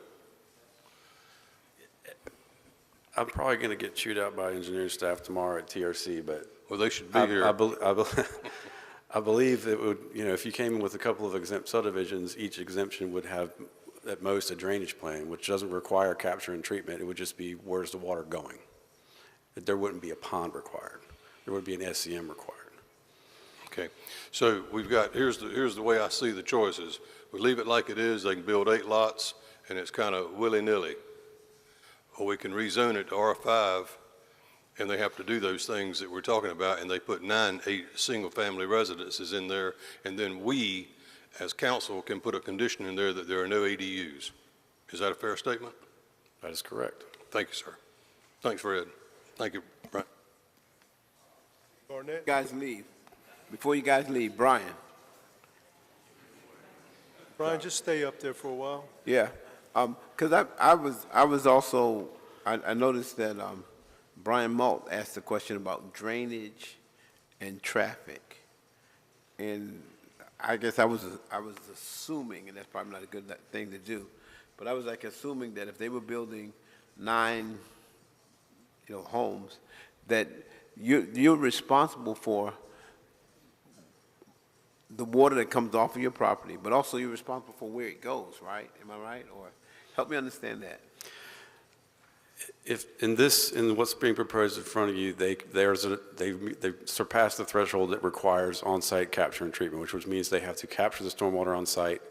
Speaker 21: I'm probably going to get chewed out by engineering staff tomorrow at TRC, but.
Speaker 9: Well, they should be here.
Speaker 21: I believe it would, you know, if you came in with a couple of exempt subdivisions, each exemption would have at most a drainage plan, which doesn't require capture and treatment. It would just be, where's the water going? There wouldn't be a pond required. There would be an SCM required.
Speaker 9: Okay, so we've got, here's the way I see the choices. We leave it like it is, they can build 8 lots, and it's kind of willy-nilly. Or we can rezone it to R5, and they have to do those things that we're talking about, and they put 8 single-family residences in there, and then we, as council, can put a condition in there that there are no ADUs. Is that a fair statement?
Speaker 21: That is correct.
Speaker 9: Thank you, sir. Thanks, Fred. Thank you, Brian.
Speaker 11: You guys leave. Before you guys leave, Brian.
Speaker 1: Brian, just stay up there for a while.
Speaker 11: Yeah, because I was also, I noticed that Brian Malt asked a question about drainage and traffic. And I guess I was assuming, and that's probably not a good thing to do, but I was like assuming that if they were building 9, homes, that you're responsible for the water that comes off of your property, but also you're responsible for where it goes, right? Am I right? Or help me understand that.
Speaker 21: If in what's being proposed in front of you, they surpassed the threshold that requires on-site capture and treatment, which means they have to capture the stormwater on site,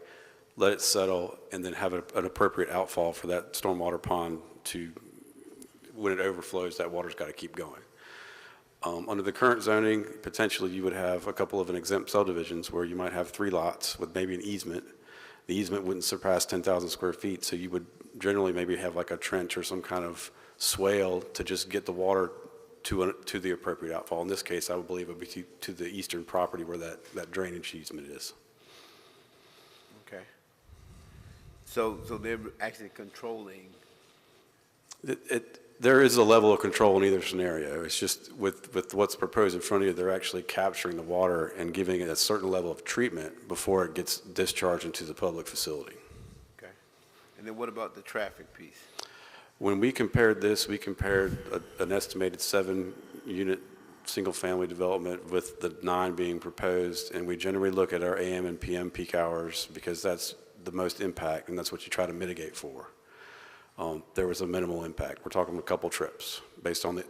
Speaker 21: let it settle, and then have an appropriate outfall for that stormwater pond to, when it overflows, that water's got to keep going. Under the current zoning, potentially you would have a couple of exempt subdivisions where you might have 3 lots with maybe an easement. The easement wouldn't surpass 10,000 square feet, so you would generally maybe have like a trench or some kind of swale to just get the water to the appropriate outfall. In this case, I would believe it would be to the eastern property where that drainage easement is.
Speaker 11: Okay. So they're actually controlling.
Speaker 21: There is a level of control in either scenario. It's just with what's proposed in front of you, they're actually capturing the water and giving it a certain level of treatment before it gets discharged into the public facility.
Speaker 11: Okay. And then what about the traffic piece?
Speaker 21: When we compared this, we compared an estimated 7-unit single-family development with the 9 being proposed, and we generally look at our AM and PM peak hours because that's the most impact, and that's what you try to mitigate for. There was a minimal impact. We're talking a couple trips based on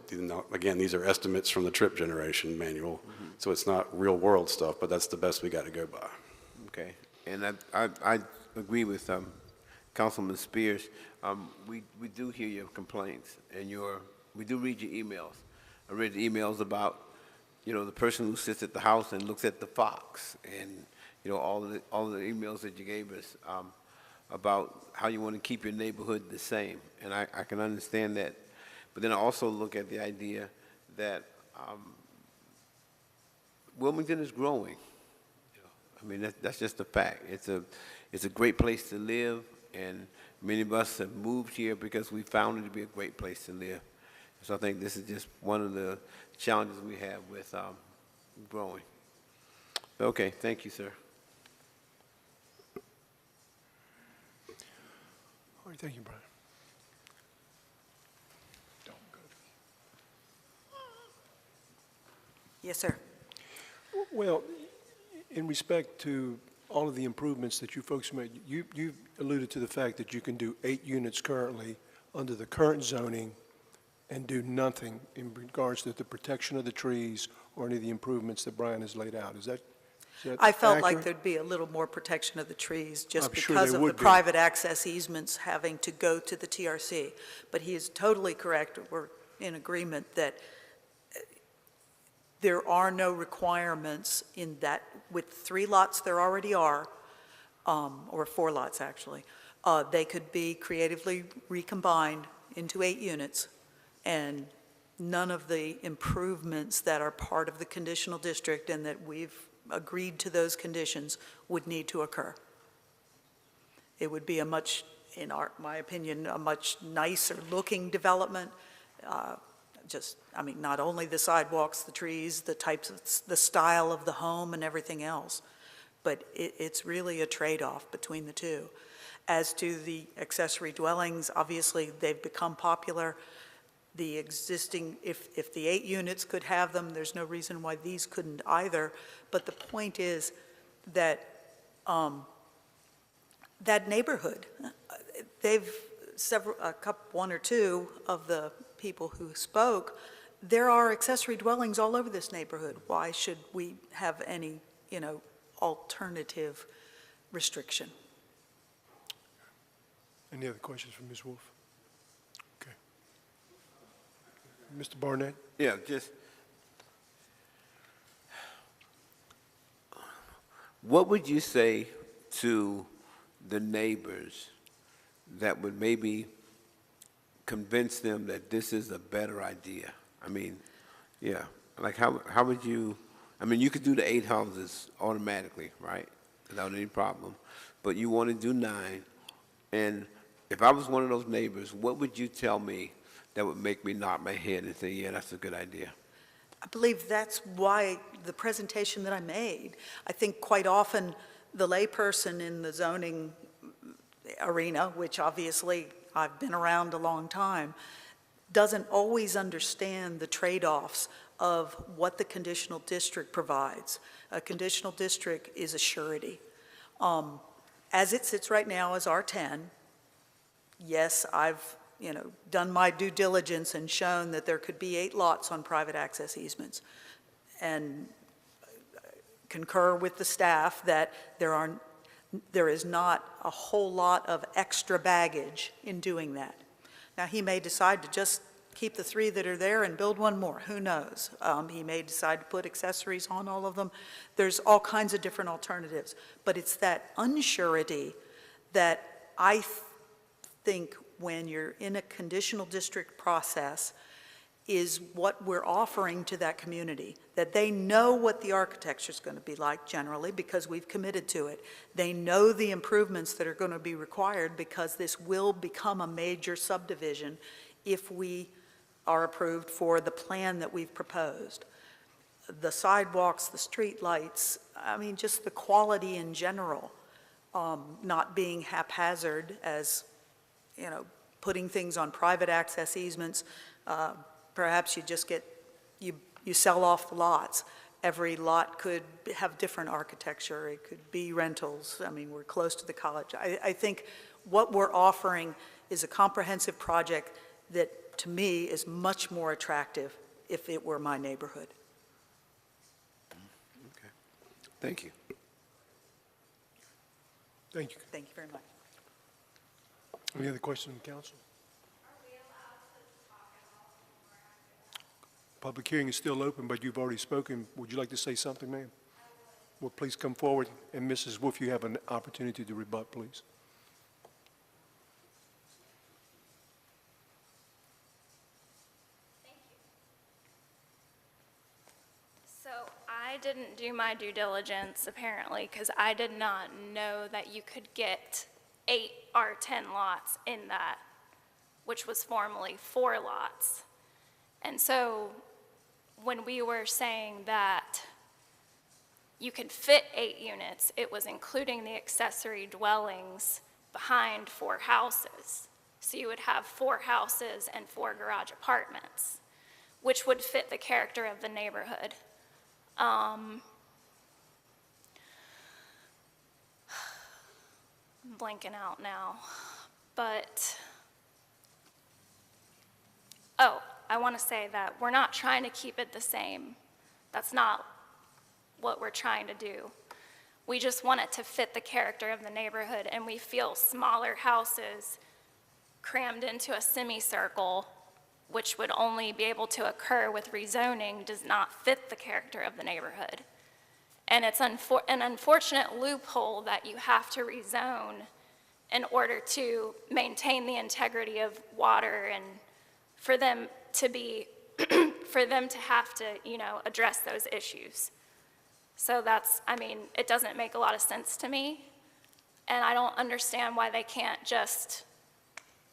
Speaker 21: again, these are estimates from the trip generation manual, so it's not real-world stuff, but that's the best we got to go by.
Speaker 11: Okay. And I agree with Councilman Spears. We do hear your complaints, and we do read your emails. I read the emails about, the person who sits at the house and looks at the fox, and all of the emails that you gave us about how you want to keep your neighborhood the same, and I can understand that. But then I also look at the idea that Wilmington is growing. I mean, that's just a fact. It's a great place to live, and many of us have moved here because we found it to be a great place to live. So I think this is just one of the challenges we have with growing. Okay, thank you, sir.
Speaker 1: All right, thank you, Brian.
Speaker 19: Yes, sir.
Speaker 1: Well, in respect to all of the improvements that you folks made, you alluded to the fact that you can do 8 units currently under the current zoning and do nothing in regards to the protection of the trees or any of the improvements that Brian has laid out. Is that
Speaker 19: I felt
Speaker 1: accurate?
Speaker 19: like there'd be a little more protection of the trees just
Speaker 1: I'm sure
Speaker 19: because
Speaker 1: there
Speaker 19: of the
Speaker 1: would be.
Speaker 19: private access easements having to go to the TRC. But he is totally correct. We're in agreement that there are no requirements in that. With 3 lots there already are, or 4 lots actually, they could be creatively recombined into 8 units, and none of the improvements that are part of the conditional district and that we've agreed to those conditions would need to occur. It would be a much, in my opinion, a much nicer looking development. Not only the sidewalks, the trees, the types of, the style of the home and everything else, but it's really a trade-off between the two. As to the accessory dwellings, obviously they've become popular. The existing, if the 8 units could have them, there's no reason why these couldn't either. But the point is that that neighborhood, one or two of the people who spoke, there are accessory dwellings all over this neighborhood. Why should we have any, alternative restriction?
Speaker 1: Any other questions from Ms. Wolf? Okay. Mr. Barnett?
Speaker 11: Yeah, just, what would you say to the neighbors that would maybe convince them that this is a better idea? I mean, yeah, like how would you, you could do the 8 houses automatically, right, without any problem, but you want to do 9, and if I was one of those neighbors, what would you tell me that would make me nod my head and say, yeah, that's a good idea?
Speaker 19: I believe that's why the presentation that I made. I think quite often the layperson in the zoning arena, which obviously I've been around a long time, doesn't always understand the trade-offs of what the conditional district provides. A conditional district is a surety. As it sits right now as R10, yes, I've done my due diligence and shown that there could be 8 lots on private access easements, and concur with the staff that there is not a whole lot of extra baggage in doing that. Now, he may decide to just keep the 3 that are there and build one more, who knows? He may decide to put accessories on all of them. There's all kinds of different alternatives, but it's that unsurety that I think when you're in a conditional district process is what we're offering to that community, that they know what the architecture is going to be like generally because we've committed to it. They know the improvements that are going to be required because this will become a major subdivision if we are approved for the plan that we've proposed. The sidewalks, the street lights, I mean, just the quality in general, not being haphazard as, you know, putting things on private access easements. Perhaps you just get, you sell off the lots. Every lot could have different architecture. It could be rentals. I mean, we're close to the college. I think what we're offering is a comprehensive project that, to me, is much more attractive if it were my neighborhood.
Speaker 11: Okay. Thank you.
Speaker 1: Thank you.
Speaker 19: Thank you very much.
Speaker 1: Any other questions from council? Public hearing is still open, but you've already spoken. Would you like to say something, ma'am? Well, please come forward. And Mrs. Wolf, you have an opportunity to rebut, please.
Speaker 2: So I didn't do my due diligence, apparently, because I did not know that you could get 8 R10 lots in that, which was formerly 4 lots. And so when we were saying that you could fit 8 units, it was including the accessory dwellings behind 4 houses. So you would have 4 houses and 4 garage apartments, which would fit the character of the neighborhood. I'm blanking out now, but, oh, I want to say that we're not trying to keep it the same. That's not what we're trying to do. We just want it to fit the character of the neighborhood, and we feel smaller houses crammed into a semicircle, which would only be able to occur with rezoning, does not fit the character of the neighborhood. And it's an unfortunate loophole that you have to rezone in order to maintain the integrity of water and for them to be, for them to have to, you know, address those issues. So that's, I mean, it doesn't make a lot of sense to me, and I don't understand why they can't just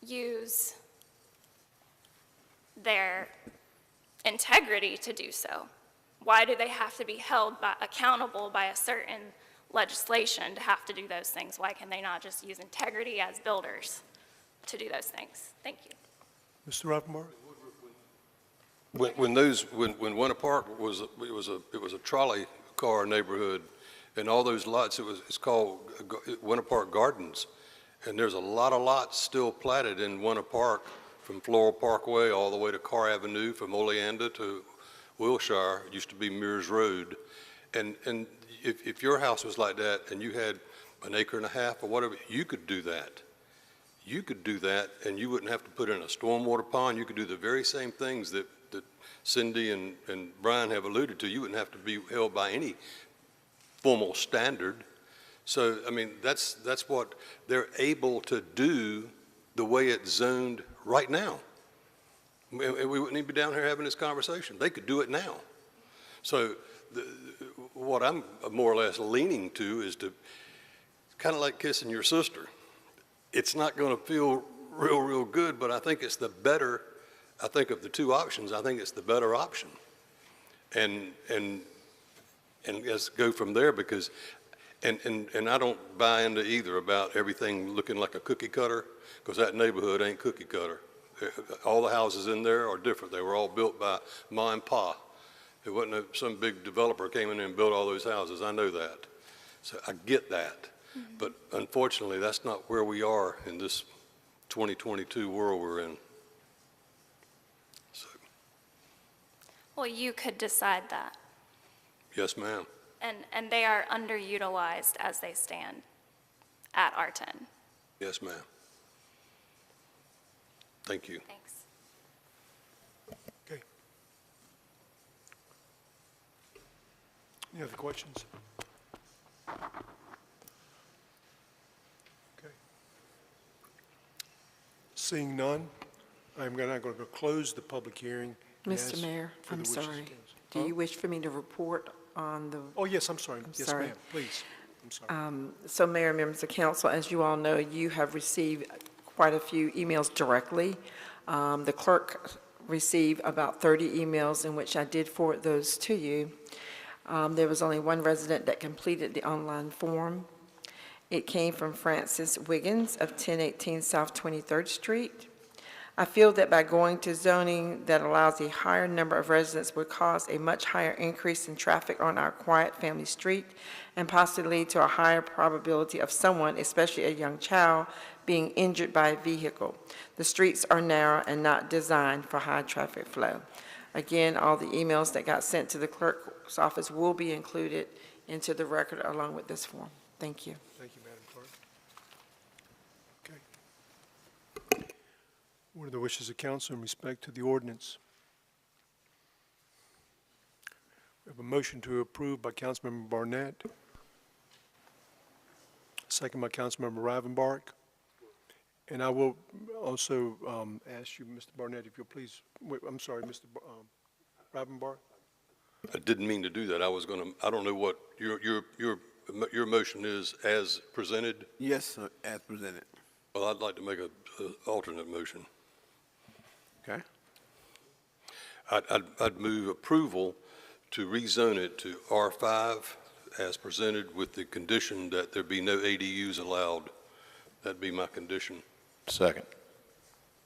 Speaker 2: use their integrity to do so. Why do they have to be held accountable by a certain legislation to have to do those things? Why can they not just use integrity as builders to do those things? Thank you.
Speaker 1: Mr. Rappaport?
Speaker 9: When Winter Park was, it was a trolley car neighborhood, and all those lots, it's called Winter Park Gardens, and there's a lot of lots still platted in Winter Park, from Floral Parkway all the way to Carr Avenue, from Oleander to Wilshire. It used to be Mears Road, and if your house was like that and you had an acre and a half or whatever, you could do that. You could do that, and you wouldn't have to put in a stormwater pond. You could do the very same things that Cindy and Brian have alluded to. You wouldn't have to be held by any formal standard. So, I mean, that's what they're able to do the way it's zoned right now. We wouldn't even be down here having this conversation. They could do it now. So what I'm more or less leaning to is to kind of like kissing your sister. It's not going to feel real good, but I think it's the better, I think of the 2 options, I think it's the better option. And let's go from there, because, and I don't buy into either about everything looking like a cookie cutter, because that neighborhood ain't cookie cutter. All the houses in there are different. They were all built by Ma and Pa. It wasn't some big developer came in and built all those houses. I know that. So I get that. Mm-hmm. But unfortunately, that's not where we are in this 2022 world we're in. So.
Speaker 2: Well, you could decide that.
Speaker 9: Yes, ma'am.
Speaker 2: And they are underutilized as they stand at R10.
Speaker 9: Yes, ma'am. Thank you.
Speaker 2: Thanks.
Speaker 1: Any other questions? Okay. Seeing none, I'm now going to close the public hearing. and ask
Speaker 13: Mr. Mayor,
Speaker 1: for the
Speaker 13: I'm
Speaker 1: wishes of
Speaker 13: sorry.
Speaker 1: council.
Speaker 13: Do
Speaker 1: Huh?
Speaker 13: you wish for me to report on the?
Speaker 1: Oh, yes, I'm sorry. Yes,
Speaker 13: sorry.
Speaker 1: ma'am, please. I'm sorry.
Speaker 13: So Mayor, members of council, as you all know, you have received quite a few emails directly. The clerk received about 30 emails in which I did forward those to you. There was only one resident that completed the online form. It came from Francis Wiggins of 1018 South 23rd Street. I feel that by going to zoning that allows a higher number of residents would cause a much higher increase in traffic on our quiet family street and possibly lead to a higher probability of someone, especially a young child, being injured by a vehicle. The streets are narrow and not designed for high traffic flow. Again, all the emails that got sent to the clerk's office will be included into the record along with this form. Thank you.
Speaker 1: Thank you, Madam Clerk. Okay. What are the wishes of council in respect to the ordinance? We have a motion to approve by Councilmember Barnett. Second by Councilmember Ravenbark. And I will also ask you, Mr. Barnett, if you'll please, wait, I'm sorry, Mr. Ravenbark?
Speaker 9: I didn't mean to do that. I was going to, I don't know what your motion is as presented.
Speaker 11: Yes, sir, as presented.
Speaker 9: Well, I'd like to make a alternate motion.
Speaker 11: Okay.
Speaker 9: I'd move approval to rezone it to R5 as presented with the condition that there be no ADUs allowed. That'd be my condition.
Speaker 7: Second.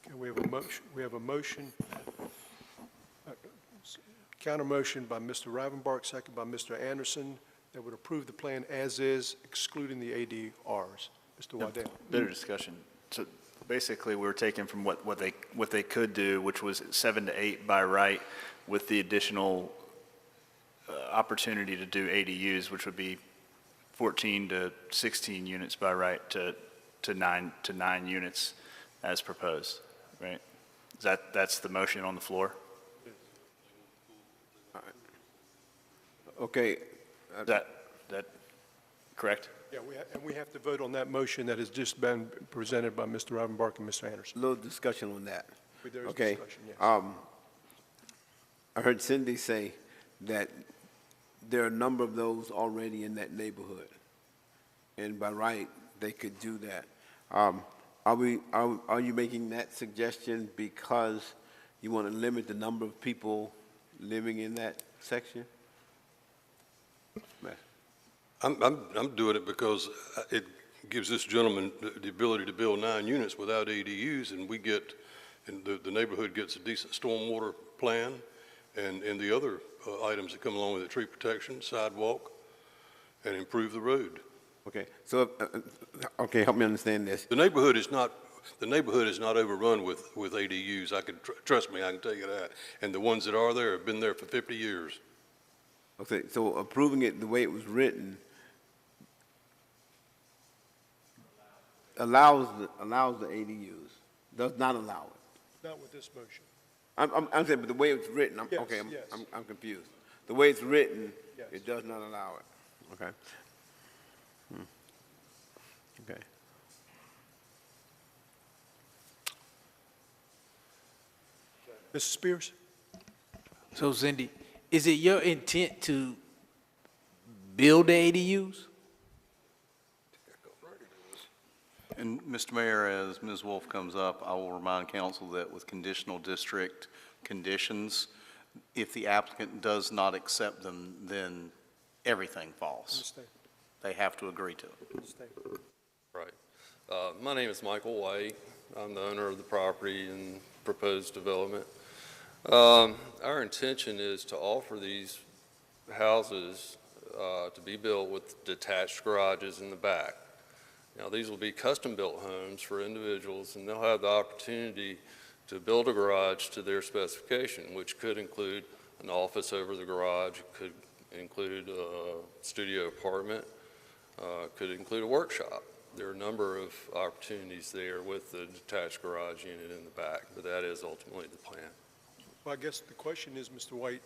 Speaker 1: Okay, we have a motion, counter motion by Mr. Ravenbark, second by Mr. Anderson, that would approve the plan as is, excluding the ADRs. Mr. Waddell.
Speaker 10: Better discussion. So basically, we're taking from what they could do, which was 7 to 8 by right, with the additional opportunity to do ADUs, which would be 14 to 16 units by right to 9 units as proposed, right? That's the motion on the floor?
Speaker 11: Okay.
Speaker 10: Is that correct?
Speaker 1: Yeah, and we have to vote on that motion that has just been presented by Mr. Ravenbark and Mr. Anderson.
Speaker 11: Little discussion on that.
Speaker 1: There's
Speaker 11: Okay.
Speaker 1: discussion, yes.
Speaker 11: I heard Cindy say that there are a number of those already in that neighborhood, and by right, they could do that. Are you making that suggestion because you want to limit the number of people living in that section?
Speaker 9: I'm doing it because it gives this gentleman the ability to build 9 units without ADUs, and we get, and the neighborhood gets a decent stormwater plan, and the other items that come along with it, tree protection, sidewalk, and improve the road.
Speaker 11: Okay, so, okay, help me understand this.
Speaker 9: The neighborhood is not overrun with ADUs. I can, trust me, I can tell you that. And the ones that are there have been there for 50 years.
Speaker 11: Okay, so approving it the way it was written allows the ADUs, does not allow it.
Speaker 1: Not with this motion.
Speaker 11: I'm saying, but the way it's written,
Speaker 1: Yes,
Speaker 11: okay,
Speaker 1: yes.
Speaker 11: I'm confused. The way it's written,
Speaker 1: Yes.
Speaker 11: it does not allow it. Okay. Okay.
Speaker 1: Mrs. Spears?
Speaker 22: So Cindy, is it your intent to build the ADUs?
Speaker 6: And Mr. Mayor, as Ms. Wolf comes up, I will remind council that with conditional district conditions, if the applicant does not accept them, then everything falls.
Speaker 1: Understand.
Speaker 6: They have to agree to it.
Speaker 1: Understand.
Speaker 14: Right. My name is Michael White. I'm the owner of the property and proposed development. Our intention is to offer these houses to be built with detached garages in the back. Now, these will be custom-built homes for individuals, and they'll have the opportunity to build a garage to their specification, which could include an office over the garage, could include a studio apartment, could include a workshop. There are a number of opportunities there with the detached garage unit in the back, but that is ultimately the plan.
Speaker 1: Well, I guess the question is, Mr. White,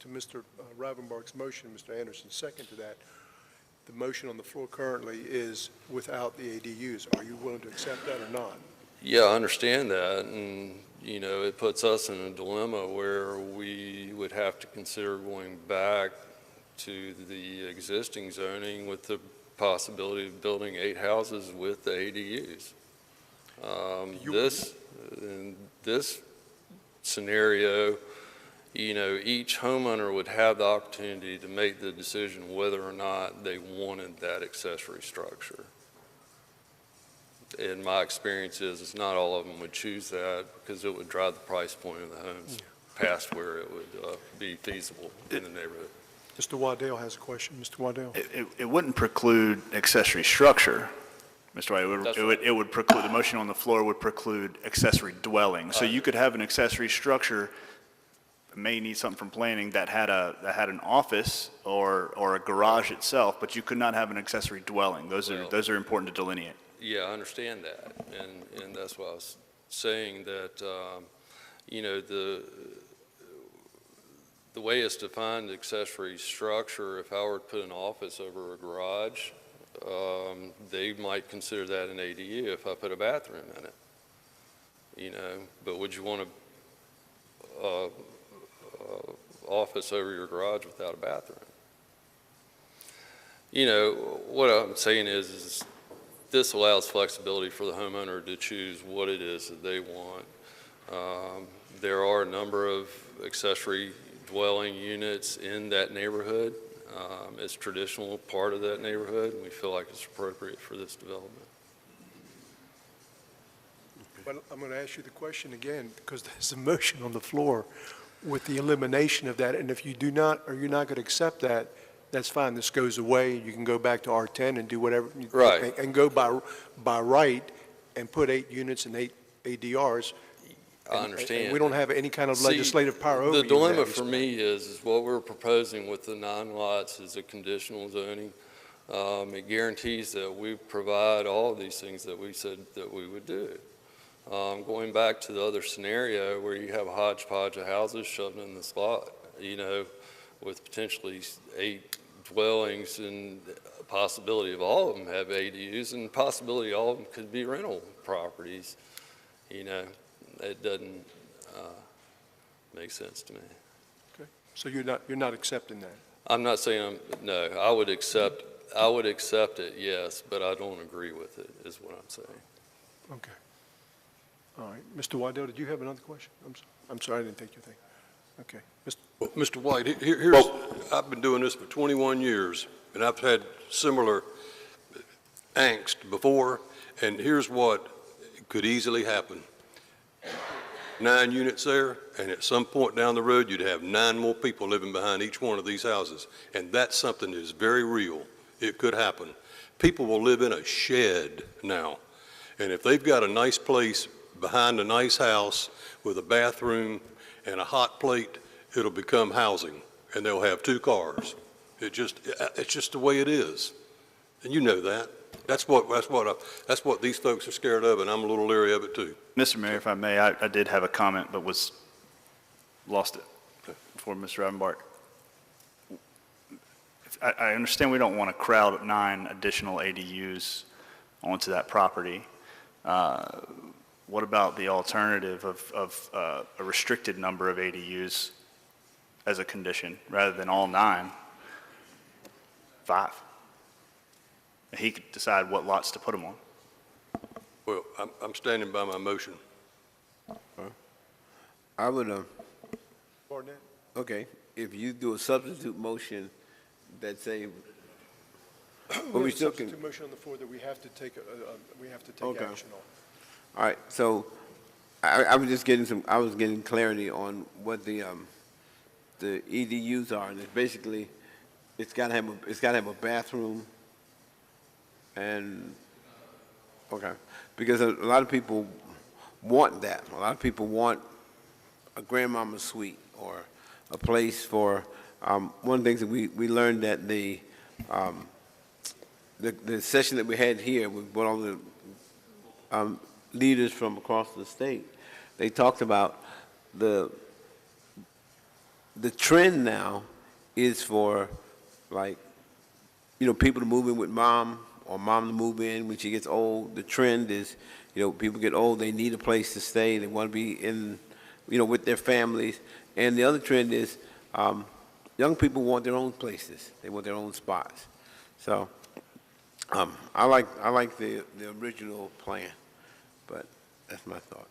Speaker 1: to Mr. Rivenbark's motion, Mr. Anderson's second to that, the motion on the floor currently is without the ADUs. Are you willing to accept that or not?
Speaker 14: Yeah, I understand that, and, you know, it puts us in a dilemma where we would have to consider going back to the existing zoning with the possibility of building 8 houses with the ADUs. In this scenario, you know, each homeowner would have the opportunity to make the decision whether or not they wanted that accessory structure. In my experience is not all of them would choose that because it would drive the price point of the homes past where it would be feasible in the neighborhood.
Speaker 1: Mr. Waddell has a question. Mr. Waddell?
Speaker 10: It wouldn't preclude accessory structure, Mr. White. It would preclude, the motion on the floor would preclude accessory dwelling. So you could have an accessory structure, may need something from planning, that had an office or a garage itself, but you could not have an accessory dwelling. Those are important to delineate.
Speaker 14: Yeah, I understand that, and that's why I was saying that, you know, the way it's defined, accessory structure, if I were to put an office over a garage, they might consider that an ADU if I put a bathroom in it, you know, but would you want a office over your garage without a bathroom? You know, what I'm saying is this allows flexibility for the homeowner to choose what it is that they want. There are a number of accessory dwelling units in that neighborhood. It's a traditional part of that neighborhood, and we feel like it's appropriate for this development.
Speaker 1: But I'm going to ask you the question again, because there's a motion on the floor with the elimination of that, and if you do not, or you're not going to accept that, that's fine, this goes away, you can go back to R10 and do whatever.
Speaker 14: Right.
Speaker 1: And go by right and put 8 units and 8 ADRs.
Speaker 14: I understand.
Speaker 1: And we don't have any kind of legislative power over
Speaker 14: The
Speaker 1: you.
Speaker 14: dilemma for me is what we're proposing with the 9 lots is a conditional zoning. It guarantees that we provide all of these things that we said that we would do. Going back to the other scenario where you have a hodgepodge of houses shoved in this lot, you know, with potentially 8 dwellings and a possibility of all of them have ADUs and possibility all of them could be rental properties, you know, it doesn't make sense to me.
Speaker 1: Okay. So you're not accepting that?
Speaker 14: I'm not saying no, I would accept it, yes, but I don't agree with it, is what I'm saying.
Speaker 1: Okay. All right. Mr. Waddell, did you have another question? I'm sorry, I didn't take your thing. Okay.
Speaker 9: Well, Mr. White, I've been doing this for 21 years, and I've had similar angst before, and here's what could easily happen. 9 units there, and at some point down the road, you'd have 9 more people living behind each one of these houses, and that's something that is very real. It could happen. People will live in a shed now, and if they've got a nice place behind a nice house with a bathroom and a hot plate, it'll become housing, and they'll have 2 cars. It's just the way it is, and you know that. That's what these folks are scared of, and I'm a little leery of it too.
Speaker 10: Mr. Mayor, if I may, I did have a comment, but lost it before Mr. Rivenbark. I understand we don't want to crowd 9 additional ADUs onto that property. What about the alternative of a restricted number of ADUs as a condition, rather than all 9, 5? He could decide what lots to put them on.
Speaker 9: Well, I'm standing by my motion.
Speaker 11: I would, okay, if you do a substitute motion that say,
Speaker 1: We have a substitute motion on the floor that we have to take action on.
Speaker 11: All right, so I was just getting clarity on what the EDUs are, and it's basically, it's gotta have a bathroom, and, okay, because a lot of people want that. A lot of people want a grandmama suite or a place for, one of the things that we learned that the session that we had here with all the leaders from across the state, they talked about the the trend now is for, like, people to move in with mom, or mom to move in when she gets old. The trend is, people get old, they need a place to stay, they want to be in, with their families. And the other trend is, young people want their own places, they want their own spots. So, I like the original plan, but that's my thought.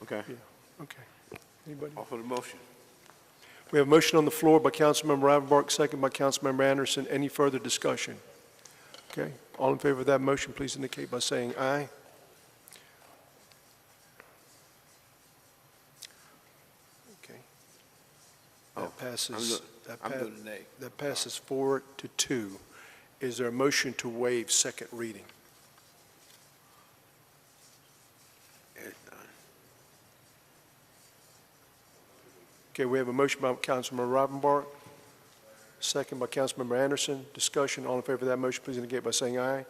Speaker 11: Okay.
Speaker 1: Yeah, okay. Anybody?
Speaker 11: Offer the motion.
Speaker 1: We have a motion on the floor by Councilmember Ravenbark, second by Councilmember Anderson. Any further discussion? Okay. All in favor of that motion, please indicate by saying aye. Okay. That passes.
Speaker 11: I'm doing a nay.
Speaker 1: That passes 4-2. Is there a motion to waive second reading? Okay, we have a motion by Councilmember Ravenbark, second by Councilmember Anderson. Discussion, all in favor of that motion, please indicate by saying aye.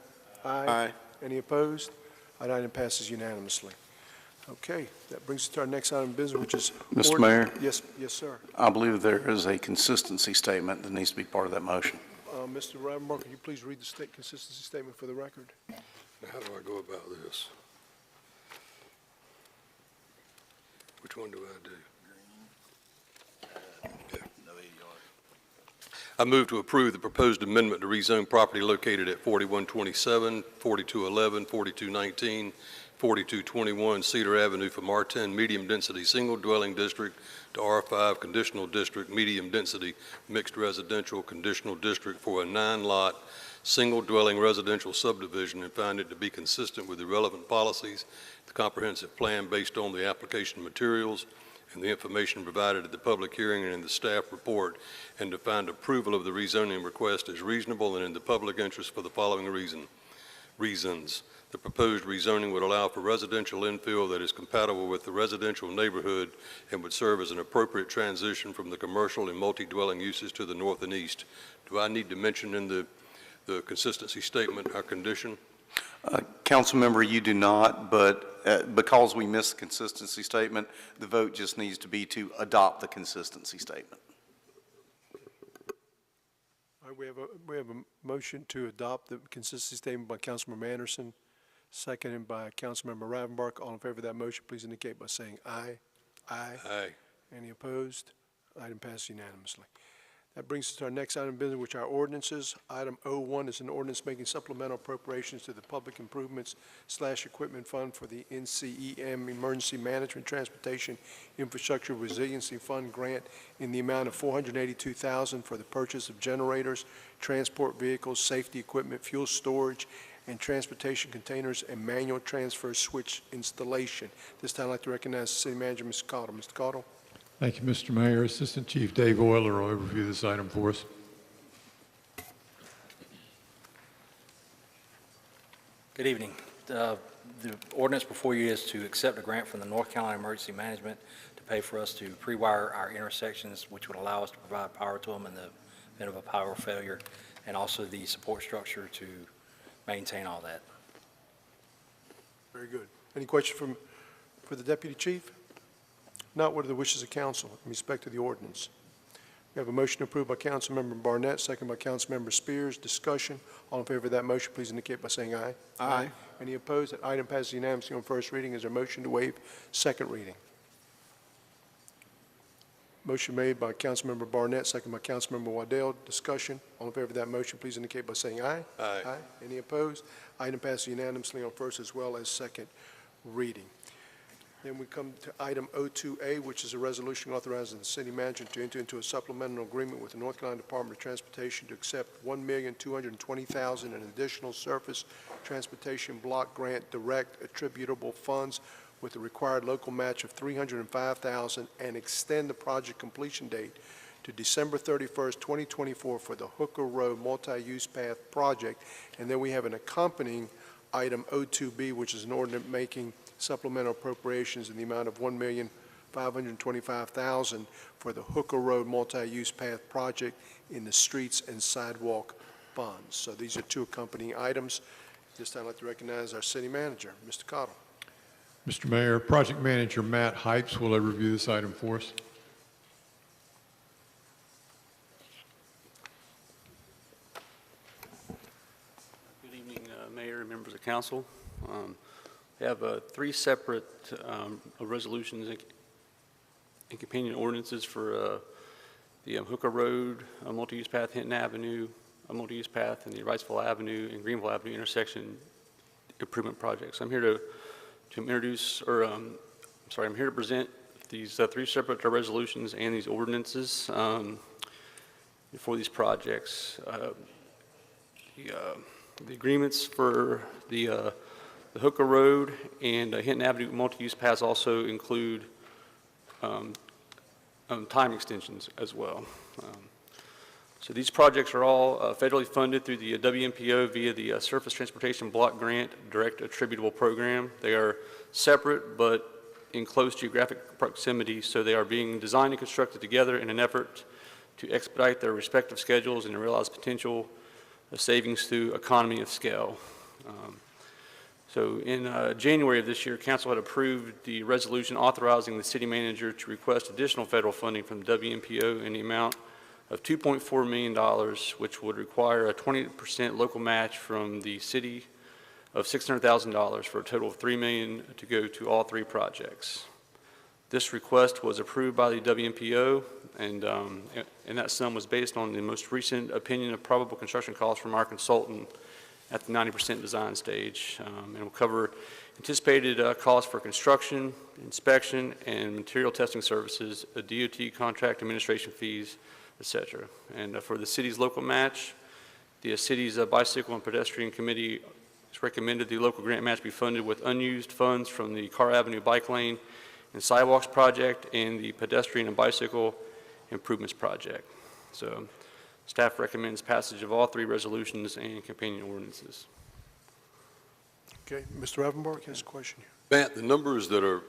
Speaker 11: Aye.
Speaker 1: Any opposed? That item passes unanimously. Okay, that brings us to our next item of business, which is...
Speaker 15: Mr. Mayor?
Speaker 1: Yes, sir.
Speaker 15: I believe there is a consistency statement that needs to be part of that motion.
Speaker 1: Mr. Ravenbark, can you please read the consistency statement for the record?
Speaker 9: How do I go about this? Which one do I do? I move to approve the proposed amendment to rezone property located at 4127, 4211, 4219, 4221 Cedar Avenue from R10 Medium Density Single Dwelling District to R5 Conditional District Medium Density Mixed Residential Conditional District for a 9-lot single dwelling residential subdivision, and find it to be consistent with the relevant policies, the comprehensive plan based on the application materials and the information provided at the public hearing and in the staff report, and to find approval of the rezoning request as reasonable and in the public interest for the following reasons. The proposed rezoning would allow for residential infill that is compatible with the residential neighborhood and would serve as an appropriate transition from the commercial and multi-dwelling uses to the north and east. Do I need to mention in the consistency statement our condition?
Speaker 15: Council member, you do not, but because we missed the consistency statement, the vote just needs to be to adopt the consistency statement.
Speaker 1: All right, we have a motion to adopt the consistency statement by Councilmember Anderson, seconded by Councilmember Ravenbark. All in favor of that motion, please indicate by saying aye. Aye.
Speaker 9: Aye.
Speaker 1: Any opposed? Item passes unanimously. That brings us to our next item of business, which are ordinances. Item 01 is an ordinance making supplemental appropriations to the Public Improvements/Equipment Fund for the NCEM Emergency Management Transportation Infrastructure Resiliency Fund grant in the amount of $482,000 for the purchase of generators, transport vehicles, safety equipment, fuel storage, and transportation containers and manual transfer switch installation. This time I'd like to recognize the City Manager, Mr. Cottle. Mr. Cottle.
Speaker 4: Thank you, Mr. Mayor. Assistant Chief Dave Euler will overview this item for us.
Speaker 16: Good evening. The ordinance before you is to accept a grant from the North Carolina Emergency Management to pay for us to pre-wire our intersections, which would allow us to provide power to them in the event of a power failure, and also the support structure to maintain all that.
Speaker 1: Very good. Any questions for the Deputy Chief? Not, what are the wishes of council in respect to the ordinance? We have a motion approved by Councilmember Barnett, second by Councilmember Spears. Discussion. All in favor of that motion, please indicate by saying aye.
Speaker 11: Aye.
Speaker 1: Any opposed? That item passes unanimously on first reading. Is there a motion to waive second reading? Motion made by Councilmember Barnett, second by Councilmember Waddell. Discussion. All in favor of that motion, please indicate by saying aye.
Speaker 9: Aye.
Speaker 1: Aye. Any opposed? Item passes unanimously on first as well as second reading. Then we come to item 02A, which is a resolution authorizing the city manager to enter into a supplemental agreement with the North Carolina Department of Transportation to accept $1,220,000 in additional surface transportation block grant direct attributable funds with a required local match of $305,000 and extend the project completion date to December 31st, 2024 for the Hooker Road Multi-Use Path project. And then we have an accompanying item 02B, which is an ordinance making supplemental appropriations in the amount of $1,525,000 for the Hooker Road Multi-Use Path project in the streets and sidewalk funds. So these are two accompanying items. This time I'd like to recognize our city manager, Mr. Cottle.
Speaker 4: Mr. Mayor, Project Manager Matt Hypes will review this item for us.
Speaker 17: Good evening, Mayor and members of council. We have 3 separate resolutions and companion ordinances for the Hooker Road, a multi-use path, Hinton Avenue, a multi-use path, and the Wrightsville Avenue and Greenville Avenue intersection improvement projects. I'm here to introduce, or I'm here to present these 3 separate resolutions and these ordinances for these projects. The agreements for the Hooker Road and Hinton Avenue multi-use paths also include time extensions as well. So these projects are all federally funded through the WMPO via the Surface Transportation Block Grant Direct Attributable Program. They are separate but in close geographic proximity, so they are being designed and constructed together in an effort to expedite their respective schedules and to realize potential savings through economy of scale. So in January of this year, Council had approved the resolution authorizing the city manager to request additional federal funding from WMPO in the amount of $2.4 million, which would require a 20% local match from the city of $600,000 for a total of $3 million to go to all 3 projects. This request was approved by the WMPO, and that sum was based on the most recent opinion of probable construction costs from our consultant at the 90% design stage, and will cover anticipated costs for construction, inspection, and material testing services, DOT contract administration fees, etc. And for the city's local match, the city's Bicycle and Pedestrian Committee has recommended the local grant match be funded with unused funds from the Carr Avenue Bike Lane and Sidewalks Project and the Pedestrian and Bicycle Improvements Project. So staff recommends passage of all 3 resolutions and companion ordinances.
Speaker 1: Okay, Mr. Ravenbark has a question here.
Speaker 9: Matt, the numbers that are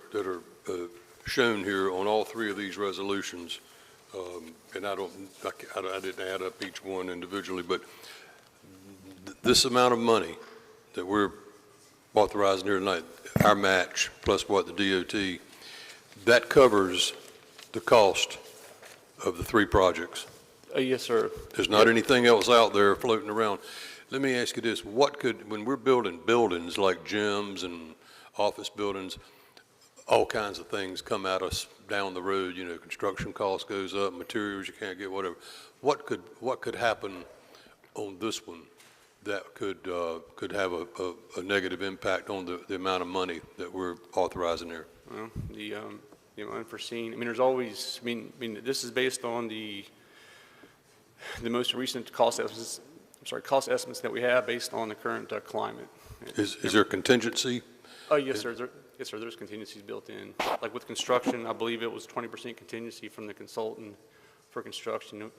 Speaker 9: shown here on all 3 of these resolutions, and I didn't add up each one individually, but this amount of money that we're authorizing here tonight, our match plus what the DOT, that covers the cost of the 3 projects.
Speaker 17: Yes, sir.
Speaker 9: There's not anything else out there floating around. Let me ask you this, when we're building buildings like gyms and office buildings, all kinds of things come at us down the road, you know, construction cost goes up, materials you can't get, whatever. What could happen on this one that could have a negative impact on the amount of money that we're authorizing there?
Speaker 17: Well, the unforeseen, I mean, there's always, I mean, this is based on the most recent cost estimates that we have based on the current climate.
Speaker 9: Is there contingency?
Speaker 17: Oh, yes, sir. Yes, sir. There's contingencies built in. Like with construction, I believe it was 20% contingency from the consultant for construction.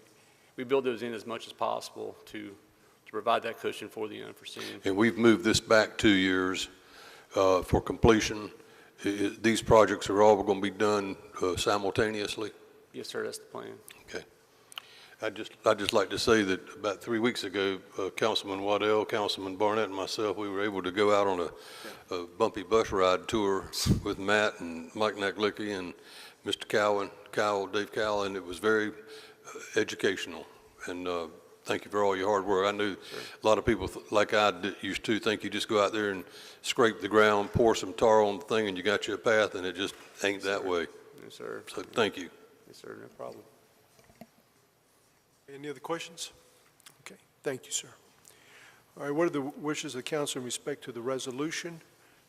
Speaker 17: We build those in as much as possible to provide that cushion for the unforeseen.
Speaker 9: And we've moved this back 2 years for completion. These projects are all going to be done simultaneously?
Speaker 17: Yes, sir. That's the plan.
Speaker 9: Okay. I'd just like to say that about 3 weeks ago, Councilman Waddell, Councilman Barnett, and myself, we were able to go out on a bumpy bus ride tour with Matt and Mike Naklicki and Mr. Dave Cowell, and it was very educational. And thank you for all your hard work. I knew a lot of people, like I used to, think you just go out there and scrape the ground, pour some tar on the thing, and you got your path, and it just ain't that way.
Speaker 17: Yes, sir.
Speaker 9: So thank you.
Speaker 17: Yes, sir. No problem.
Speaker 1: Any other questions? Okay, thank you, sir. All right, what are the wishes of the council in respect to the resolution?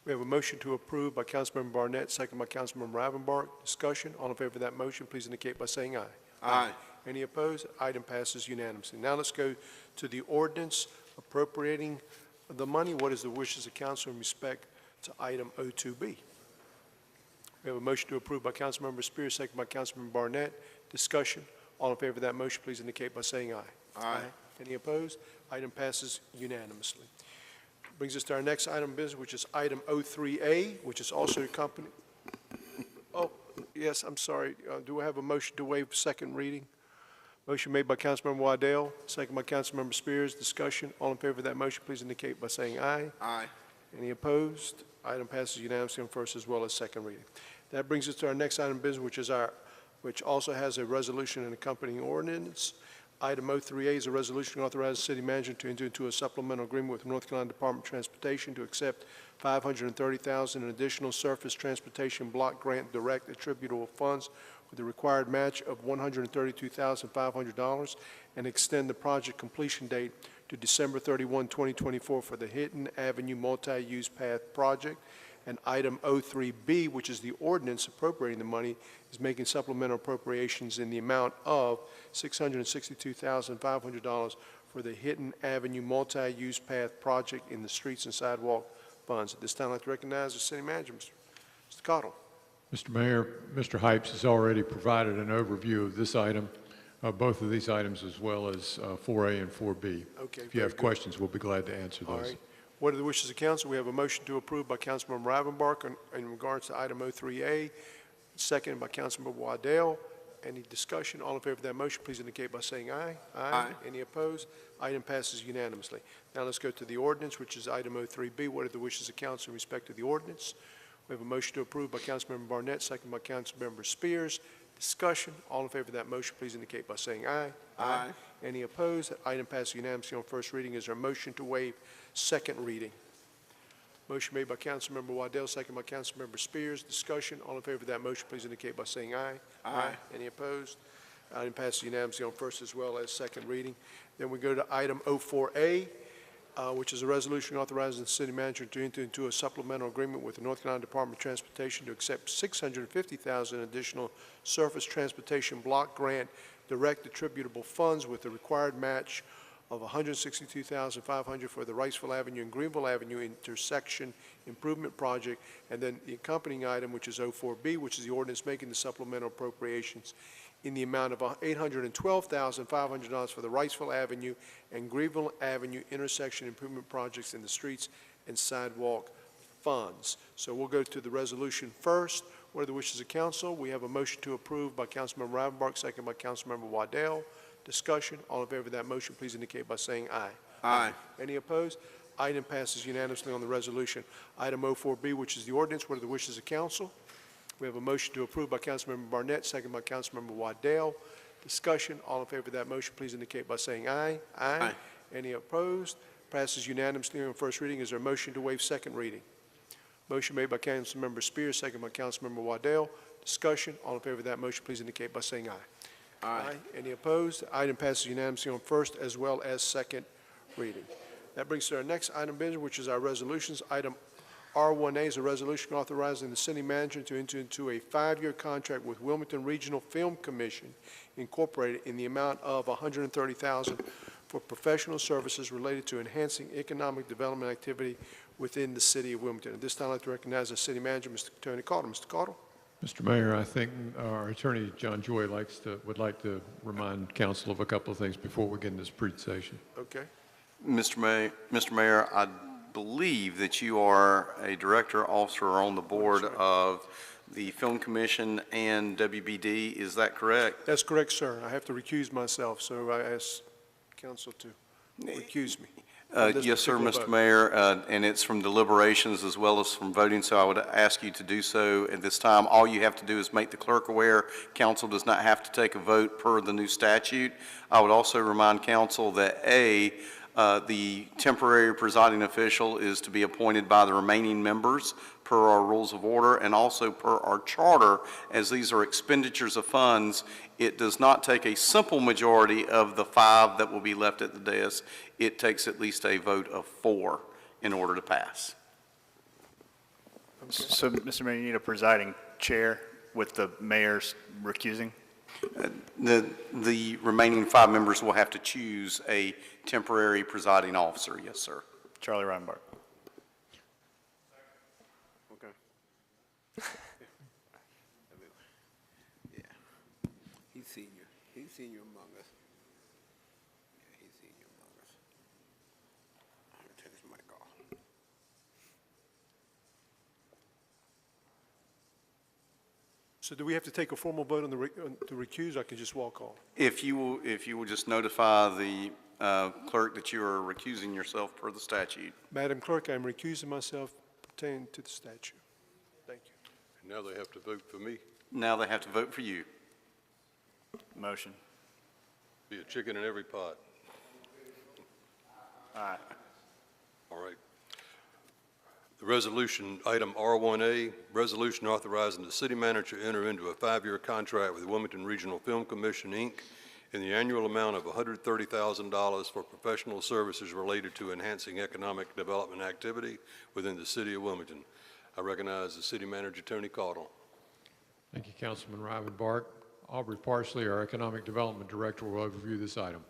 Speaker 1: We have a motion to approve by Councilmember Barnett, second by Councilmember Ravenbark. Discussion, all in favor of that motion, please indicate by saying aye.
Speaker 11: Aye.
Speaker 1: Any opposed? Item passes unanimously. Now let's go to the ordinance appropriating the money. What is the wishes of council in respect to item 02B? We have a motion to approve by Councilmember Spears, second by Councilmember Barnett. Discussion, all in favor of that motion, please indicate by saying aye.
Speaker 11: Aye.
Speaker 1: Any opposed? Item passes unanimously. Brings us to our next item of business, which is item 03A, which is also accompanied. Oh, yes, I'm sorry. Do I have a motion to waive second reading? Motion made by Councilmember Waddell, second by Councilmember Spears. Discussion. All in favor of that motion, please indicate by saying aye.
Speaker 11: Aye.
Speaker 1: Any opposed? Item passes unanimously on first as well as second reading. That brings us to our next item of business, which also has a resolution and accompanying ordinance. Item 03A is a resolution authorizing the city manager to enter into a supplemental agreement with North Carolina Department of Transportation to accept $530,000 in additional surface transportation block grant direct attributable funds with the required match of $132,500 and extend the project completion date to December 31, 2024 for the Hinton Avenue Multi-Use Path Project. And item 03B, which is the ordinance appropriating the money, is making supplemental appropriations in the amount of $662,500 for the Hinton Avenue Multi-Use Path Project in the Streets and Sidewalk Funds. At this time, I'd like to recognize the city manager, Mr. Cottle.
Speaker 4: Mr. Mayor, Mr. Hypes has already provided an overview of this item, both of these items, as well as 4A and 4B.
Speaker 1: Okay,
Speaker 4: if you have questions, we'll be glad to answer those.
Speaker 1: All right. What are the wishes of council? We have a motion to approve by Councilmember Rivenbark in regards to item 03A, second by Councilmember Waddell. Any discussion? All in favor of that motion, please indicate by saying aye. Aye. Any opposed? Item passes unanimously. Now let's go to the ordinance, which is item 03B. What are the wishes of council in respect to the ordinance? We have a motion to approve by Councilmember Barnett, second by Councilmember Spears. Discussion. All in favor of that motion, please indicate by saying aye.
Speaker 11: Aye.
Speaker 1: Any opposed? Item passes unanimously on first reading. Is there a motion to waive second reading? Motion made by Councilmember Waddell, second by Councilmember Spears. Discussion. All in favor of that motion, please indicate by saying aye.
Speaker 11: Aye.
Speaker 1: Any opposed? Item passes unanimously on first as well as second reading. Then we go to item 04A, which is a resolution authorizing the city manager to enter into a supplemental agreement with the North Carolina Department of Transportation to accept $650,000 additional surface transportation block grant direct attributable funds with the required match of $162,500 for the Riceville Avenue and Greenville Avenue intersection improvement project, and then the accompanying item, which is 04B, which is the ordinance making the supplemental appropriations in the amount of $812,500 for the Riceville Avenue and Greenville Avenue intersection improvement projects in the streets and sidewalk funds. So we'll go to the resolution first. What are the wishes of council? We have a motion to approve by Councilmember Rivenbark, second by Councilmember Waddell. Discussion. All in favor of that motion, please indicate by saying aye.
Speaker 11: Aye.
Speaker 1: Any opposed? Item passes unanimously on the resolution. Item 04B, which is the ordinance. What are the wishes of council? We have a motion to approve by Councilmember Barnett, second by Councilmember Waddell. Discussion. All in favor of that motion, please indicate by saying aye. Aye. Any opposed? Passes unanimously on first reading. Is there a motion to waive second reading? Motion made by Councilmember Spears, second by Councilmember Waddell. Discussion. All in favor of that motion, please indicate by saying aye. Aye. Any opposed? Item passes unanimously on first as well as second reading. That brings us to our next item of business, which is our resolutions. Item R1A is a resolution authorizing the city manager to enter into a 5-year contract with Wilmington Regional Film Commission Incorporated in the amount of $130,000 for professional services related to enhancing economic development activity within the city of Wilmington. At this time, I'd like to recognize the city manager, Mr. Tony Cottle. Mr. Cottle.
Speaker 4: Mr. Mayor, I think our attorney, John Joy, would like to remind council of a couple of things before we get into this presentation.
Speaker 1: Okay.
Speaker 15: Mr. Mayor, I believe that you are a director, officer, or on the board of the Film Commission and WBD. Is that correct?
Speaker 1: That's correct, sir. I have to recuse myself, so I ask council to recuse me.
Speaker 15: Yes, sir, Mr. Mayor, and it's from deliberations as well as from voting, so I would ask you to do so at this time. All you have to do is make the clerk aware. Council does not have to take a vote per the new statute. I would also remind council that the temporary presiding official is to be appointed by the remaining members per our rules of order and also per our charter. As these are expenditures of funds, it does not take a simple majority of the 5 that will be left at the desk. It takes at least a vote of 4 in order to pass.
Speaker 10: So, Mr. Mayor, you need a presiding chair with the mayor's recusing?
Speaker 15: The remaining 5 members will have to choose a temporary presiding officer. Yes, sir.
Speaker 10: Charlie Rivenbark.
Speaker 11: Okay. Yeah. He's senior. He's senior among us. Yeah, he's senior among us. I'm gonna take his mic off.
Speaker 1: So do we have to take a formal vote on to recuse? I can just walk off.
Speaker 15: If you will just notify the Clerk, that you are recusing yourself per the statute.
Speaker 1: Madam Clerk, I'm recusing myself pertaining to the statute. Thank you.
Speaker 9: And now they have to vote for me.
Speaker 15: Now they have to vote for you.
Speaker 10: Motion.
Speaker 9: Be a chicken in every pot.
Speaker 10: Aye.
Speaker 9: All right. The resolution, item R1A, resolution authorizing the city manager to enter into a 5-year contract with the Wilmington Regional Film Commission, Inc. in the annual amount of $130,000 for professional services related to enhancing economic development activity within the city of Wilmington. I recognize the city manager, Tony Caudle.
Speaker 4: Thank you, Councilman Rivenbark. Aubrey Parsley, our Economic Development Director, will overview this item.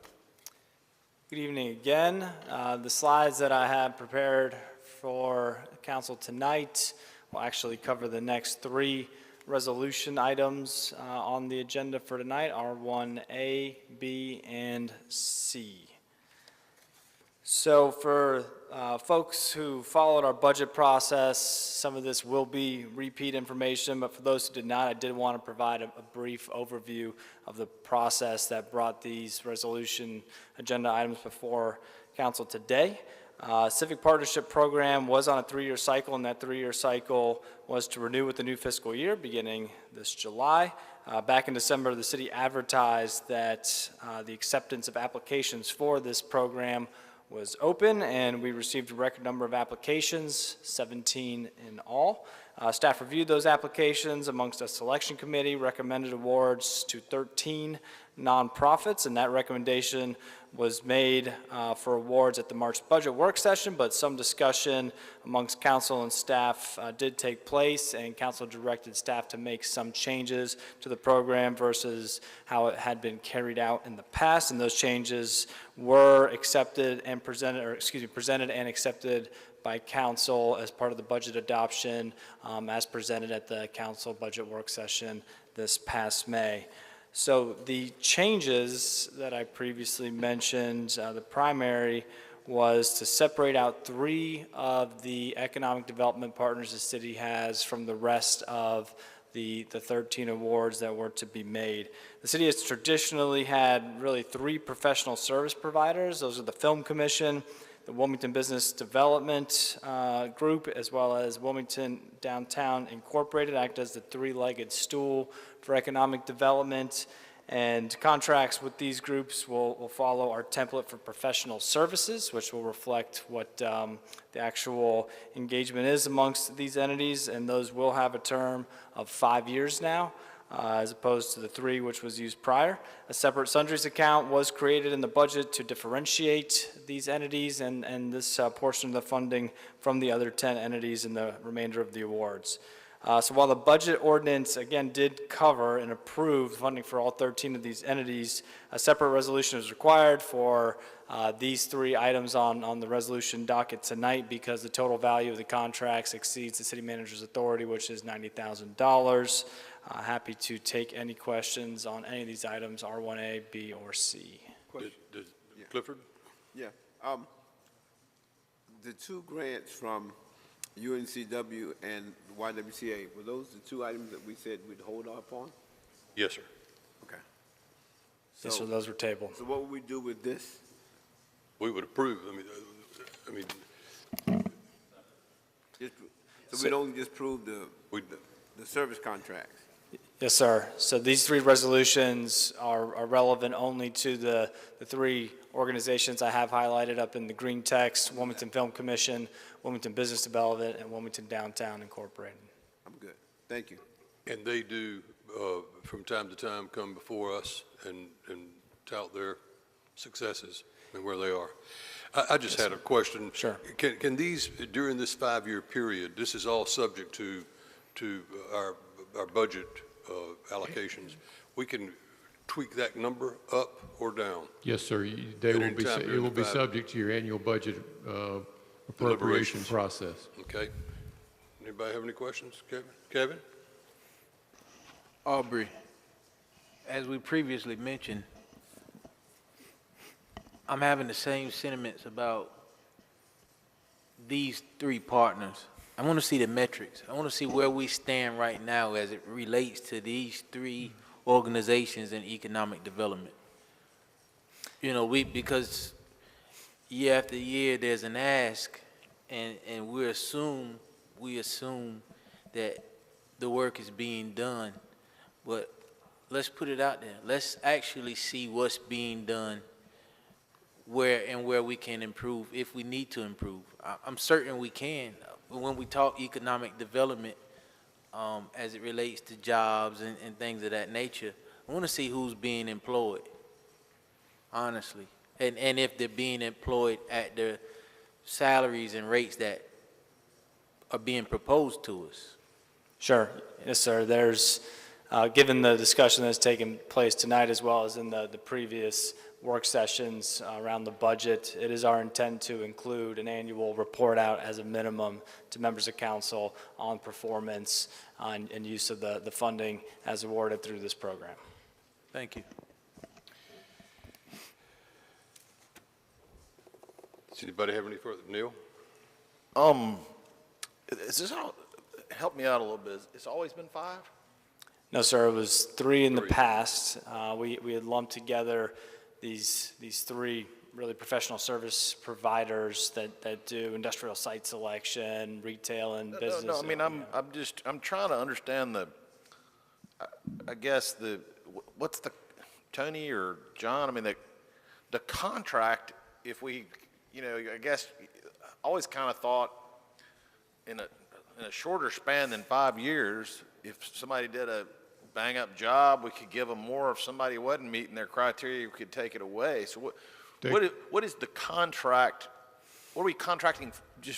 Speaker 3: Good evening again. The slides that I have prepared for council tonight will actually cover the next 3 resolution items on the agenda for tonight, R1A, B, and C. So for folks who followed our budget process, some of this will be repeat information, but for those who did not, I did want to provide a brief overview of the process that brought these resolution agenda items before council today. Civic Partnership Program was on a 3-year cycle, and that 3-year cycle was to renew with the new fiscal year beginning this July. Back in December, the city advertised that the acceptance of applications for this program was open, and we received a record number of applications, 17 in all. Staff reviewed those applications amongst a selection committee, recommended awards to 13 nonprofits, and that recommendation was made for awards at the March budget work session, but some discussion amongst council and staff did take place, and council directed staff to make some changes to the program versus how it had been carried out in the past, and those changes were accepted and presented and accepted by council as part of the budget adoption as presented at the council budget work session this past May. So the changes that I previously mentioned, the primary was to separate out 3 of the economic development partners the city has from the rest of the 13 awards that were to be made. The city has traditionally had really 3 professional service providers. Those are the Film Commission, the Wilmington Business Development Group, as well as Wilmington Downtown Incorporated, act as the 3-legged stool for economic development. And contracts with these groups will follow our template for professional services, which will reflect what the actual engagement is amongst these entities, and those will have a term of 5 years now, as opposed to the 3 which was used prior. A separate sundries account was created in the budget to differentiate these entities and this portion of the funding from the other 10 entities in the remainder of the awards. So while the budget ordinance, again, did cover and approve funding for all 13 of these entities, a separate resolution is required for these 3 items on the resolution docket tonight because the total value of the contracts exceeds the city manager's authority, which is $90,000. Happy to take any questions on any of these items, R1A, B, or C.
Speaker 9: Clifford?
Speaker 11: Yeah. The 2 grants from UNCW and YWCA, were those the 2 items that we said we'd hold off on?
Speaker 9: Yes, sir.
Speaker 11: Okay.
Speaker 3: Yes, so those were tabled.
Speaker 11: So what would we do with this?
Speaker 9: We would approve.
Speaker 11: So we don't just prove the service contracts?
Speaker 3: Yes, sir. So these 3 resolutions are relevant only to the 3 organizations I have highlighted up in the green text: Wilmington Film Commission, Wilmington Business Development, and Wilmington Downtown Incorporated.
Speaker 11: I'm good. Thank you.
Speaker 9: And they do, from time to time, come before us and tout their successes and where they are. I just had a question.
Speaker 3: Sure.
Speaker 9: Can these, during this 5-year period, this is all subject to our budget allocations, we can tweak that number up or down?
Speaker 4: Yes, sir. It will be subject to your annual budget appropriation process.
Speaker 9: Okay. Anybody have any questions? Kevin?
Speaker 22: Aubrey, as we previously mentioned, I'm having the same sentiments about these 3 partners. I want to see the metrics. I want to see where we stand right now as it relates to these 3 organizations in economic development. You know, because year after year, there's an ask, and we assume that the work is being done. But let's put it out there. Let's actually see what's being done, where we can improve, if we need to improve. I'm certain we can. When we talk economic development, as it relates to jobs and things of that nature, I want to see who's being employed, honestly. And if they're being employed at the salaries and rates that are being proposed to us.
Speaker 3: Sure. Yes, sir. There's, given the discussion that's taken place tonight as well as in the previous work sessions around the budget, it is our intent to include an annual report out as a minimum to members of council on performance and use of the funding as awarded through this program.
Speaker 22: Thank you.
Speaker 9: Does anybody have any further? Neil?
Speaker 7: Is this all, help me out a little bit. It's always been 5?
Speaker 3: No, sir, it was 3 in the past. We had lumped together these 3 really professional service providers that do industrial site selection, retail, and business.
Speaker 7: No, I mean, I'm trying to understand I guess what's the, Tony or John, I mean, the contract, if we, I guess, I always kind of thought in a shorter span than 5 years, if somebody did a bang-up job, we could give them more. If somebody wasn't meeting their criteria, we could take it away. So what is the contract? What are we contracting?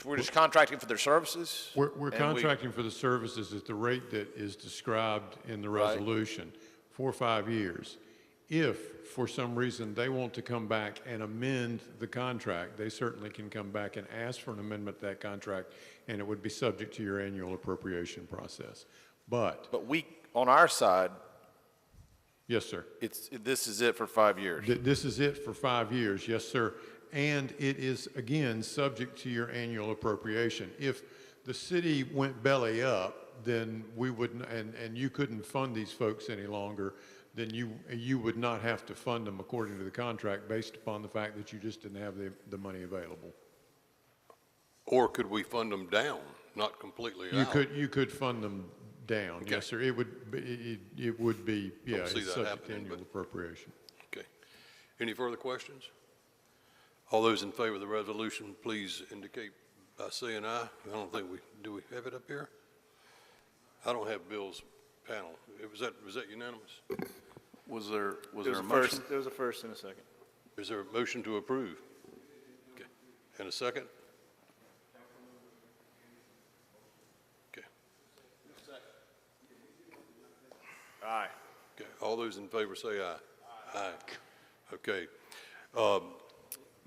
Speaker 7: We're just contracting for their services?
Speaker 4: We're contracting for the services at the rate that is described in the resolution for 5 years. If, for some reason, they want to come back and amend the contract, they certainly can come back and ask for an amendment to that contract, and it would be subject to your annual appropriation process. But
Speaker 7: we, on our side,
Speaker 4: yes, sir.
Speaker 7: This is it for 5 years.
Speaker 4: This is it for 5 years, yes, sir. And it is, again, subject to your annual appropriation. If the city went belly up, then we wouldn't, and you couldn't fund these folks any longer, then you would not have to fund them according to the contract based upon the fact that you just didn't have the money available.
Speaker 9: Or could we fund them down, not completely out?
Speaker 4: You could fund them down,
Speaker 9: Okay.
Speaker 4: yes, sir. It would be, yeah,
Speaker 9: Don't see
Speaker 4: it's
Speaker 9: that
Speaker 4: subject to
Speaker 9: happening,
Speaker 4: annual
Speaker 9: but-
Speaker 4: appropriation.
Speaker 9: Okay. Any further questions? All those in favor of the resolution, please indicate by saying aye. I don't think do we have it up here? I don't have Bill's panel. Was that unanimous?
Speaker 7: Was there a motion?
Speaker 10: There was a first and a second.
Speaker 9: Is there a motion to approve? Okay. And a second? Okay.
Speaker 10: Aye.
Speaker 9: Okay. All those in favor say aye. Aye. Okay.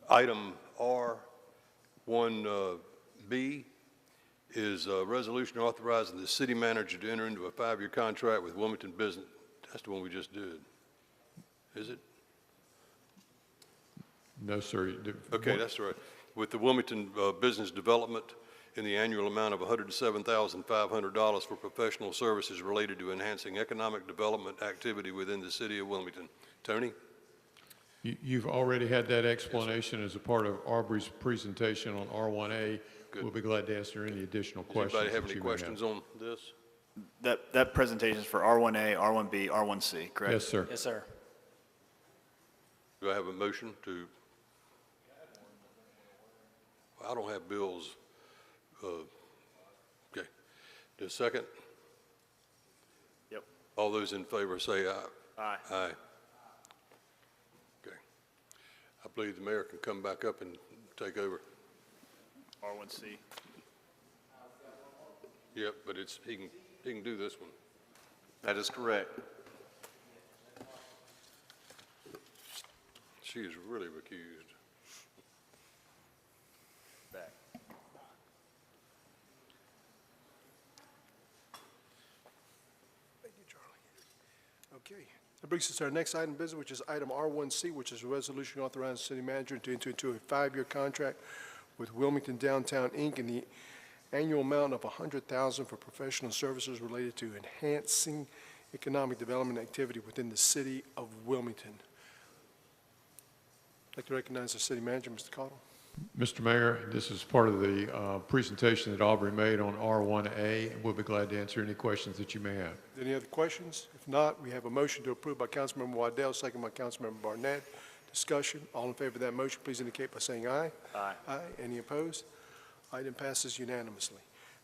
Speaker 9: Item R1B is a resolution authorizing the city manager to enter into a 5-year contract with Wilmington Business. That's the one we just did. Is it?
Speaker 4: No, sir.
Speaker 9: Okay, that's right. With the Wilmington Business Development in the annual amount of $107,500 for professional services related to enhancing economic development activity within the city of Wilmington. Tony?
Speaker 4: You've already had that explanation as a part of Aubrey's presentation on R1A.
Speaker 9: Good.
Speaker 4: We'll be glad to answer any additional
Speaker 9: Does
Speaker 4: questions.
Speaker 9: anybody have
Speaker 4: that
Speaker 9: any
Speaker 4: you may
Speaker 9: questions on this?
Speaker 10: That presentation is for R1A, R1B, R1C, correct?
Speaker 4: Yes, sir.
Speaker 3: Yes, sir.
Speaker 9: Do I have a motion to? I don't have Bill's. Okay. The second?
Speaker 10: Yep.
Speaker 9: All those in favor say aye.
Speaker 10: Aye.
Speaker 9: Aye. Okay. I believe the mayor can come back up and take over.
Speaker 10: R1C.
Speaker 9: Yep, but he can do this one.
Speaker 15: That is correct.
Speaker 9: She is really recused.
Speaker 10: Back.
Speaker 1: Thank you, Charlie. Okay. That brings us to our next item of business, which is item R1C, which is a resolution authorizing the city manager to enter into a 5-year contract with Wilmington Downtown, Inc. in the annual amount of $100,000 for professional services related to enhancing economic development activity within the city of Wilmington. I'd like to recognize the city manager, Mr. Cottle.
Speaker 4: Mr. Mayor, this is part of the presentation that Aubrey made on R1A. We'll be glad to answer any questions that you may have.
Speaker 1: Any other questions? If not, we have a motion to approve by Councilmember Waddell, second by Councilmember Barnett. Discussion. All in favor of that motion, please indicate by saying aye.
Speaker 3: Aye.
Speaker 1: Aye. Any opposed? Item passes unanimously.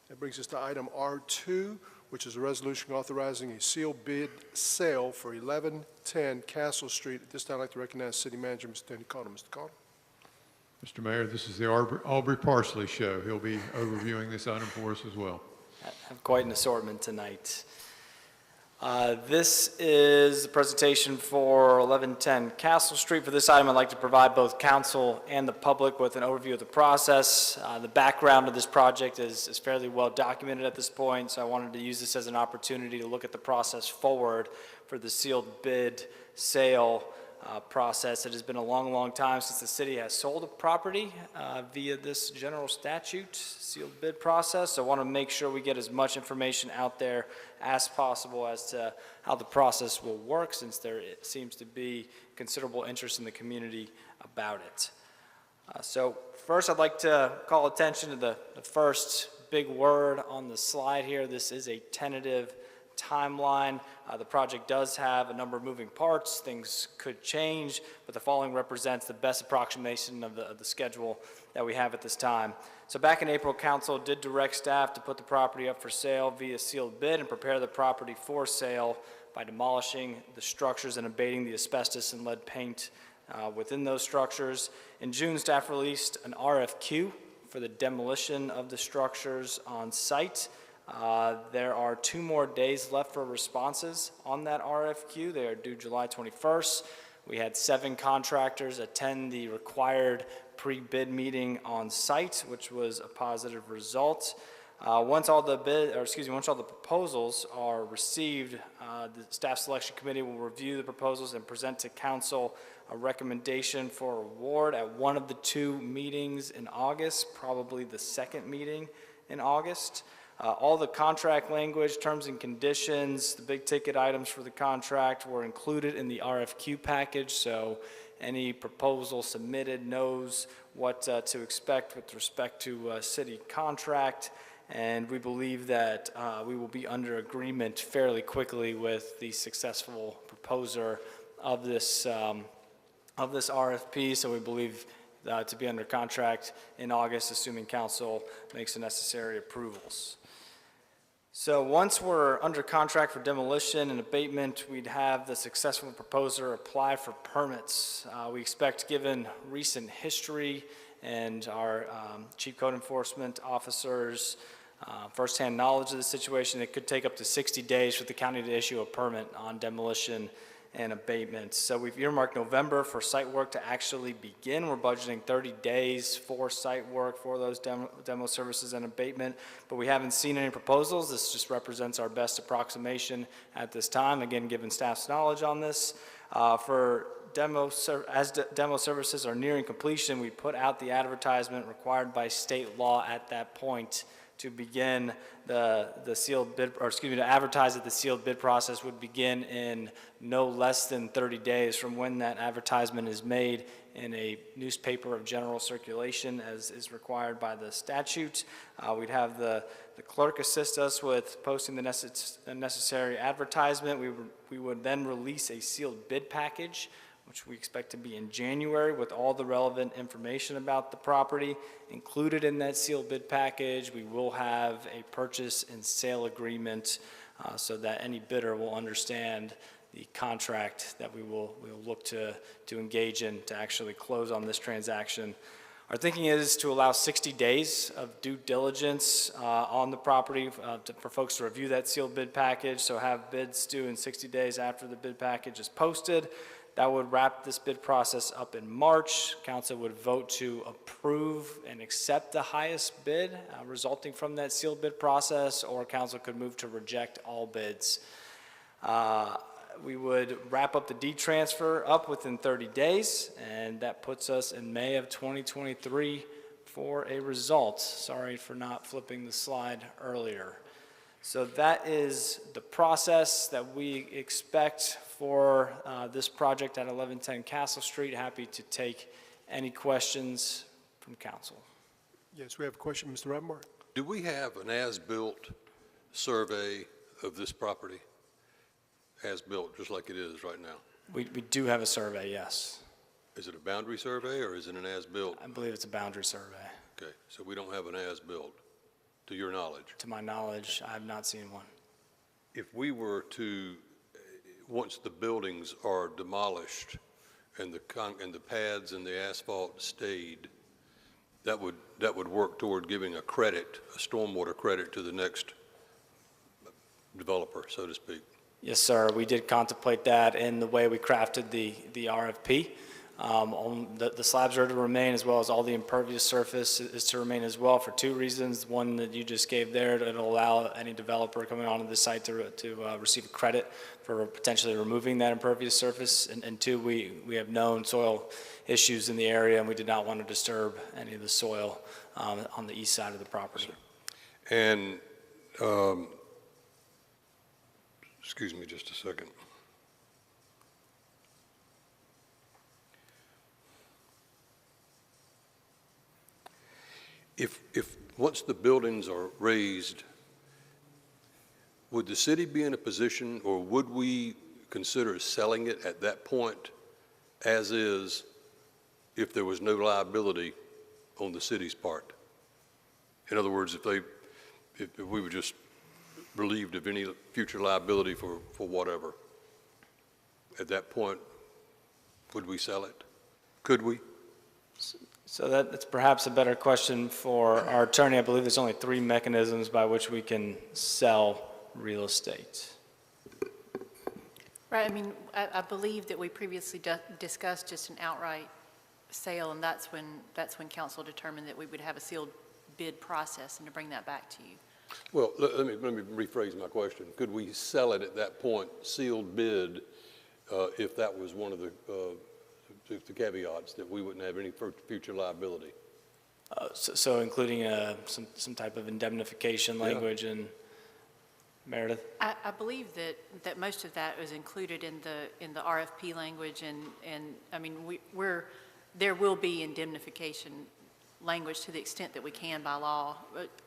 Speaker 1: That brings us to item R2, which is a resolution authorizing a sealed bid sale for 1110 Castle Street. At this time, I'd like to recognize City Manager, Mr. Tony Carter. Mr. Carter.
Speaker 4: Mr. Mayor, this is the Aubrey Parsley Show. He'll be overviewing this item for us as well.
Speaker 3: I have quite an assortment tonight. This is the presentation for 1110 Castle Street. For this item, I'd like to provide both council and the public with an overview of the process. The background of this project is fairly well documented at this point, so I wanted to use this as an opportunity to look at the process forward for the sealed bid sale process. It has been a long, long time since the city has sold a property via this general statute sealed bid process. So I want to make sure we get as much information out there as possible as to how the process will work, since there seems to be considerable interest in the community about it. So first, I'd like to call attention to the first big word on the slide here. This is a tentative timeline. The project does have a number of moving parts. Things could change, but the following represents the best approximation of the schedule that we have at this time. So back in April, council did direct staff to put the property up for sale via sealed bid and prepare the property for sale by demolishing the structures and abating the asbestos and lead paint within those structures. In June, staff released an RFQ for the demolition of the structures on site. There are 2 more days left for responses on that RFQ. They are due July 21st. We had 7 contractors attend the required pre-bid meeting on site, which was a positive result. Once all the proposals are received, the staff selection committee will review the proposals and present to council a recommendation for award at one of the 2 meetings in August, probably the second meeting in August. All the contract language, terms and conditions, the big ticket items for the contract were included in the RFQ package, so any proposal submitted knows what to expect with respect to city contract, and we believe that we will be under agreement fairly quickly with the successful proposer of this RFP, so we believe to be under contract in August, assuming council makes the necessary approvals. So once we're under contract for demolition and abatement, we'd have the successful proposer apply for permits. We expect, given recent history and our chief code enforcement officers' firsthand knowledge of the situation, it could take up to 60 days for the county to issue a permit on demolition and abatement. So we've earmarked November for site work to actually begin. We're budgeting 30 days for site work for those demo services and abatement, but we haven't seen any proposals. This just represents our best approximation at this time, again, given staff's knowledge on this. As demo services are nearing completion, we put out the advertisement required by state law at that point to begin the sealed bid, or excuse me, to advertise that the sealed bid process would begin in no less than 30 days from when that advertisement is made in a newspaper of general circulation as is required by the statute. We'd have the clerk assist us with posting the necessary advertisement. We would then release a sealed bid package, which we expect to be in January, with all the relevant information about the property. Included in that sealed bid package, we will have a purchase and sale agreement so that any bidder will understand the contract that we will look to engage in to actually close on this transaction. Our thinking is to allow 60 days of due diligence on the property for folks to review that sealed bid package, so have bids due in 60 days after the bid package is posted. That would wrap this bid process up in March. Council would vote to approve and accept the highest bid resulting from that sealed bid process, or council could move to reject all bids. We would wrap up the deed transfer up within 30 days, and that puts us in May of 2023 for a result. Sorry for not flipping the slide earlier. So that is the process that we expect for this project at 1110 Castle Street. Happy to take any questions from council.
Speaker 1: Yes, we have a question, Mr. Rattenberg.
Speaker 9: Do we have an as-built survey of this property? As-built, just like it is right now?
Speaker 3: We do have a survey, yes.
Speaker 9: Is it a boundary survey or is it an as-built?
Speaker 3: I believe it's a boundary survey.
Speaker 9: Okay, so we don't have an as-built, to your knowledge?
Speaker 3: To my knowledge, I have not seen one.
Speaker 9: If we were to, once the buildings are demolished and the pads and the asphalt stayed, that would work toward giving a credit, a stormwater credit to the next developer, so to speak.
Speaker 3: Yes, sir. We did contemplate that in the way we crafted the RFP. The slabs are to remain, as well as all the impervious surface is to remain as well, for two reasons. One that you just gave there, it'll allow any developer coming onto the site to receive a credit for potentially removing that impervious surface. And two, we have known soil issues in the area, and we did not want to disturb any of the soil on the east side of the property.
Speaker 9: And, excuse me just a second. If once the buildings are raised, would the city be in a position, or would we consider selling it at that point as is, if there was no liability on the city's part? In other words, if we were just relieved of any future liability for whatever, at that point, would we sell it? Could we?
Speaker 3: So that's perhaps a better question for our attorney. I believe there's only 3 mechanisms by which we can sell real estate.
Speaker 12: Right, I mean, I believe that we previously discussed just an outright sale, and that's when council determined that we would have a sealed bid process, and to bring that back to you.
Speaker 9: Well, let me rephrase my question. Could we sell it at that point, sealed bid, if that was one of the caveats, that we wouldn't have any future liability?
Speaker 3: So including some type of indemnification language and Meredith?
Speaker 12: I believe that most of that was included in the RFP language, and I mean, there will be indemnification language to the extent that we can by law,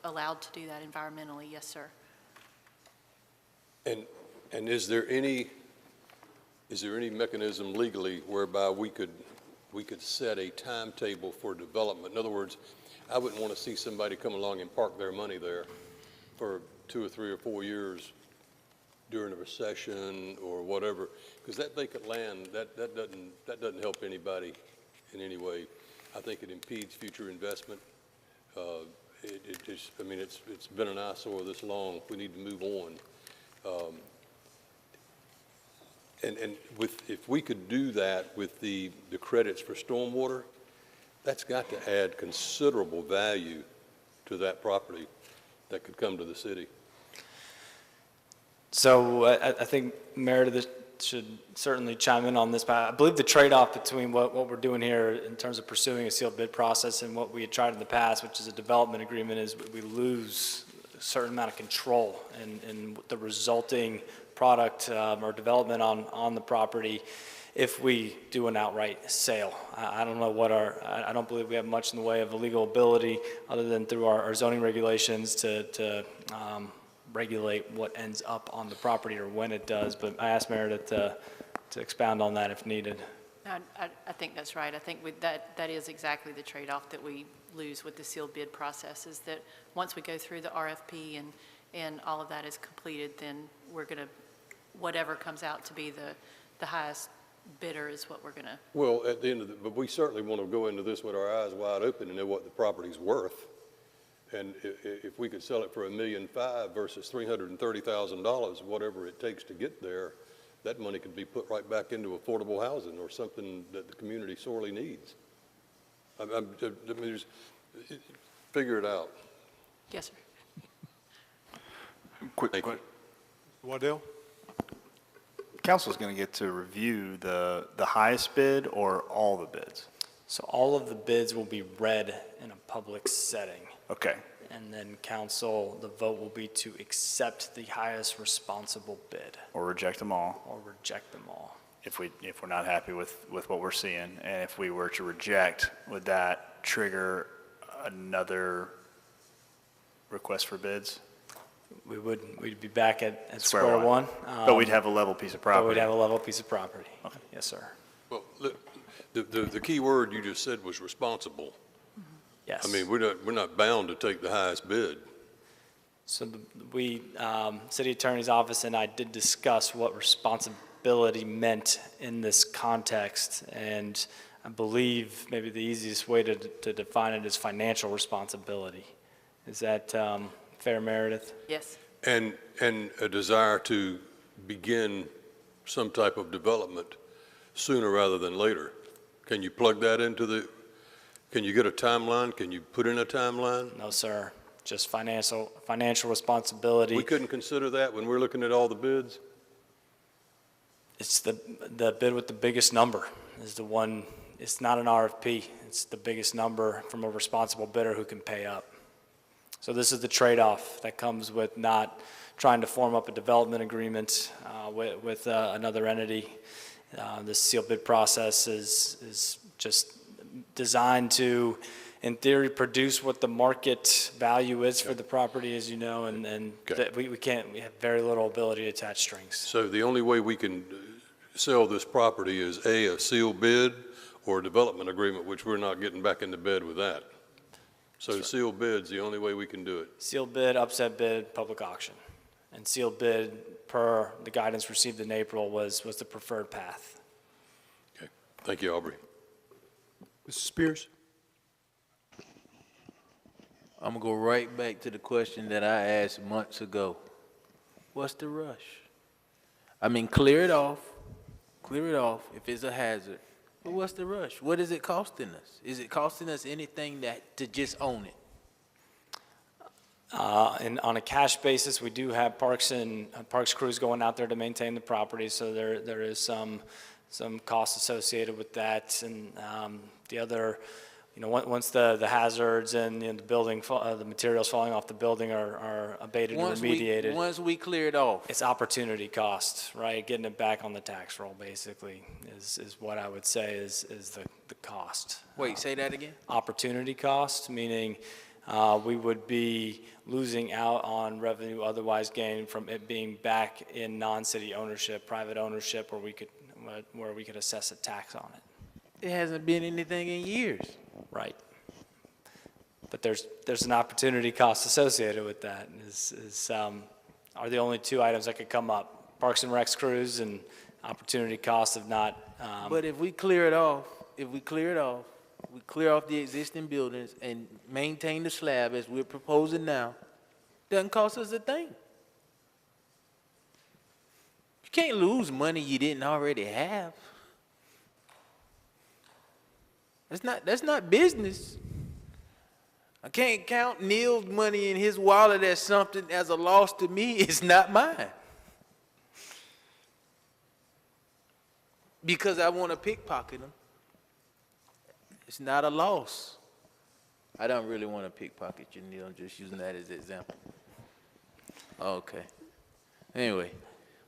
Speaker 12: allowed to do that environmentally, yes, sir.
Speaker 9: And is there any mechanism legally whereby we could set a timetable for development? In other words, I wouldn't want to see somebody come along and park their money there for 2 or 3 or 4 years during a recession or whatever, because that vacant land, that doesn't help anybody in any way. I think it impedes future investment. It just, I mean, it's been an eyesore this long. We need to move on. And if we could do that with the credits for stormwater, that's got to add considerable value to that property that could come to the city.
Speaker 3: So I think Meredith should certainly chime in on this, but I believe the trade-off between what we're doing here in terms of pursuing a sealed bid process and what we had tried in the past, which is a development agreement, is we lose a certain amount of control in the resulting product or development on the property if we do an outright sale. I don't know I don't believe we have much in the way of a legal ability other than through our zoning regulations to regulate what ends up on the property or when it does, but I asked Meredith to expound on that if needed.
Speaker 12: I think that's right. I think that is exactly the trade-off that we lose with the sealed bid process, is that once we go through the RFP and all of that is completed, then we're going to, whatever comes out to be the highest bidder is what we're going to.
Speaker 9: Well, at the end of but we certainly want to go into this with our eyes wide open and know what the property's worth. And if we could sell it for $1.5 million versus $330,000, whatever it takes to get there, that money could be put right back into affordable housing or something that the community sorely needs. I mean, just figure it out.
Speaker 12: Yes, sir.
Speaker 10: Quick question.
Speaker 1: Waddell?
Speaker 10: Council's going to get to review the highest bid or all the bids?
Speaker 3: So all of the bids will be read in a public setting.
Speaker 10: Okay.
Speaker 3: And then council, the vote will be to accept the highest responsible bid.
Speaker 10: Or reject them all?
Speaker 3: Or reject them all.
Speaker 10: If we're not happy with what we're seeing, and if we were to reject, would that trigger another request for bids?
Speaker 3: We'd be back at square one.
Speaker 10: But we'd have a level piece of property?
Speaker 3: But we'd have a level piece of property.
Speaker 10: Okay.
Speaker 3: Yes, sir.
Speaker 9: Well, the key word you just said was responsible.
Speaker 3: Yes.
Speaker 9: I mean, we're not bound to take the highest bid.
Speaker 3: So city attorney's office and I did discuss what responsibility meant in this context, and I believe maybe the easiest way to define it is financial responsibility. Is that fair, Meredith?
Speaker 12: Yes.
Speaker 9: And a desire to begin some type of development sooner rather than later. Can you plug that into can you get a timeline? Can you put in a timeline?
Speaker 3: No, sir. Just financial responsibility.
Speaker 9: We couldn't consider that when we're looking at all the bids?
Speaker 3: It's the bid with the biggest number is the one. It's not an RFP. It's the biggest number from a responsible bidder who can pay up. So this is the trade-off that comes with not trying to form up a development agreement with another entity. This sealed bid process is just designed to, in theory, produce what the market value is for the property, as you know, and we have very little ability to attach strings.
Speaker 9: So the only way we can sell this property is a sealed bid or a development agreement, which we're not getting back into bed with that. So sealed bid's the only way we can do it.
Speaker 3: Sealed bid, upset bid, public auction. And sealed bid, per the guidance received in April, was the preferred path.
Speaker 9: Okay. Thank you, Aubrey.
Speaker 1: Mr. Spears?
Speaker 22: I'm gonna go right back to the question that I asked months ago. What's the rush? I mean, clear it off if it's a hazard. But what's the rush? What is it costing us? Is it costing us anything to just own it?
Speaker 3: And on a cash basis, we do have parks crews going out there to maintain the property, so there is some costs associated with that. And the other, once the hazards and the building, the materials falling off the building are abated or remediated.
Speaker 22: Once we clear it off.
Speaker 3: It's opportunity cost, right? Getting it back on the tax roll, basically, is what I would say is the cost.
Speaker 22: Wait, say that again?
Speaker 3: Opportunity cost, meaning we would be losing out on revenue otherwise gained from it being back in non-city ownership, private ownership, where we could assess a tax on it.
Speaker 22: It hasn't been anything in years.
Speaker 3: Right. But there's an opportunity cost associated with that. Are the only two items that could come up: Parks and Recs crews and opportunity costs of not.
Speaker 22: But if we clear it off, we clear off the existing buildings and maintain the slab as we're proposing now, doesn't cost us a thing. You can't lose money you didn't already have. That's not business. I can't count Neil's money in his wallet as something as a loss to me. It's not mine. Because I want to pickpocket him. It's not a loss. I don't really want to pickpocket you, Neil. I'm just using that as an example. Okay. Anyway,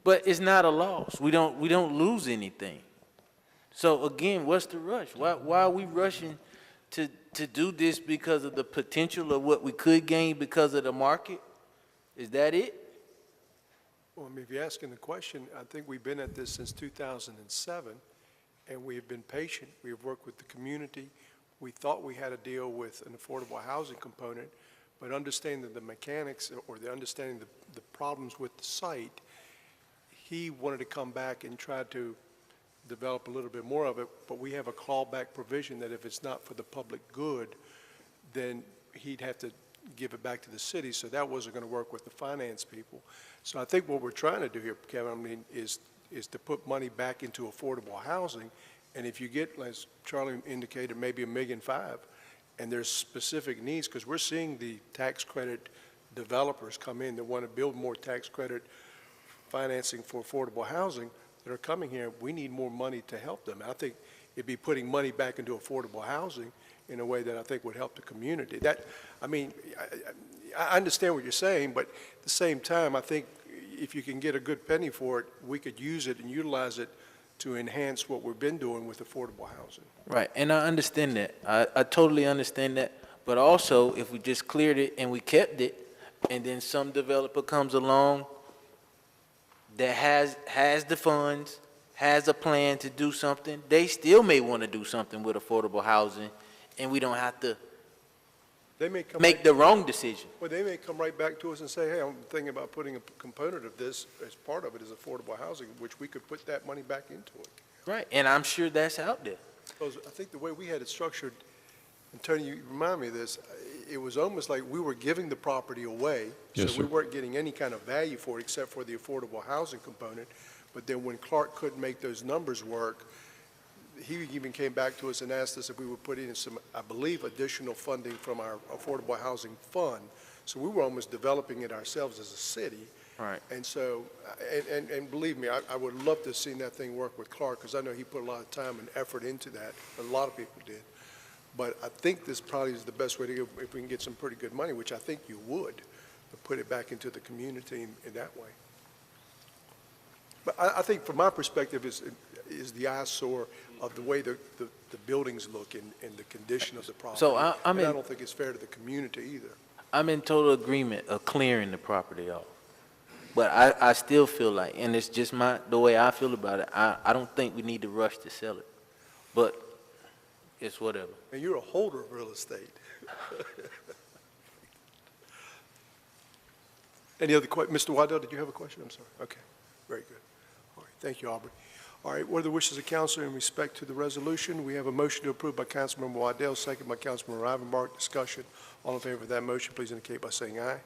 Speaker 22: but it's not a loss. We don't lose anything. So again, what's the rush? Why are we rushing to do this because of the potential of what we could gain because of the market? Is that it?
Speaker 1: Well, I mean, if you're asking the question, I think we've been at this since 2007, and we have been patient. We have worked with the community. We thought we had a deal with an affordable housing component, but understanding the mechanics or understanding the problems with the site, he wanted to come back and try to develop a little bit more of it, but we have a clawback provision that if it's not for the public good, then he'd have to give it back to the city, so that wasn't going to work with the finance people. So I think what we're trying to do here, Kevin, I mean, is to put money back into affordable housing, and if you get, as Charlie indicated, maybe $1.5 million, and there's specific needs, because we're seeing the tax credit developers come in that want to build more tax credit financing for affordable housing that are coming here. We need more money to help them. I think it'd be putting money back into affordable housing in a way that I think would help the community. I understand what you're saying, but at the same time, I think if you can get a good penny for it, we could use it and utilize it to enhance what we've been doing with affordable housing.
Speaker 22: Right, and I understand that. I totally understand that. But also, if we just cleared it and we kept it, and then some developer comes along that has the funds, has a plan to do something, they still may want to do something with affordable housing, and we don't have to
Speaker 1: They may come
Speaker 22: make the wrong decision.
Speaker 1: Well, they may come right back to us and say, hey, I'm thinking about putting a component of this as part of it is affordable housing, which we could put that money back into it.
Speaker 22: Right, and I'm sure that's out there.
Speaker 1: Because I think the way we had it structured, and Tony, you remind me of this, it was almost like we were giving the property away.
Speaker 4: Yes,
Speaker 1: So we
Speaker 4: sir.
Speaker 1: weren't getting any kind of value for it except for the affordable housing component. But then when Clark couldn't make those numbers work, he even came back to us and asked us if we would put in some, I believe, additional funding from our affordable housing fund. So we were almost developing it ourselves as a city.
Speaker 22: Right.
Speaker 1: And so, and believe me, I would love to have seen that thing work with Clark, because I know he put a lot of time and effort into that. A lot of people did. But I think this probably is the best way to go, if we can get some pretty good money, which I think you would, to put it back into the community in that way. But I think from my perspective is the eyesore of the way the buildings look and the condition of the property.
Speaker 22: So I
Speaker 1: And
Speaker 22: mean-
Speaker 1: I don't think it's fair to the community either.
Speaker 22: I'm in total agreement of clearing the property off. But I still feel like, and it's just the way I feel about it, I don't think we need to rush to sell it. But it's whatever.
Speaker 1: And you're a holder of real estate. Any other Mr. Waddell, did you have a question? I'm sorry. Okay, very good. All right, thank you, Aubrey. All right, what are the wishes of council in respect to the resolution? We have a motion to approve by Councilmember Waddell, second by Councilmember Rivenbark. Discussion. All in favor of that motion, please indicate by saying aye.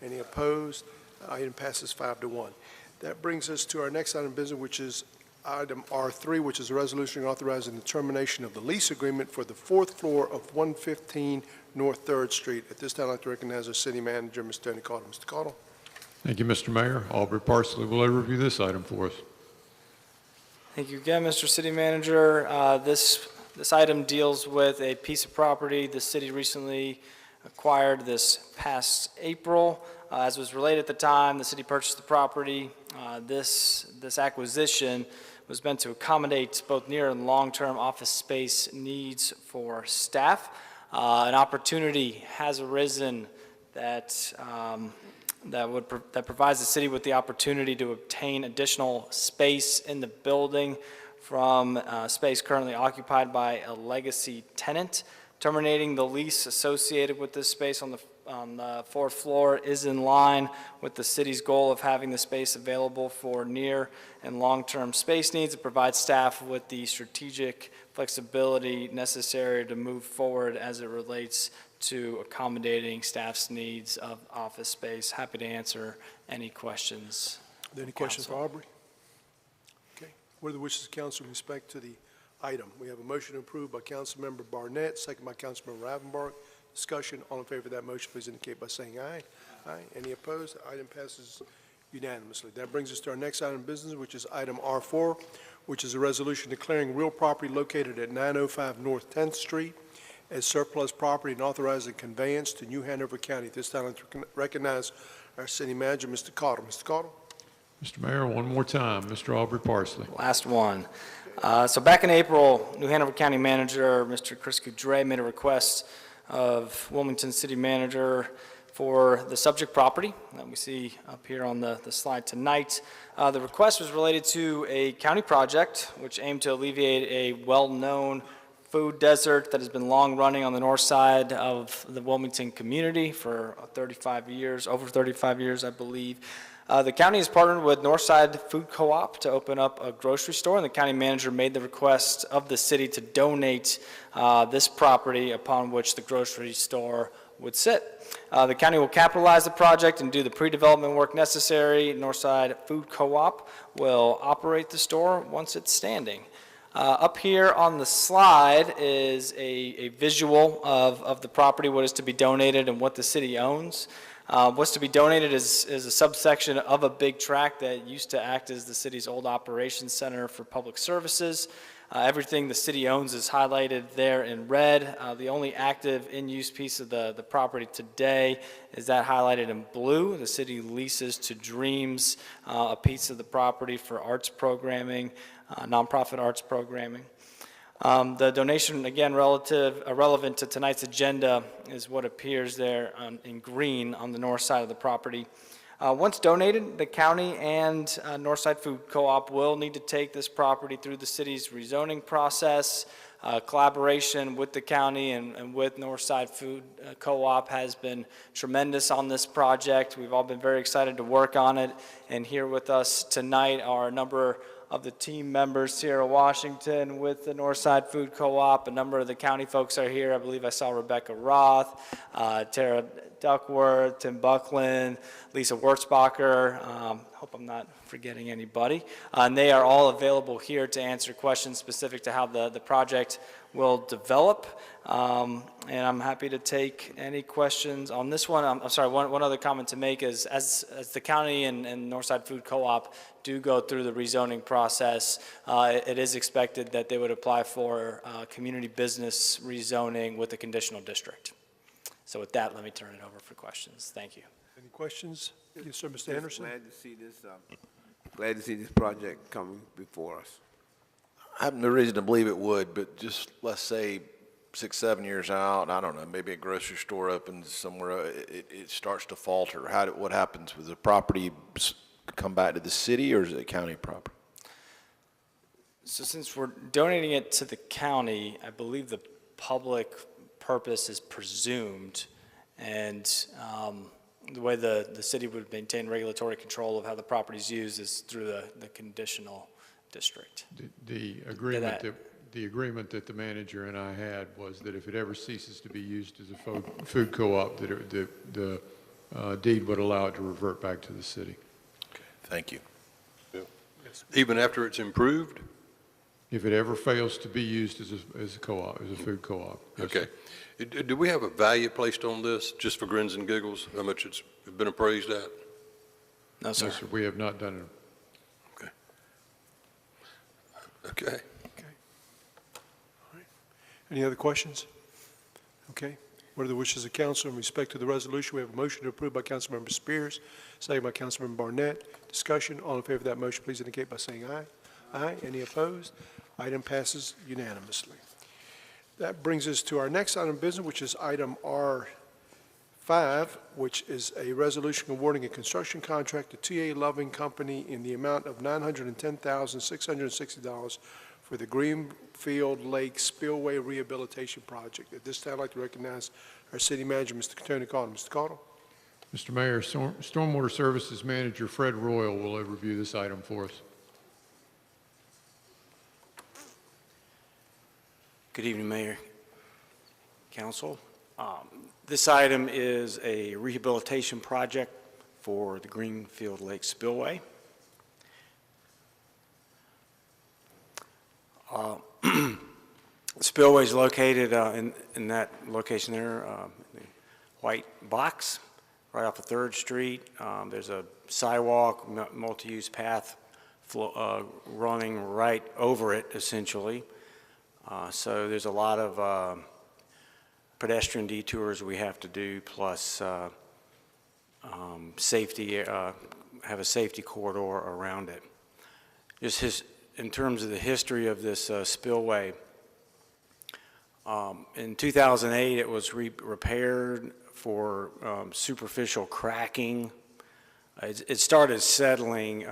Speaker 1: Any opposed? Item passes 5-1. That brings us to our next item of business, which is item R3, which is a resolution authorizing the termination of the lease agreement for the fourth floor of 115 North 3rd Street. At this time, I'd like to recognize our city manager, Mr. Tony Cottle. Mr. Cottle.
Speaker 4: Thank you, Mr. Mayor. Aubrey Parsley will overview this item for us.
Speaker 3: Thank you again, Mr. City Manager. This item deals with a piece of property the city recently acquired this past April. As was related at the time, the city purchased the property. This acquisition was meant to accommodate both near and long-term office space needs for staff. An opportunity has arisen that provides the city with the opportunity to obtain additional space in the building from space currently occupied by a legacy tenant. Terminating the lease associated with this space on the fourth floor is in line with the city's goal of having the space available for near and long-term space needs. It provides staff with the strategic flexibility necessary to move forward as it relates to accommodating staff's needs of office space. Happy to answer any questions.
Speaker 1: Are there any questions for Aubrey? Okay. What are the wishes of council in respect to the item? We have a motion approved by Councilmember Barnett, second by Councilmember Rivenbark. Discussion. All in favor of that motion, please indicate by saying aye. Aye. Any opposed? The item passes unanimously. That brings us to our next item of business, which is item R4, which is a resolution declaring real property located at 905 North 10th Street as surplus property and authorizing conveyance to New Hanover County. At this time, I'd like to recognize our city manager, Mr. Cottle. Mr. Cottle.
Speaker 4: Mr. Mayor, one more time, Mr. Aubrey Parsley.
Speaker 3: Last one. So back in April, New Hanover County Manager, Mr. Chris Goudret, made a request of Wilmington City Manager for the subject property that we see up here on the slide tonight. The request was related to a county project which aimed to alleviate a well-known food desert that has been long running on the north side of the Wilmington community for 35 years, over 35 years, I believe. The county has partnered with Northside Food Co-op to open up a grocery store, and the county manager made the request of the city to donate this property upon which the grocery store would sit. The county will capitalize the project and do the pre-development work necessary. Northside Food Co-op will operate the store once it's standing. Up here on the slide is a visual of the property, what is to be donated and what the city owns. What's to be donated is a subsection of a big tract that used to act as the city's old operations center for public services. Everything the city owns is highlighted there in red. The only active in-use piece of the property today is that highlighted in blue. The city leases to Dreams a piece of the property for arts programming, nonprofit arts programming. The donation, again, relevant to tonight's agenda is what appears there in green on the north side of the property. Once donated, the county and Northside Food Co-op will need to take this property through the city's rezoning process. Collaboration with the county and with Northside Food Co-op has been tremendous on this project. We've all been very excited to work on it, and here with us tonight are a number of the team members, Sierra Washington with the Northside Food Co-op. A number of the county folks are here. I believe I saw Rebecca Roth, Tara Duckworth, Tim Buckland, Lisa Wurzbacher. Hope I'm not forgetting anybody. And they are all available here to answer questions specific to how the project will develop. And I'm happy to take any questions on this one. I'm sorry, one other comment to make is as the county and Northside Food Co-op do go through the rezoning process, it is expected that they would apply for community business rezoning with a conditional district. So with that, let me turn it over for questions. Thank you.
Speaker 1: Any questions? Yes, sir, Mr. Anderson.
Speaker 11: Glad to see this project coming before us.
Speaker 7: I have no reason to believe it would, but just, let's say, 6, 7 years out, I don't know, maybe a grocery store opens somewhere, it starts to falter. What happens? Does the property come back to the city, or is it county property?
Speaker 3: So since we're donating it to the county, I believe the public purpose is presumed, and the way the city would maintain regulatory control of how the property is used is through the conditional district.
Speaker 4: The agreement that the manager and I had was that if it ever ceases to be used as a food co-op, that the deed would allow it to revert back to the city.
Speaker 7: Okay, thank you.
Speaker 9: Yeah. Even after it's improved?
Speaker 4: If it ever fails to be used as a co-op, as a food co-op. Yes,
Speaker 9: Okay.
Speaker 4: sir.
Speaker 9: Do we have a value placed on this, just for grins and giggles, how much it's been appraised at?
Speaker 3: No, sir.
Speaker 4: No, sir, we have not done it.
Speaker 9: Okay.
Speaker 1: Okay. All right. Any other questions? Okay. What are the wishes of council in respect to the resolution? We have a motion to approve by Councilmember Spears, second by Councilmember Barnett. Discussion. All in favor of that motion, please indicate by saying aye. Aye. Any opposed? Item passes unanimously. That brings us to our next item of business, which is item R5, which is a resolution awarding a construction contract to TA Loving Company in the amount of $910,660 for the Greenfield Lake Spillway Rehabilitation Project. At this time, I'd like to recognize our city manager, Mr. Tony Cottle. Mr. Cottle.
Speaker 4: Mr. Mayor, Stormwater Services Manager Fred Royal will overview this item for us.
Speaker 8: Good evening, Mayor, Council. This item is a rehabilitation project for the Greenfield Lake Spillway. The spillway is located in that location there, the white box, right off of 3rd Street. There's a sidewalk, multi-use path running right over it, essentially. So there's a lot of pedestrian detours we have to do, plus safety, have a safety corridor around it. Just in terms of the history of this spillway, in 2008 it was repaired for superficial cracking. It started settling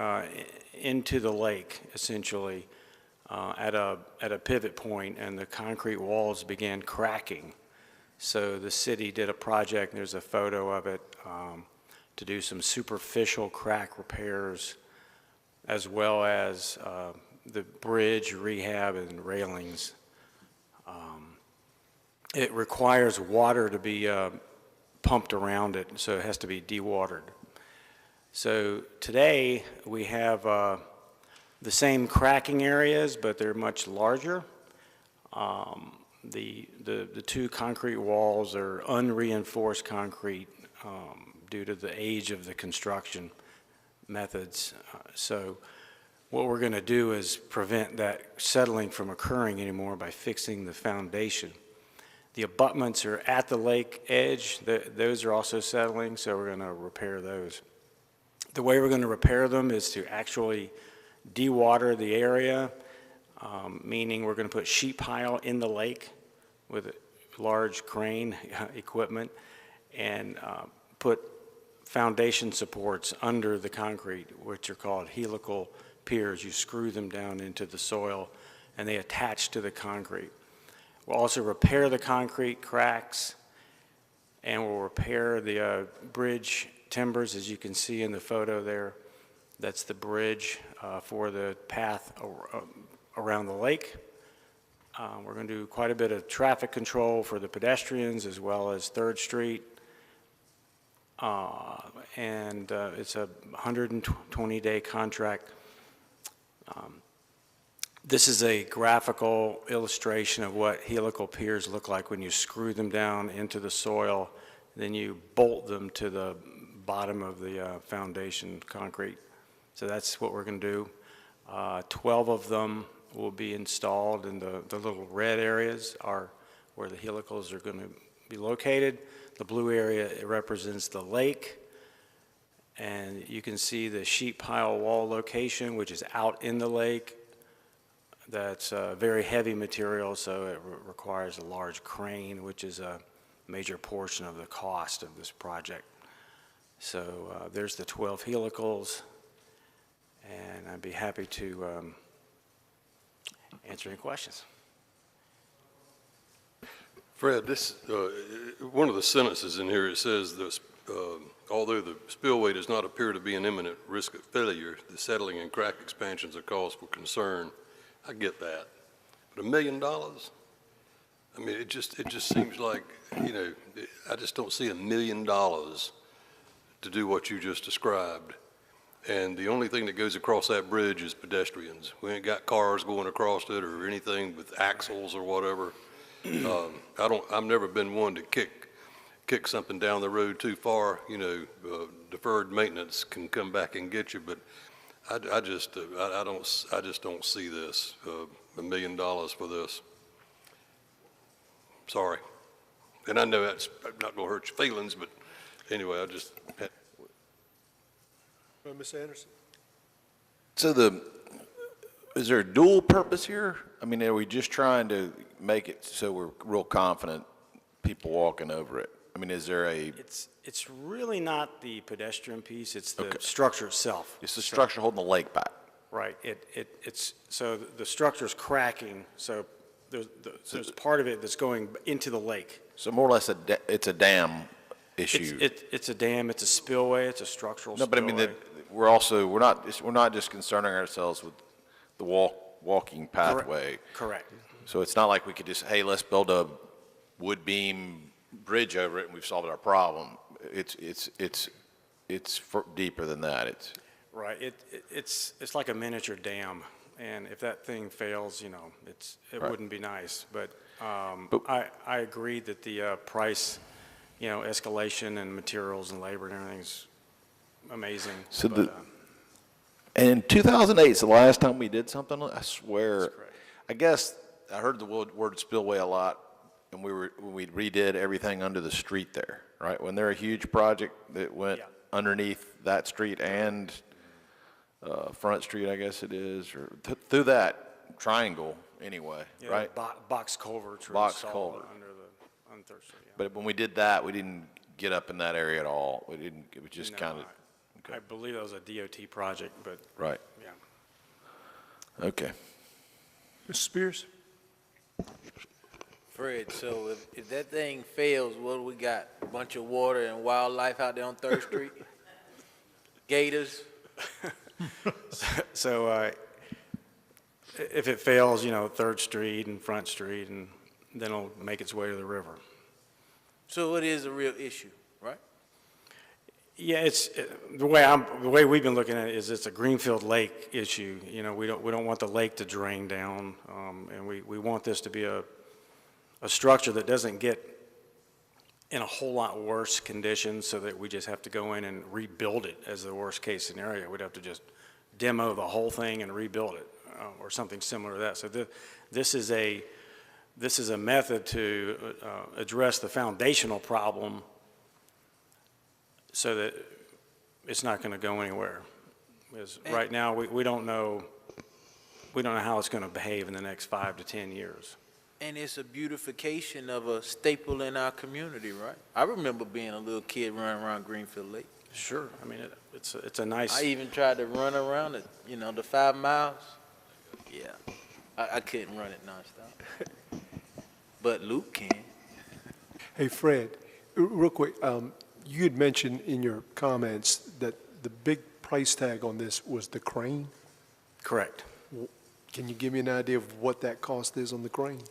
Speaker 8: into the lake, essentially. At a pivot point, and the concrete walls began cracking. So the city did a project, and there's a photo of it, to do some superficial crack repairs, as well as the bridge rehab and railings. It requires water to be pumped around it, so it has to be dewatered. So today we have the same cracking areas, but they're much larger. The two concrete walls are unreinforced concrete due to the age of the construction methods. So what we're going to do is prevent that settling from occurring anymore by fixing the foundation. The abutments are at the lake edge. Those are also settling, so we're going to repair those. The way we're going to repair them is to actually de-water the area, meaning we're going to put sheet pile in the lake with large crane equipment and put foundation supports under the concrete, which are called helical piers. You screw them down into the soil and they attach to the concrete. We'll also repair the concrete cracks, and we'll repair the bridge timbers, as you can see in the photo there. That's the bridge for the path around the lake. We're going to do quite a bit of traffic control for the pedestrians as well as 3rd Street. It's a 120-day contract. This is a graphical illustration of what helical piers look like when you screw them down into the soil, then you bolt them to the bottom of the foundation concrete. So that's what we're going to do. 12 of them will be installed in the little red areas are where the helicals are going to be located. The blue area, it represents the lake. And you can see the sheet pile wall location, which is out in the lake. That's very heavy material, so it requires a large crane, which is a major portion of the cost of this project. So there's the 12 helicals, and I'd be happy to answer any questions.
Speaker 9: Fred, this, one of the sentences in here, it says, this, although the spillway does not appear to be an imminent risk of failure, the settling and crack expansions are cause for concern. I get that. But $1 million? I mean, it just seems like, you know, I just don't see $1 million to do what you just described. And the only thing that goes across that bridge is pedestrians. We ain't got cars going across it or anything with axles or whatever. I've never been one to kick something down the road too far. You know, deferred maintenance can come back and get you, but I just don't see this, $1 million for this. Sorry. And I know that's not going to hurt your feelings, but anyway, I just.
Speaker 1: Ms. Anderson?
Speaker 7: So is there a dual purpose here? I mean, are we just trying to make it so we're real confident people walking over it? I mean, is there a?
Speaker 8: It's really not the pedestrian piece, it's the structure itself.
Speaker 7: It's the structure holding the lake back.
Speaker 8: Right, it's, so the structure's cracking, so there's part of it that's going into the lake.
Speaker 7: So more or less it's a dam issue.
Speaker 8: It's a dam, it's a spillway, it's a structural spillway.
Speaker 7: No, but I mean, we're not just concerning ourselves with the walking pathway.
Speaker 8: Correct.
Speaker 7: So it's not like we could just, hey, let's build a wood beam bridge over it and we've solved our problem. It's deeper than that. It's
Speaker 8: right. It's like a miniature dam, and if that thing fails, you know, it
Speaker 7: right.
Speaker 8: wouldn't be nice. But I agree that the price, you know, escalation and materials and labor and everything's amazing.
Speaker 7: So
Speaker 8: but,
Speaker 7: and 2008 is the last time we did something. I swear. I guess I heard the word spillway a lot, and we redid everything under the street there, right? When they're a huge project that went underneath that street and Front Street, I guess it is, or through that triangle anyway,
Speaker 8: yeah,
Speaker 7: right?
Speaker 8: Box culverts.
Speaker 7: Box culvert.
Speaker 8: On 3rd Street. Yeah.
Speaker 7: But when we did that, we didn't get up in that area at all. We didn't. It was just kind of.
Speaker 8: I believe that was a DOT project, but.
Speaker 7: Right.
Speaker 8: Yeah.
Speaker 7: Okay.
Speaker 1: Mr. Spears?
Speaker 22: Fred, so if that thing fails, what do we got? A bunch of water and wildlife out there on 3rd Street? Gators?
Speaker 8: So if it fails, you know, 3rd Street and Front Street, and then it'll make its way to the river.
Speaker 22: So it is a real issue, right?
Speaker 8: Yeah, the way we've been looking at it is it's a greenfield lake issue. You know, we don't want the lake to drain down, and we want this to be a structure that doesn't get in a whole lot worse conditions, so that we just have to go in and rebuild it as the worst case scenario. We'd have to just demo the whole thing and rebuild it, or something similar to that. So this is a method to address the foundational problem so that it's not going to go anywhere. Because right now, we don't know how it's going to behave in the next 5 to 10 years.
Speaker 22: And it's a beautification of a staple in our community, right? I remember being a little kid running around Greenfield Lake.
Speaker 8: Sure. I mean, it's a nice...
Speaker 22: I even tried to run around it, you know, the 5 miles. Yeah, I couldn't run it nonstop. But Luke can.
Speaker 1: Hey, Fred, real quick, you had mentioned in your comments that the big price tag on this was the crane.
Speaker 8: Correct.
Speaker 1: Can you give me an idea of what that cost is on the crane?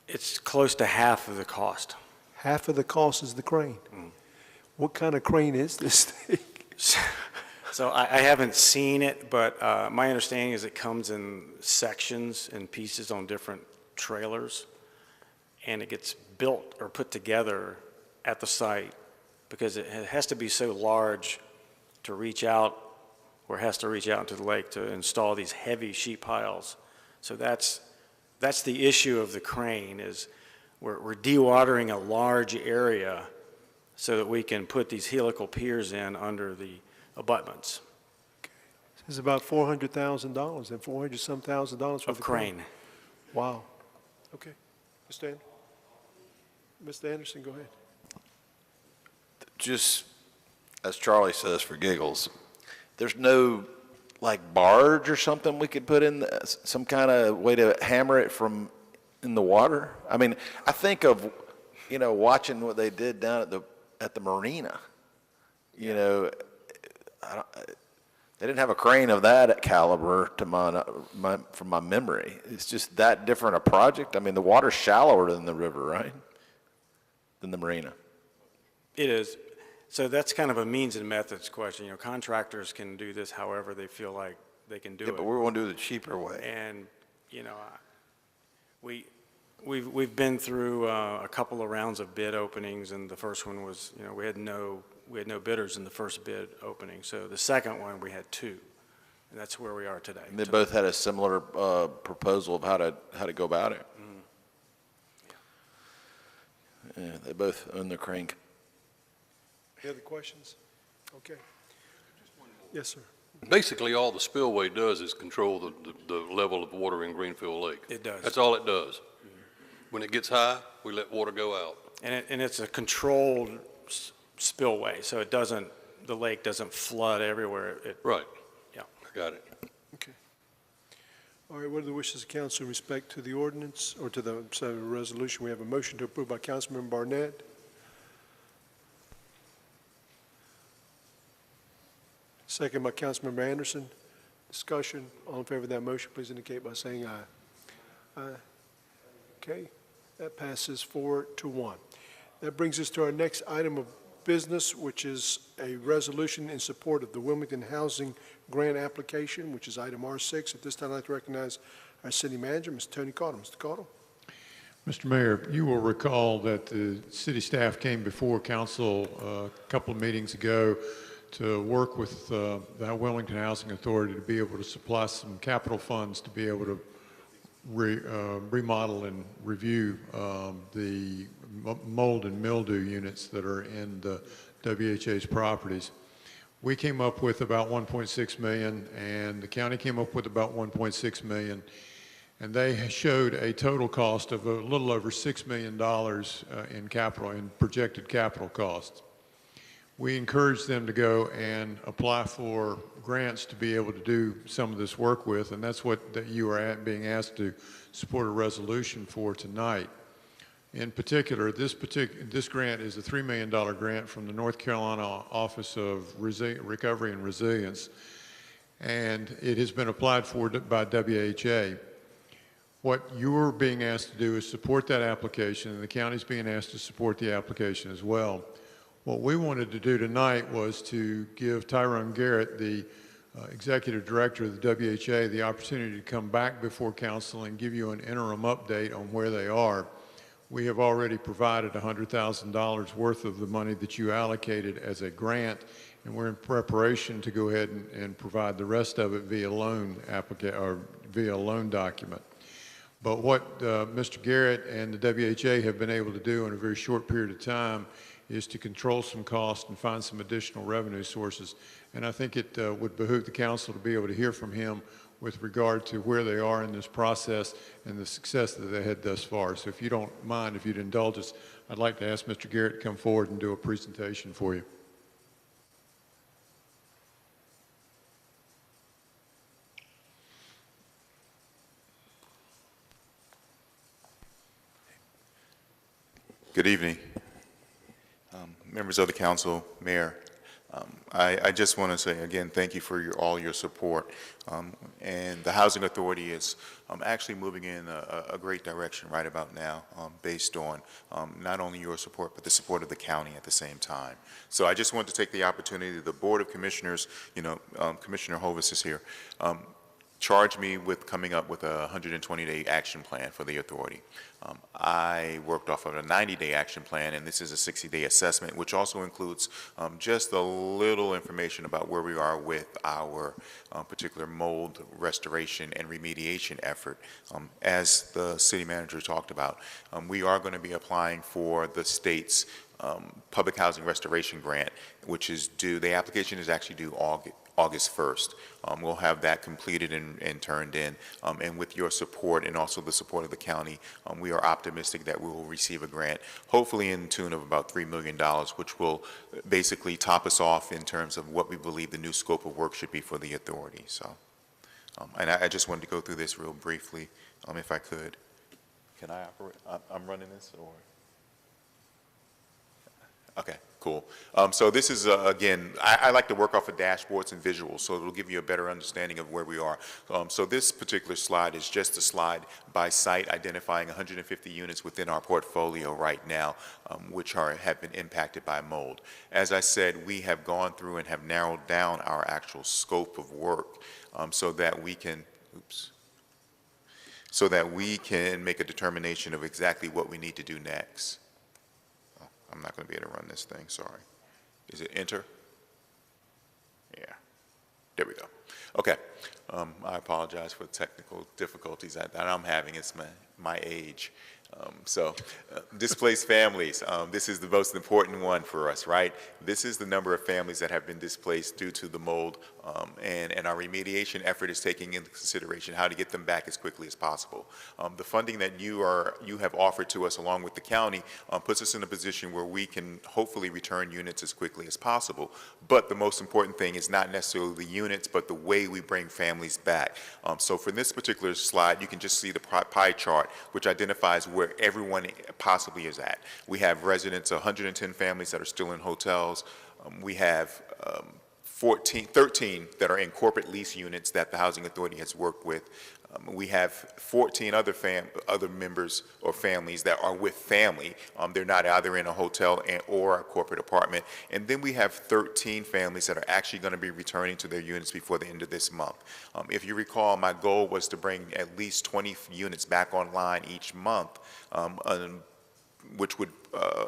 Speaker 8: It's close to half of the cost.
Speaker 1: Half of the cost is the crane. What kind of crane is this thing?
Speaker 8: So I haven't seen it, but my understanding is it comes in sections and pieces on different trailers, and it gets built or put together at the site because it has to be so large to reach out, or has to reach out into the lake to install these heavy sheet piles. So that's the issue of the crane, is we're dewatering a large area so that we can put these helical piers in under the abutments.
Speaker 1: It's about $400,000 and $400-some thousand for
Speaker 8: Of
Speaker 1: the
Speaker 8: crane.
Speaker 1: Wow. Okay. Mr. Anderson, go ahead.
Speaker 7: Just, as Charlie says for giggles, there's no like barge or something we could put in, some kind of way to hammer it from in the water? I mean, I think of, you know, watching what they did down at the marina. You know, they didn't have a crane of that caliber from my memory. It's just that different a project. I mean, the water's shallower than the river, right? Than the marina.
Speaker 8: It is. So that's kind of a means and methods question. You know, contractors can do this however they feel like they can do it.
Speaker 7: But we want to do it the cheaper way.
Speaker 8: And, you know, we've been through a couple of rounds of bid openings, and the first one was, you know, we had no bidders in the first bid opening. So the second one, we had 2, and that's where we are today.
Speaker 7: And they both had a similar proposal of how to go about it. Yeah, they both own the crane.
Speaker 1: Any other questions? Okay. Yes, sir.
Speaker 9: Basically, all the spillway does is control the level of water in Greenfield Lake.
Speaker 8: It does.
Speaker 9: That's all it does. When it gets high, we let water go out.
Speaker 8: And it's a controlled spillway, so the lake doesn't flood everywhere.
Speaker 9: Right.
Speaker 8: Yeah.
Speaker 9: I got it.
Speaker 1: Okay. All right, what are the wishes of council in respect to the ordinance, or to the resolution? We have a motion to approve by Councilmember Barnett. Second by Councilmember Anderson. Discussion. All in favor of that motion, please indicate by saying aye. Aye. Okay, that passes 4-1. That brings us to our next item of business, which is a resolution in support of the Wilmington Housing Grant Application, which is item R6. At this time, I'd like to recognize our city manager, Mr. Tony Cottle. Mr. Cottle.
Speaker 4: Mr. Mayor, you will recall that the city staff came before council a couple of meetings ago to work with the Wilmington Housing Authority to be able to supply some capital funds to be able to remodel and review the mold and mildew units that are in the WHA's properties. We came up with about 1.6 million, and the county came up with about 1.6 million, and they showed a total cost of a little over $6 million in projected capital costs. We encouraged them to go and apply for grants to be able to do some of this work with, and that's what you are being asked to support a resolution for tonight. In particular, this grant is a $3 million grant from the North Carolina Office of Recovery and Resilience, and it has been applied for by WHA. What you're being asked to do is support that application, and the county's being asked to support the application as well. What we wanted to do tonight was to give Tyrone Garrett, the Executive Director of the WHA, the opportunity to come back before council and give you an interim update on where they are. we have already provided $100,000 worth of the money that you allocated as a grant, and we're in preparation to go ahead and provide the rest of it via loan or via loan document. But what Mr. Garrett and the WHA have been able to do in a very short period of time is to control some costs and find some additional revenue sources. And I think it would behoove the council to be able to hear from him with regard to where they are in this process and the success that they had thus far. So if you don't mind, if you'd indulge us, I'd like to ask Mr. Garrett to come forward and do a presentation for you.
Speaker 18: Good evening, members of the council, mayor. I just want to say again, thank you for all your support. And the Housing Authority is actually moving in a great direction right about now, based on not only your support, but the support of the county at the same time. So I just want to take the opportunity, the Board of Commissioners, Commissioner Hovis is here, charged me with coming up with a 120-day action plan for the authority. I worked off of a 90-day action plan, and this is a 60-day assessment, which also includes just a little information about where we are with our particular mold restoration and remediation effort. As the city manager talked about, we are going to be applying for the state's public housing restoration grant, which is due, the application is actually due August 1st. We'll have that completed and turned in. And with your support and also the support of the county, we are optimistic that we will receive a grant, hopefully in the tune of about $3 million, which will basically top us off in terms of what we believe the new scope of work should be for the authority. So, and I just wanted to go through this real briefly, if I could. Can I operate? I'm running this, or? Okay, cool. So this is, again, I like to work off of dashboards and visuals, so it'll give you a better understanding of where we are. So this particular slide is just a slide by site identifying 150 units within our portfolio right now, which have been impacted by mold. As I said, we have gone through and have narrowed down our actual scope of work so that we can, so that we can make a determination of exactly what we need to do next. I'm not going to be able to run this thing, sorry. Is it enter? Yeah, there we go. Okay, I apologize for the technical difficulties that I'm having. It's my age. Displaced families, this is the most important one for us, right? This is the number of families that have been displaced due to the mold, and our remediation effort is taking into consideration how to get them back as quickly as possible. The funding that you have offered to us along with the county puts us in a position where we can hopefully return units as quickly as possible. But the most important thing is not necessarily the units, but the way we bring families back. So for this particular slide, you can just see the pie chart, which identifies where everyone possibly is at. We have residents, 110 families that are still in hotels. We have 13 that are in corporate lease units that the Housing Authority has worked with. We have 14 other members or families that are with family. They're not either in a hotel or a corporate apartment. And then we have 13 families that are actually going to be returning to their units before the end of this month. If you recall, my goal was to bring at least 20 units back online each month, which would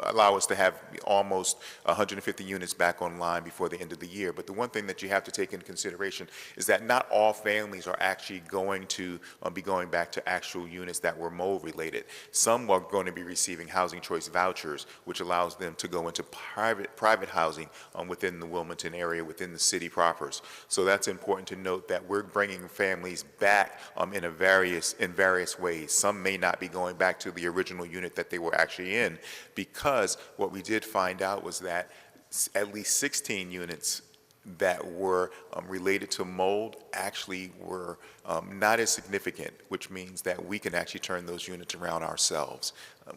Speaker 18: allow us to have almost 150 units back online before the end of the year. But the one thing that you have to take into consideration is that not all families are actually going to be going back to actual units that were mold related. Some are going to be receiving housing choice vouchers, which allows them to go into private housing within the Wilmington area, within the city propers. So that's important to note that we're bringing families back in various ways. Some may not be going back to the original unit that they were actually in, because what we did find out was that at least 16 units that were related to mold actually were not as significant, which means that we can actually turn those units around ourselves,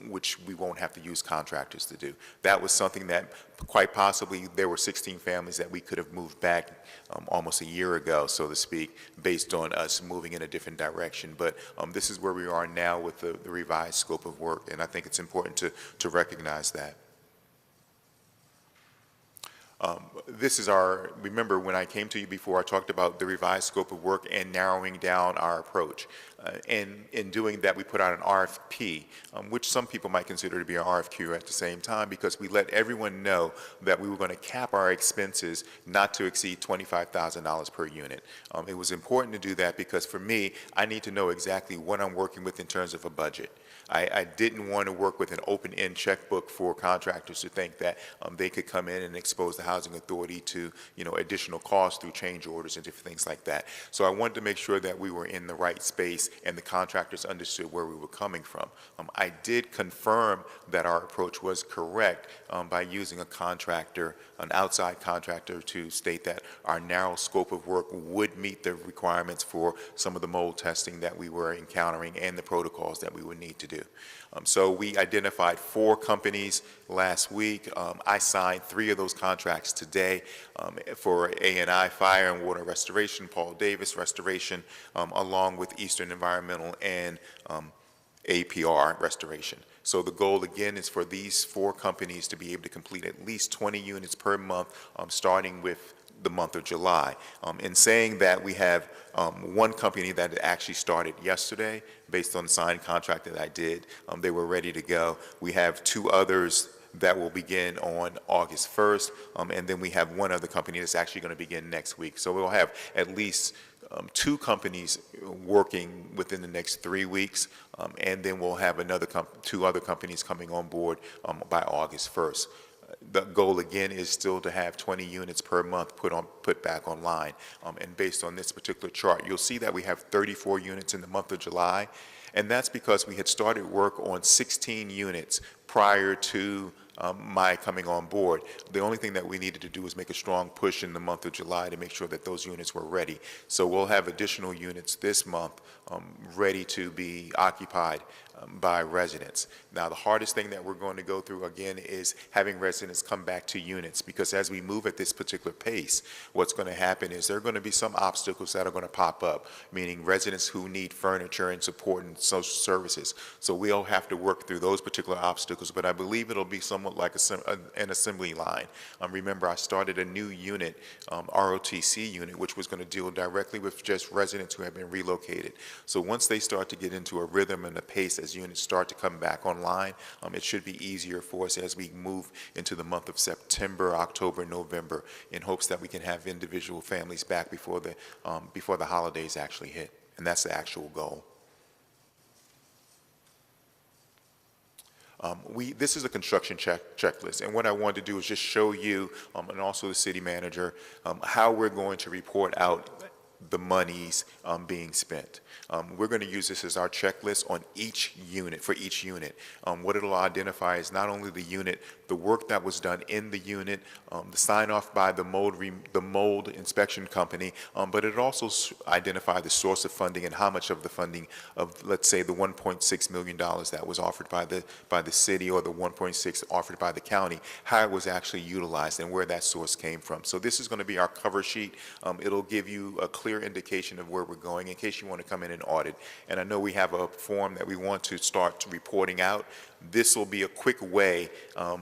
Speaker 18: which we won't have to use contractors to do. That was something that quite possibly there were 16 families that we could have moved back almost a year ago, so to speak, based on us moving in a different direction. But this is where we are now with the revised scope of work, and I think it's important to recognize that. This is our, remember when I came to you before, I talked about the revised scope of work and narrowing down our approach. And in doing that, we put out an RFP, which some people might consider to be an RFQ at the same time, because we let everyone know that we were going to cap our expenses not to exceed $25,000 per unit. It was important to do that because for me, I need to know exactly what I'm working with in terms of a budget. I didn't want to work with an open-end checkbook for contractors to think that they could come in and expose the housing authority to, additional costs through change orders and different things like that. So I wanted to make sure that we were in the right space and the contractors understood where we were coming from. I did confirm that our approach was correct by using a contractor, an outside contractor, to state that our narrow scope of work would meet the requirements for some of the mold testing that we were encountering and the protocols that we would need to do. So we identified 4 companies last week. I signed 3 of those contracts today for A&I Fire and Water Restoration, Paul Davis Restoration, along with Eastern Environmental and APR Restoration. So the goal again is for these 4 companies to be able to complete at least 20 units per month, starting with the month of July. In saying that, we have one company that actually started yesterday based on the signed contract that I did. They were ready to go. We have 2 others that will begin on August 1st, and then we have one other company that's actually going to begin next week. So we'll have at least 2 companies working within the next 3 weeks, and then we'll have 2 other companies coming on board by August 1st. The goal again is still to have 20 units per month put back online. And based on this particular chart, you'll see that we have 34 units in the month of July. And that's because we had started work on 16 units prior to my coming on board. The only thing that we needed to do was make a strong push in the month of July to make sure that those units were ready. So we'll have additional units this month ready to be occupied by residents. Now, the hardest thing that we're going to go through again is having residents come back to units, because as we move at this particular pace, what's going to happen is there are going to be some obstacles that are going to pop up, meaning residents who need furniture and support and social services. So we'll have to work through those particular obstacles, but I believe it'll be somewhat like an assembly line. Remember, I started a new unit, ROTC unit, which was going to deal directly with just residents who have been relocated. So once they start to get into a rhythm and a pace as units start to come back online, it should be easier for us as we move into the month of September, October, November, in hopes that we can have individual families back before the holidays actually hit. And that's the actual goal. This is a construction checklist, and what I wanted to do is just show you, and also the city manager, how we're going to report out the monies being spent. We're going to use this as our checklist on each unit, for each unit. What it'll identify is not only the unit, the work that was done in the unit, the sign off by the mold inspection company, but it also identify the source of funding and how much of the funding of, let's say, the $1.6 million that was offered by the city, or the 1.6 offered by the county, how it was actually utilized and where that source came from. So this is going to be our cover sheet. It'll give you a clear indication of where we're going in case you want to come in and audit. And I know we have a form that we want to start reporting out. This will be a quick way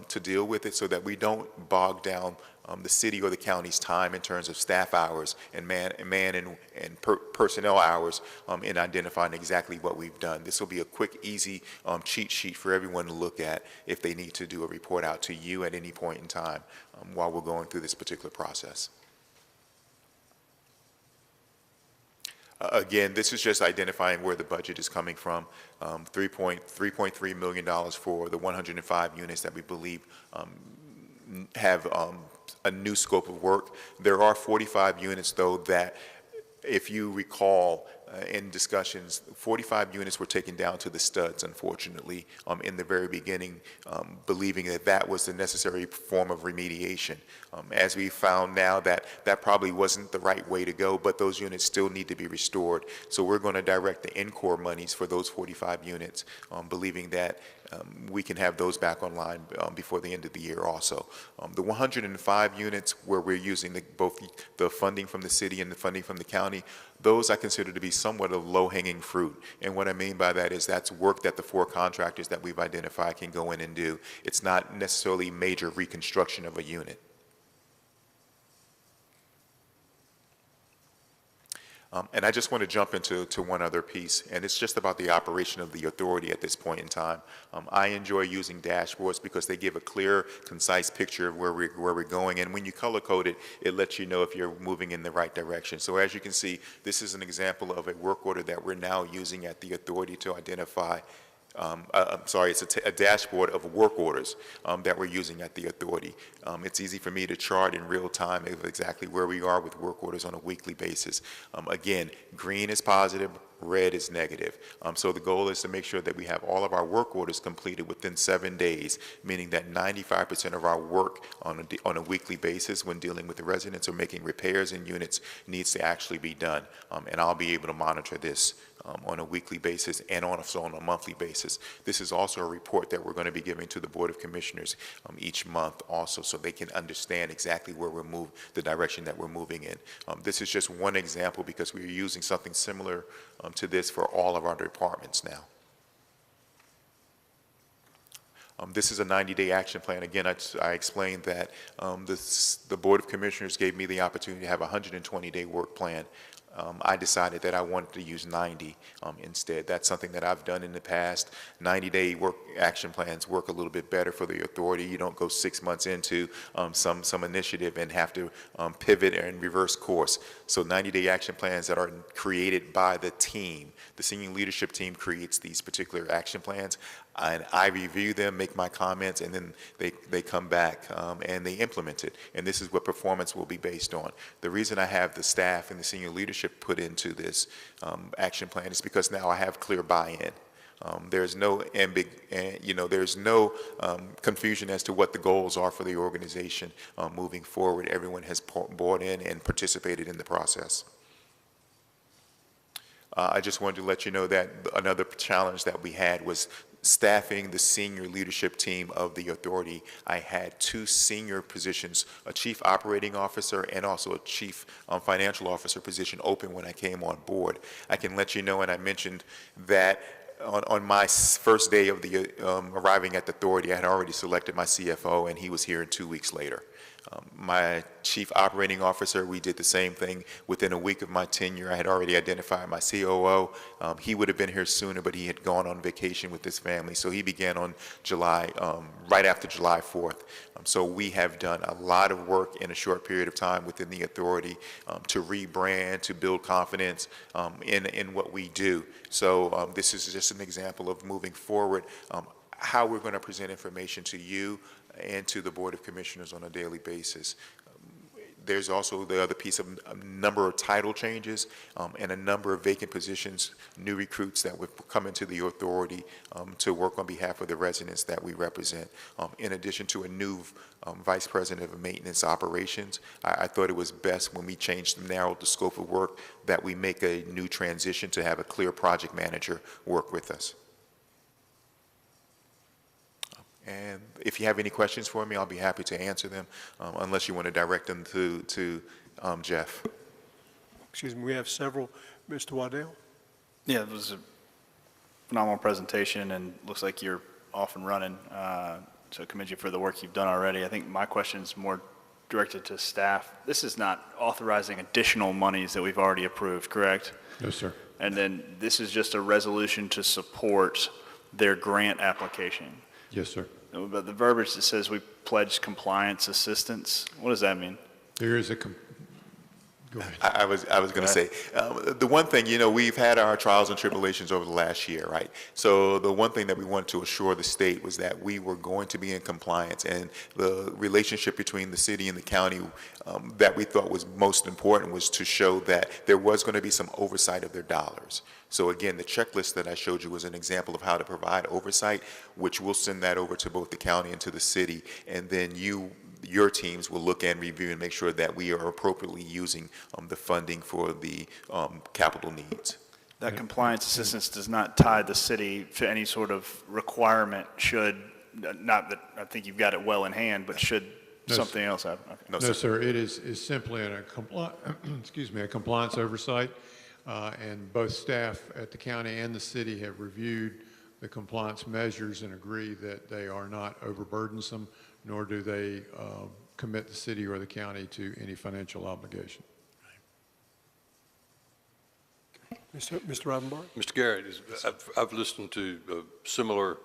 Speaker 18: to deal with it so that we don't bog down the city or the county's time in terms of staff hours and personnel hours in identifying exactly what we've done. This will be a quick, easy cheat sheet for everyone to look at if they need to do a report out to you at any point in time while we're going through this particular process. Again, this is just identifying where the budget is coming from. $3.3 million for the 105 units that we believe have a new scope of work. There are 45 units, though, that, if you recall, in discussions, 45 units were taken down to the studs, unfortunately, in the very beginning, believing that that was the necessary form of remediation. As we found now that probably wasn't the right way to go, but those units still need to be restored. So we're going to direct the Encore monies for those 45 units, believing that we can have those back online before the end of the year also. The 105 units where we're using both the funding from the city and the funding from the county, those I consider to be somewhat of low-hanging fruit. And what I mean by that is that's work that the 4 contractors that we've identified can go in and do. It's not necessarily major reconstruction of a unit. And I just want to jump into one other piece, and it's just about the operation of the authority at this point in time. I enjoy using dashboards because they give a clear, concise picture of where we're going, and when you color code it, it lets you know if you're moving in the right direction. So as you can see, this is an example of a work order that we're now using at the authority to identify it's a dashboard of work orders that we're using at the authority. It's easy for me to chart in real time of exactly where we are with work orders on a weekly basis. Again, green is positive, red is negative. So the goal is to make sure that we have all of our work orders completed within 7 days, meaning that 95% of our work on a weekly basis when dealing with the residents or making repairs in units needs to actually be done. And I'll be able to monitor this on a weekly basis and also on a monthly basis. This is also a report that we're going to be giving to the Board of Commissioners each month also, so they can understand exactly where we're moving, the direction that we're moving in. This is just one example because we're using something similar to this for all of our departments now. This is a 90-day action plan. Again, I explained that the Board of Commissioners gave me the opportunity to have a 120-day work plan. I decided that I wanted to use 90 instead. That's something that I've done in the past. 90-day work action plans work a little bit better for the authority. You don't go 6 months into some initiative and have to pivot and reverse course. So 90-day action plans that are created by the team, the senior leadership team creates these particular action plans. And I review them, make my comments, and then they come back and they implement it. And this is what performance will be based on. The reason I have the staff and the senior leadership put into this action plan is because now I have clear buy-in. There's no there's no confusion as to what the goals are for the organization moving forward. Everyone has bought in and participated in the process. I just wanted to let you know that another challenge that we had was staffing the senior leadership team of the authority. I had 2 senior positions, a chief operating officer and also a chief financial officer position open when I came on board. I can let you know, and I mentioned that on my first day of the arriving at the authority, I had already selected my CFO, and he was here 2 weeks later. My chief operating officer, we did the same thing. Within a week of my tenure, I had already identified my COO. He would have been here sooner, but he had gone on vacation with his family. So he began on right after July 4th. So we have done a lot of work in a short period of time within the authority to rebrand, to build confidence in what we do. So this is just an example of moving forward, how we're going to present information to you and to the Board of Commissioners on a daily basis. There's also the other piece of a number of title changes and a number of vacant positions, new recruits that would come into the authority to work on behalf of the residents that we represent. In addition to a new Vice President of Maintenance Operations, I thought it was best when we changed and narrowed the scope of work that we make a new transition to have a clear project manager work with us. And if you have any questions for me, I'll be happy to answer them, unless you want to direct them to Jeff.
Speaker 1: Excuse me, we have several. Mr. Waddell?
Speaker 10: Yeah, it was a phenomenal presentation, and looks like you're off and running. So I commend you for the work you've done already. I think my question is more directed to staff. This is not authorizing additional monies that we've already approved, correct?
Speaker 4: No, sir.
Speaker 10: And then this is just a resolution to support their grant application.
Speaker 4: Yes, sir.
Speaker 10: But the verbiage that says we pledge compliance assistance, what does that mean?
Speaker 4: There is a, go ahead.
Speaker 18: I was going to say, the one thing, we've had our trials and tribulations over the last year, right? So the one thing that we wanted to assure the state was that we were going to be in compliance, and the relationship between the city and the county that we thought was most important was to show that there was going to be some oversight of their dollars. So again, the checklist that I showed you was an example of how to provide oversight, which we'll send that over to both the county and to the city, and then your teams will look and review and make sure that we are appropriately using the funding for the capital needs.
Speaker 10: That compliance assistance does not tie the city to any sort of requirement should, not that I think you've got it well in hand, but should something else happen? Okay.
Speaker 4: No, sir. It is simply a compliance oversight. And both staff at the county and the city have reviewed the compliance measures and agree that they are not overburdensome, nor do they commit the city or the county to any financial obligation.
Speaker 1: Mr. Rivenbark?
Speaker 9: Mr. Garrett, I've listened to similar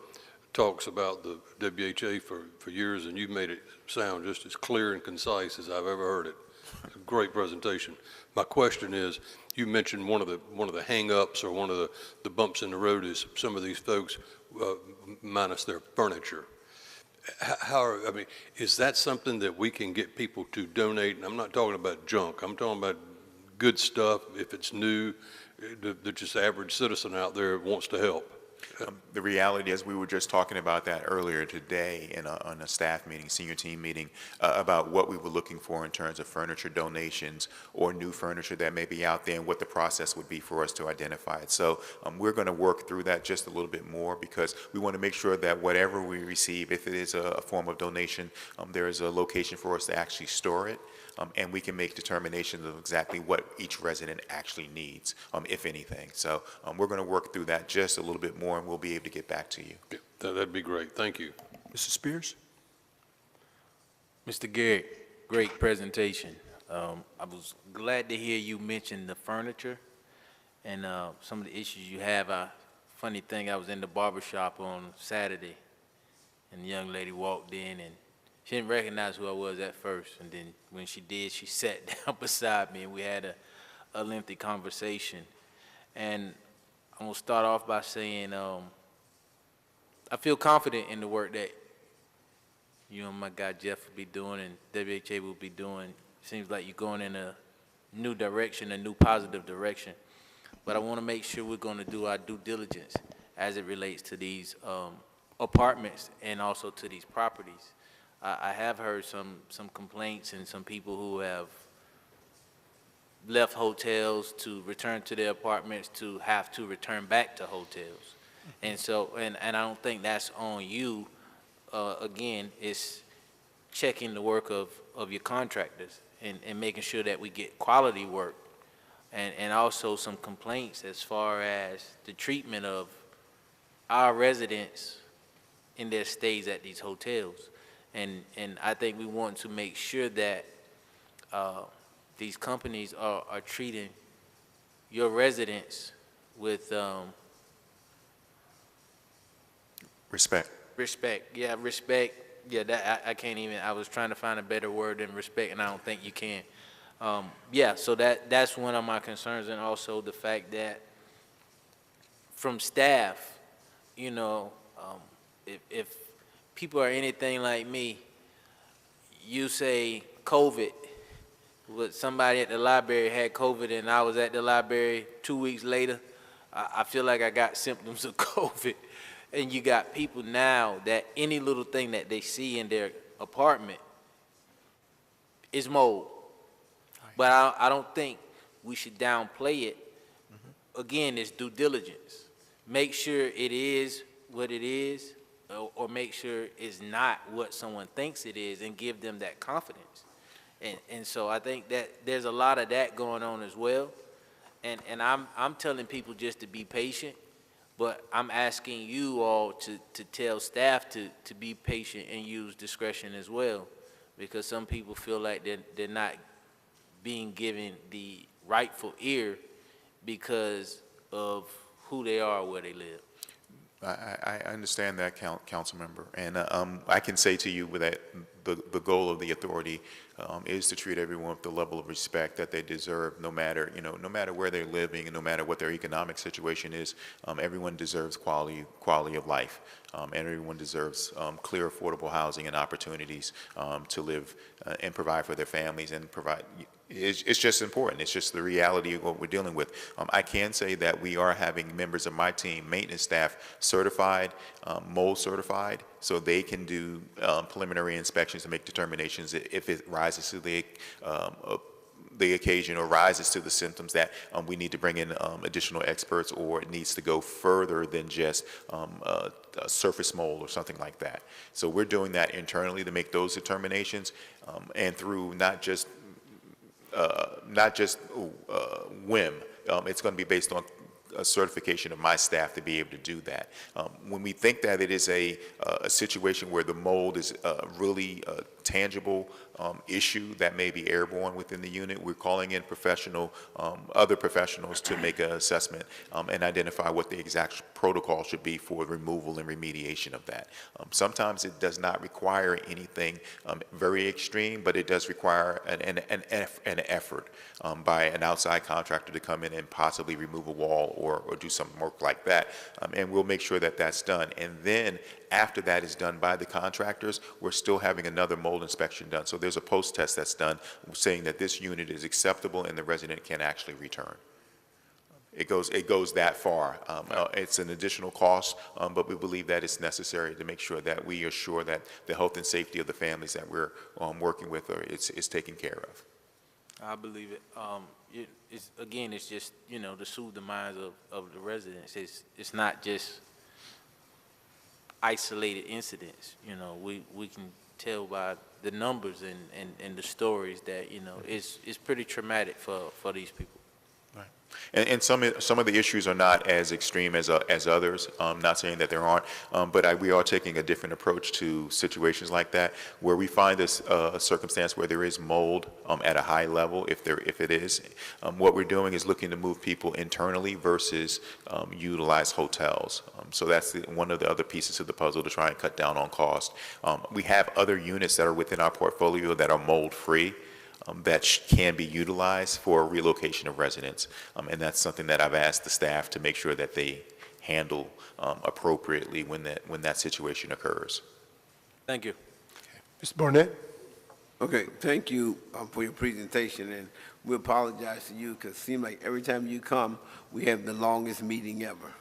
Speaker 9: talks about the WHA for years, and you've made it sound just as clear and concise as I've ever heard it. Great presentation. My question is, you mentioned one of the hang-ups or one of the bumps in the road is some of these folks minus their furniture. I mean, is that something that we can get people to donate? And I'm not talking about junk. I'm talking about good stuff. If it's new, the just average citizen out there wants to help.
Speaker 18: The reality is, we were just talking about that earlier today on a staff meeting, senior team meeting, about what we were looking for in terms of furniture donations or new furniture that may be out there and what the process would be for us to identify it. So we're going to work through that just a little bit more, because we want to make sure that whatever we receive, if it is a form of donation, there is a location for us to actually store it. And we can make determinations of exactly what each resident actually needs, if anything. So we're going to work through that just a little bit more, and we'll be able to get back to you.
Speaker 9: Yeah, that'd be great. Thank you.
Speaker 1: Mr. Spears?
Speaker 22: Mr. Garrett, great presentation. I was glad to hear you mention the furniture and some of the issues you have. Funny thing, I was in the barber shop on Saturday, and the young lady walked in, and she didn't recognize who I was at first, and then when she did, she sat down beside me, and we had a lengthy conversation. And I'm going to start off by saying I feel confident in the work that you and my guy Jeff will be doing and WHA will be doing. Seems like you're going in a new direction, a new positive direction. But I want to make sure we're going to do our due diligence as it relates to these apartments and also to these properties. I have heard some complaints and some people who have left hotels to return to their apartments to have to return back to hotels. And so, and I don't think that's on you. Again, it's checking the work of your contractors and making sure that we get quality work. And also some complaints as far as the treatment of our residents in their stays at these hotels. And I think we want to make sure that these companies are treating your residents with
Speaker 18: Respect.
Speaker 22: Respect. Yeah, respect. Yeah, that I can't even. I was trying to find a better word than respect, and I don't think you can. Yeah, so that's one of my concerns, and also the fact that from staff, you know, if people are anything like me, you say COVID, but somebody at the library had COVID and I was at the library 2 weeks later, I feel like I got symptoms of COVID. And you got people now that any little thing that they see in their apartment is mold. But I don't think we should downplay it. Again, it's due diligence. Make sure it is what it is, or make sure it's not what someone thinks it is, and give them that confidence. And so I think that there's a lot of that going on as well. And I'm telling people just to be patient, but I'm asking you all to tell staff to be patient and use discretion as well, because some people feel like they're not being given the rightful ear because of who they are or where they live.
Speaker 18: I understand that, council member, and I can say to you that the goal of the authority is to treat everyone with the level of respect that they deserve, no matter where they're living and no matter what their economic situation is. Everyone deserves quality of life, and everyone deserves clear, affordable housing and opportunities to live and provide for their families and provide. It's just important. It's just the reality of what we're dealing with. I can say that we are having members of my team, maintenance staff, certified, mold certified, so they can do preliminary inspections and make determinations if it rises to the occasion or rises to the symptoms that we need to bring in additional experts, or it needs to go further than just a surface mold or something like that. So we're doing that internally to make those determinations, and through not just whim. It's going to be based on a certification of my staff to be able to do that. When we think that it is a situation where the mold is really a tangible issue that may be airborne within the unit, we're calling in other professionals to make an assessment and identify what the exact protocol should be for removal and remediation of that. Sometimes it does not require anything very extreme, but it does require an effort by an outside contractor to come in and possibly remove a wall or do some work like that. And we'll make sure that that's done. And then after that is done by the contractors, we're still having another mold inspection done. So there's a post-test that's done saying that this unit is acceptable and the resident can actually return. It goes that far. It's an additional cost, but we believe that it's necessary to make sure that we are sure that the health and safety of the families that we're working with is taken care of.
Speaker 22: I believe it. It's just, to soothe the minds of the residents. It's not just isolated incidents. We can tell by the numbers and the stories that, it's pretty traumatic for these people.
Speaker 18: Right. And some of the issues are not as extreme as others. Not saying that there aren't, but we are taking a different approach to situations like that, where we find a circumstance where there is mold at a high level. If it is, what we're doing is looking to move people internally versus utilize hotels. So that's one of the other pieces of the puzzle to try and cut down on cost. We have other units that are within our portfolio that are mold-free. That can be utilized for relocation of residents. And that's something that I've asked the staff to make sure that they handle appropriately when that situation occurs.
Speaker 22: Thank you.
Speaker 1: Mr. Barnett?
Speaker 11: Okay, thank you for your presentation, and we apologize to you because it seems like every time you come, we have the longest meeting ever,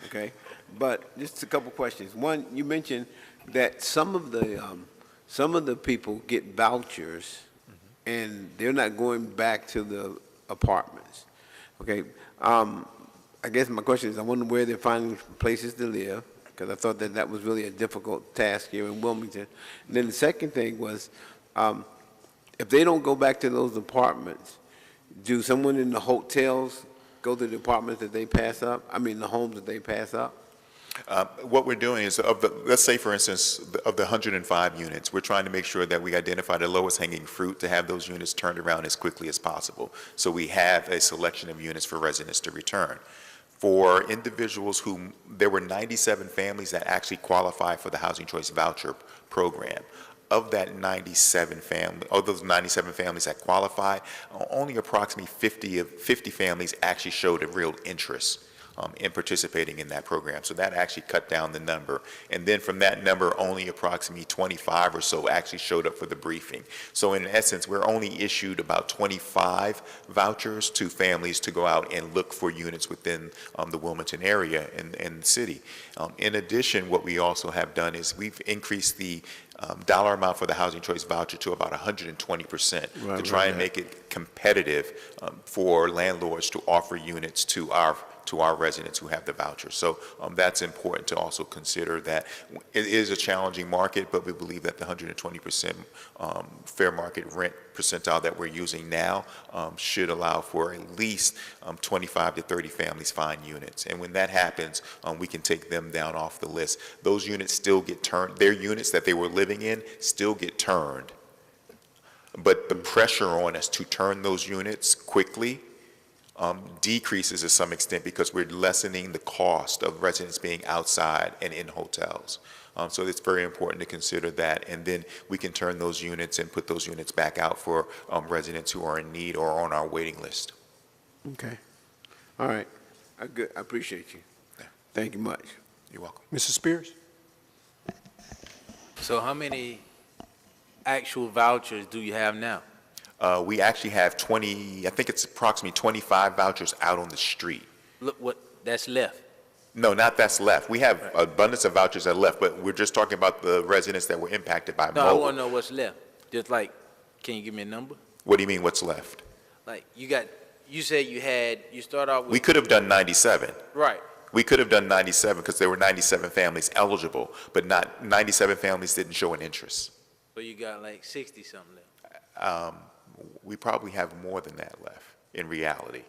Speaker 11: okay? But just a couple questions. One, you mentioned that some of the people get vouchers and they're not going back to the apartments. Okay, I guess my question is, I wonder where they're finding places to live, because I thought that was really a difficult task here in Wilmington. And then the second thing was, if they don't go back to those apartments, do someone in the hotels go to the apartments that they pass up? I mean, the homes that they pass up?
Speaker 18: What we're doing is, let's say, for instance, of the 105 units, we're trying to make sure that we identify the lowest hanging fruit to have those units turned around as quickly as possible. So we have a selection of units for residents to return. For individuals there were 97 families that actually qualify for the Housing Choice Voucher Program. Of those 97 families that qualified, only approximately 50 families actually showed a real interest in participating in that program. So that actually cut down the number. And then from that number, only approximately 25 or so actually showed up for the briefing. So in essence, we're only issued about 25 vouchers to families to go out and look for units within the Wilmington area and the city. In addition, what we also have done is we've increased the dollar amount for the Housing Choice Voucher to about 120% to try and make it competitive for landlords to offer units to our residents who have the voucher. So that's important to also consider that it is a challenging market, but we believe that the 120% fair market rent percentile that we're using now should allow for at least 25 to 30 families find units. And when that happens, we can take them down off the list. Those units still get turned, their units that they were living in still get turned. But the pressure on us to turn those units quickly decreases to some extent because we're lessening the cost of residents being outside and in hotels. So it's very important to consider that, and then we can turn those units and put those units back out for residents who are in need or on our waiting list.
Speaker 11: Okay. All right. Good. I appreciate you. Thank you much.
Speaker 18: You're welcome.
Speaker 1: Mrs. Spears?
Speaker 22: So how many actual vouchers do you have now?
Speaker 18: We actually have I think it's approximately 25 vouchers out on the street.
Speaker 22: Look what that's left.
Speaker 18: No, not that's left. We have abundance of vouchers that are left, but we're just talking about the residents that were impacted by
Speaker 22: No,
Speaker 18: mold.
Speaker 22: I want to know what's left. Just like, can you give me a number?
Speaker 18: What do you mean, what's left?
Speaker 22: Like, you said you start out with.
Speaker 18: We could have done 97.
Speaker 22: Right.
Speaker 18: We could have done 97 because there were 97 families eligible, but not 97 families didn't show an interest.
Speaker 22: So you got like 60 something left.
Speaker 18: We probably have more than that left in reality.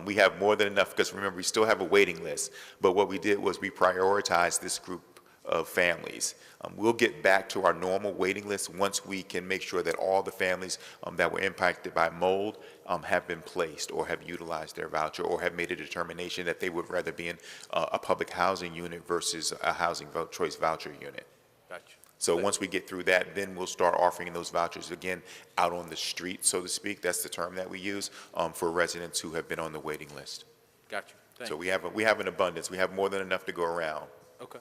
Speaker 18: We have more than enough, because remember, we still have a waiting list. But what we did was we prioritized this group of families. We'll get back to our normal waiting list once we can make sure that all the families that were impacted by mold have been placed or have utilized their voucher or have made a determination that they would rather be in a public housing unit versus a housing choice voucher unit.
Speaker 22: Gotcha.
Speaker 18: So once we get through that, then we'll start offering those vouchers again out on the street, so to speak. That's the term that we use for residents who have been on the waiting list.
Speaker 22: Gotcha. Thank
Speaker 18: So
Speaker 22: you.
Speaker 18: we have an abundance. We have more than enough to go around.
Speaker 22: Okay.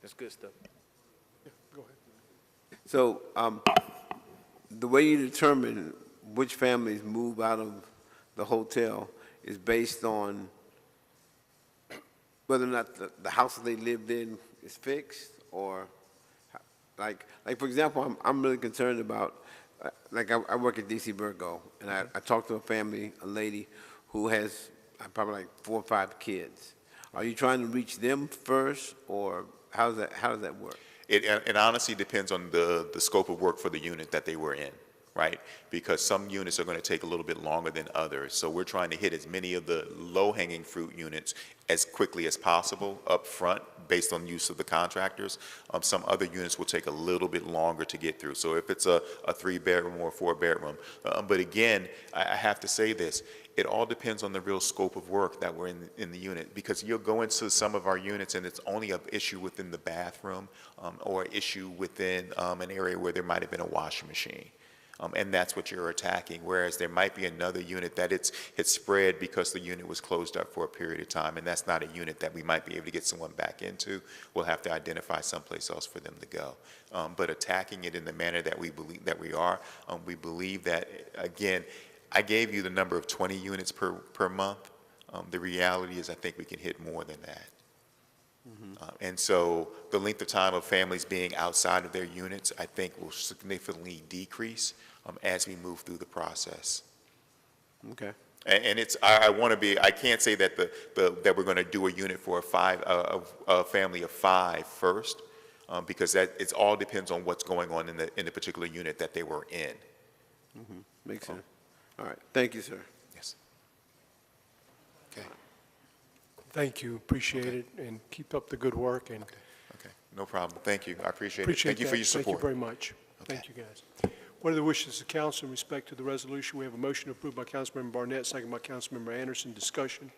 Speaker 22: That's good stuff.
Speaker 1: Go ahead.
Speaker 11: So, the way you determine which families move out of the hotel is based on whether or not the house that they lived in is fixed, or like for example, I'm really concerned about, like I work at DC Virgo, and I talked to a family, a lady who has probably like 4 or 5 kids. Are you trying to reach them first, or how does that work?
Speaker 18: It honestly depends on the scope of work for the unit that they were in, right? Because some units are going to take a little bit longer than others. So we're trying to hit as many of the low-hanging fruit units as quickly as possible up front based on use of the contractors. Some other units will take a little bit longer to get through. So if it's a 3-bedroom or a 4-bedroom. But again, I have to say this. It all depends on the real scope of work that we're in the unit, because you'll go into some of our units and it's only an issue within the bathroom or an issue within an area where there might have been a washing machine. And that's what you're attacking, whereas there might be another unit that it's spread because the unit was closed up for a period of time, and that's not a unit that we might be able to get someone back into. We'll have to identify someplace else for them to go. But attacking it in the manner that we believe that, again, I gave you the number of 20 units per month. The reality is I think we can hit more than that. And so the length of time of families being outside of their units, I think, will significantly decrease as we move through the process.
Speaker 11: Okay.
Speaker 18: And it's, I want to be, I can't say that that we're going to do a unit for a family of 5 first, because it all depends on what's going on in the particular unit that they were in.
Speaker 11: Makes sense. All right. Thank you, sir.
Speaker 18: Yes. Okay.
Speaker 1: Thank you, appreciate it, and keep up the good work, and
Speaker 18: Okay. No problem. Thank you. I appreciate it.
Speaker 1: appreciate
Speaker 18: Thank you for your support.
Speaker 1: Thank you very much. Thank you, guys. What are the wishes of council in respect to the resolution? We have a motion approved by Councilmember Barnett, second by Councilmember Anderson. Discussion.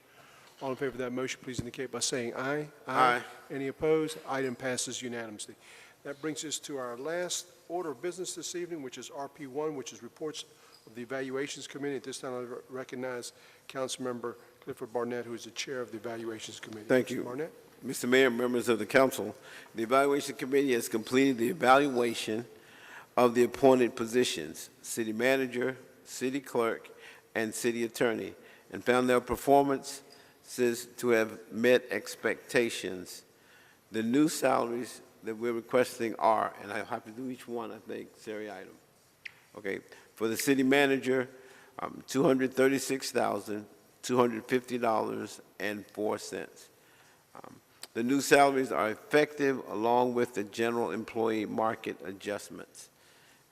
Speaker 1: All in favor of that motion, please indicate by saying aye.
Speaker 11: Aye.
Speaker 1: Any opposed? Item passes unanimously. That brings us to our last order of business this evening, which is RP1, which is reports of the Evaluations Committee. At this time, I recognize Councilmember Clifford Barnett, who is the chair of the Evaluations Committee.
Speaker 11: Thank
Speaker 1: Mr.
Speaker 11: you.
Speaker 1: Barnett?
Speaker 11: Mr. Mayor, members of the council, the Evaluation Committee has completed the evaluation of the appointed positions, city manager, city clerk, and city attorney, and found their performances to have met expectations. The new salaries that we're requesting are, and I have to do each one, I think, seriatim. Okay, for the city manager, $236,250.04. The new salaries are effective along with the general employee market adjustments.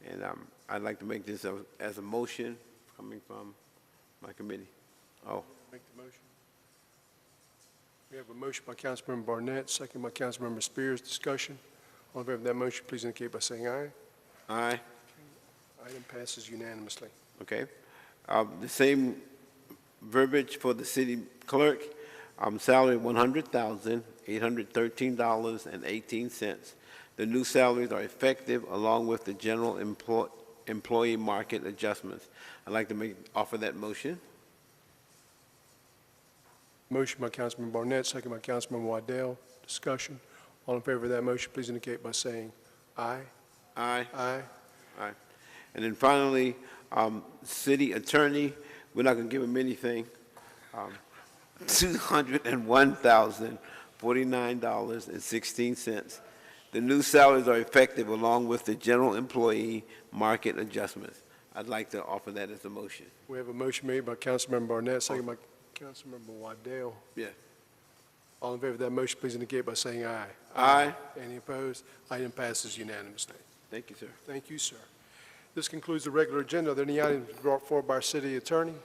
Speaker 11: And I'd like to make this as a motion coming from my committee. Oh.
Speaker 1: Make the motion. We have a motion by Councilmember Barnett, second by Councilmember Spears. Discussion. All in favor of that motion, please indicate by saying aye.
Speaker 11: Aye.
Speaker 1: Item passes unanimously.
Speaker 11: Okay. The same verbiage for the city clerk, salary $100,813.18. The new salaries are effective along with the general employee market adjustments. I'd like to offer that motion.
Speaker 1: Motion by Councilmember Barnett, second by Councilmember Waddell. Discussion. All in favor of that motion, please indicate by saying aye.
Speaker 11: Aye.
Speaker 1: Aye.
Speaker 11: Aye. And then finally, city attorney, we're not going to give him anything. $201,049.16. The new salaries are effective along with the general employee market adjustments. I'd like to offer that as a motion.
Speaker 1: We have a motion made by Councilmember Barnett, second by Councilmember Waddell.
Speaker 11: Yeah.
Speaker 1: All in favor of that motion, please indicate by saying aye.
Speaker 11: Aye.
Speaker 1: Any opposed? Item passes unanimously.
Speaker 11: Thank you, sir.
Speaker 1: Thank you, sir. This concludes the regular agenda. Are there any items brought forward by our city attorney?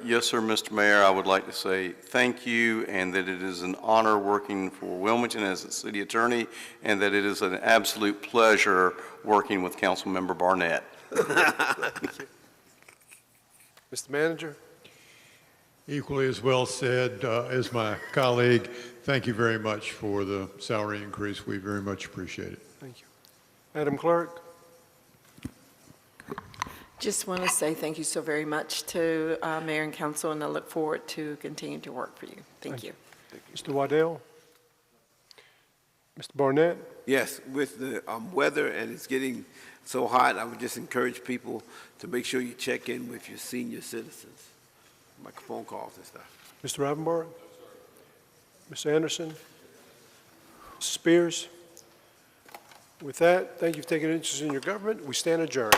Speaker 15: Yes, sir, Mr. Mayor, I would like to say thank you, and that it is an honor working for Wilmington as a city attorney, and that it is an absolute pleasure working with Councilmember Barnett.
Speaker 1: Mr. Manager?
Speaker 4: Equally as well said as my colleague, thank you very much for the salary increase. We very much appreciate it.
Speaker 1: Thank you. Madam Clerk?
Speaker 13: Just want to say thank you so very much to Mayor and Council, and I look forward to continuing to work for you. Thank you.
Speaker 1: Mr. Waddell? Mr. Barnett?
Speaker 11: Yes, with the weather and it's getting so hot, I would just encourage people to make sure you check in with your senior citizens, make phone calls and stuff.
Speaker 1: Mr. Ravenborough? Mr. Anderson? Mr. Spears? With that, thank you for taking interest in your government. We stand adjourned.